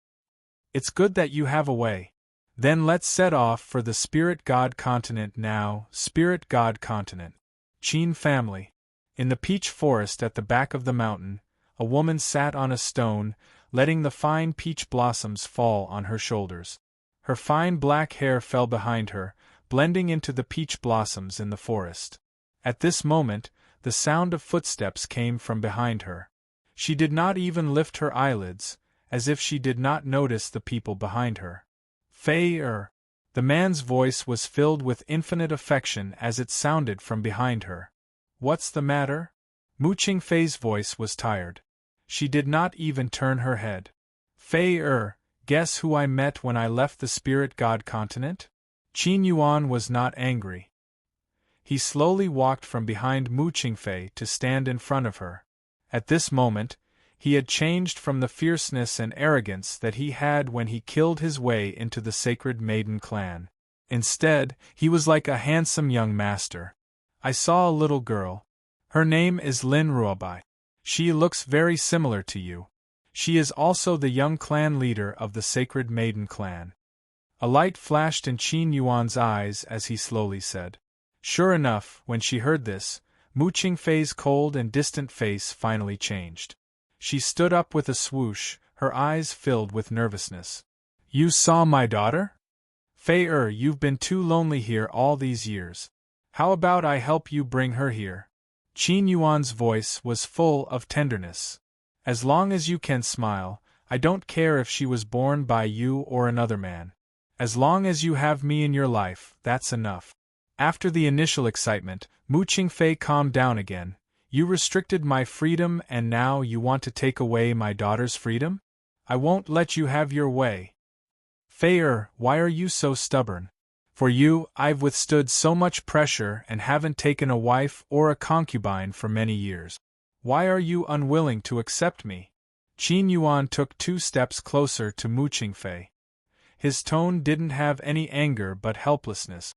It's good that you have a way. Then let's set off for the Spirit God continent now. Spirit God continent. Qin family. In the peach forest at the back of the mountain, a woman sat on a stone, letting the fine peach blossoms fall on her shoulders. Her fine black hair fell behind her, blending into the peach blossoms in the forest. At this moment, the sound of footsteps came from behind her. She did not even lift her eyelids, as if she did not notice the people behind her. Fei-er. The man's voice was filled with infinite affection as it sounded from behind her. What's the matter? Mu Qingfei's voice was tired. She did not even turn her head. Fei-er, guess who I met when I left the Spirit God continent? Qin Yuan was not angry. He slowly walked from behind Mu Qingfei to stand in front of her. At this moment, he had changed from the fierceness and arrogance that he had when he killed his way into the Sacred Maiden clan. Instead, he was like a handsome young master. I saw a little girl. Her name is Lin Ruobai. She looks very similar to you. She is also the young clan leader of the Sacred Maiden clan. A light flashed in Qin Yuan's eyes as he slowly said. Sure enough, when she heard this, Mu Qingfei's cold and distant face finally changed. She stood up with a swoosh, her eyes filled with nervousness. You saw my daughter? Fei-er, you've been too lonely here all these years. How about I help you bring her here? Qin Yuan's voice was full of tenderness. As long as you can smile, I don't care if she was born by you or another man. As long as you have me in your life, that's enough. After the initial excitement, Mu Qingfei calmed down again. You restricted my freedom and now you want to take away my daughter's freedom? I won't let you have your way. Fei-er, why are you so stubborn? For you, I've withstood so much pressure and haven't taken a wife or a concubine for many years. Why are you unwilling to accept me? Qin Yuan took 2 steps closer to Mu Qingfei. His tone didn't have any anger but helplessness.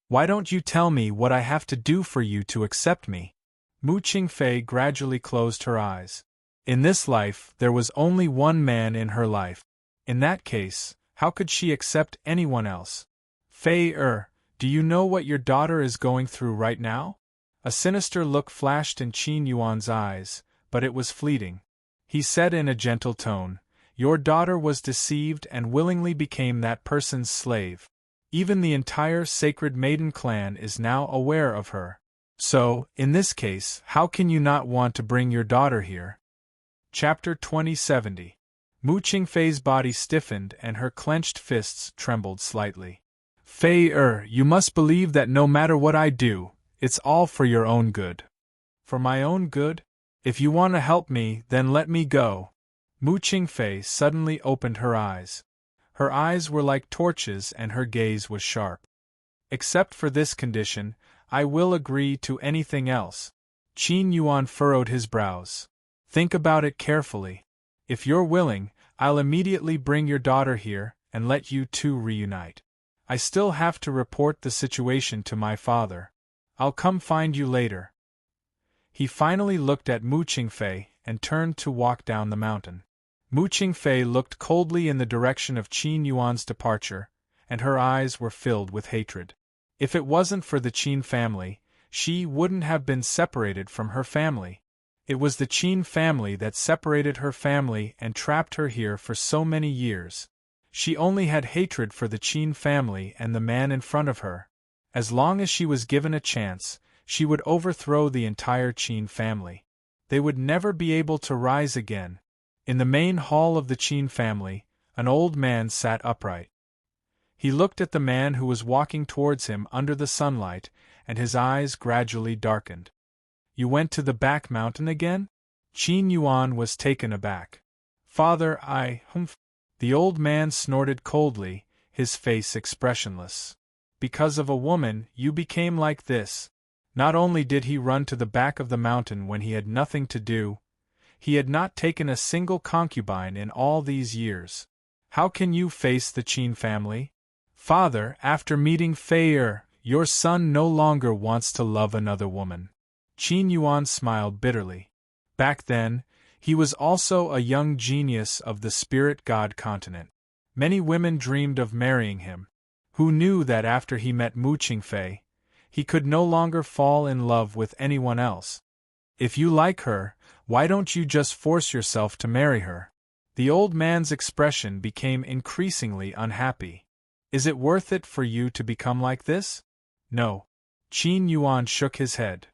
Why don't you tell me what I have to do for you to accept me? Mu Qingfei gradually closed her eyes. In this life, there was only one man in her life. In that case, how could she accept anyone else? Fei-er, do you know what your daughter is going through right now? A sinister look flashed in Qin Yuan's eyes, but it was fleeting. He said in a gentle tone, Your daughter was deceived and willingly became that person's slave. Even the entire Sacred Maiden clan is now aware of her. So, in this case, how can you not want to bring your daughter here? Chapter 2070. Mu Qingfei's body stiffened and her clenched fists trembled slightly. Fei you must believe that no matter what I do, it's all for your own good. For my own good? If you want to help me, then let me go. Mu Qingfei suddenly opened her eyes. Her eyes were like torches and her gaze was sharp. Except for this condition, I will agree to anything else. Qin Yuan furrowed his brows. Think about it carefully. If you're willing, I'll immediately bring your daughter here and let you two reunite. I still have to report the situation to my father. I'll come find you later. He finally looked at Mu Qingfei and turned to walk down the mountain. Mu Qingfei looked coldly in the direction of Qin Yuan's departure, and her eyes were filled with hatred. If it wasn't for the Qin family, she wouldn't have been separated from her family. It was the Qin family that separated her family and trapped her here for so many years. She only had hatred for the Qin family and the man in front of her. As long as she was given a chance, she would overthrow the entire Qin family. They would never be able to rise again. In the main hall of the Qin family, an old man sat upright. He looked at the man who was walking towards him under the sunlight, and his eyes gradually darkened. You went to the back mountain again? Qin Yuan was taken aback. Father, The old man snorted coldly, his face expressionless. Because of a woman, you became like this. Not only did he run to the back of the mountain when he had nothing to do, he had not taken a single concubine in all these years. How can you face the Qin family? Father, after meeting Fei your son no longer wants to love another woman. Qin Yuan smiled bitterly. Back then, he was also a young genius of the spirit god continent. Many women dreamed of marrying him. Who knew that after he met Mu Qingfei, he could no longer fall in love with anyone else? If you like her, why don't you just force yourself to marry her? The old man's expression became increasingly unhappy. Is it worth it for you to become like this? No. Qin Yuan shook his head.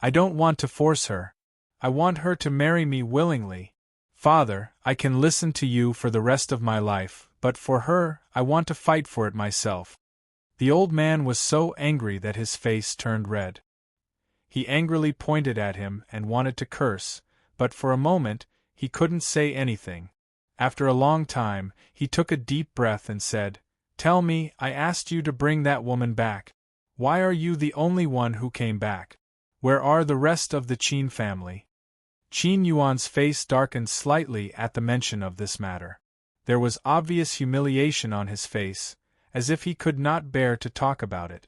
I don't want to force her. I want her to marry me willingly. Father, I can listen to you for the rest of my life, but for her, I want to fight for it myself. The old man was so angry that his face turned red. He angrily pointed at him and wanted to curse, but for a moment, he couldn't say anything. After a long time, he took a deep breath and said, Tell me, I asked you to bring that woman back. Why are you the only one who came back? Where are the rest of the Qin family? Qin Yuan's face darkened slightly at the mention of this matter. There was obvious humiliation on his face, as if he could not bear to talk about it.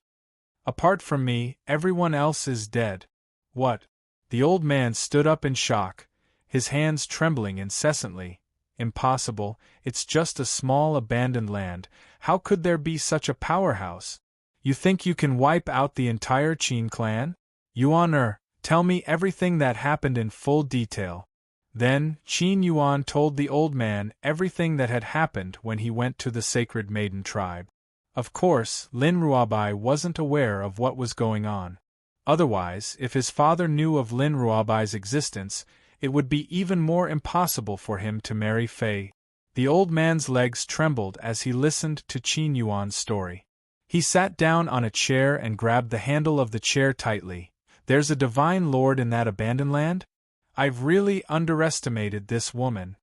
Apart from me, everyone else is dead. What? The old man stood up in shock, his hands trembling incessantly. Impossible, it's just a small abandoned land. How could there be such a powerhouse? You think you can wipe out the entire Qin clan? Yuan tell me everything that happened in full detail. Then, Qin Yuan told the old man everything that had happened when he went to the Sacred Maiden tribe. Of course, Lin Ruobai wasn't aware of what was going on. Otherwise, if his father knew of Lin Ruobai's existence, it would be even more impossible for him to marry Fei. The old man's legs trembled as he listened to Qin Yuan's story. He sat down on a chair and grabbed the handle of the chair tightly. There's a divine lord in that abandoned land? I've really underestimated this woman.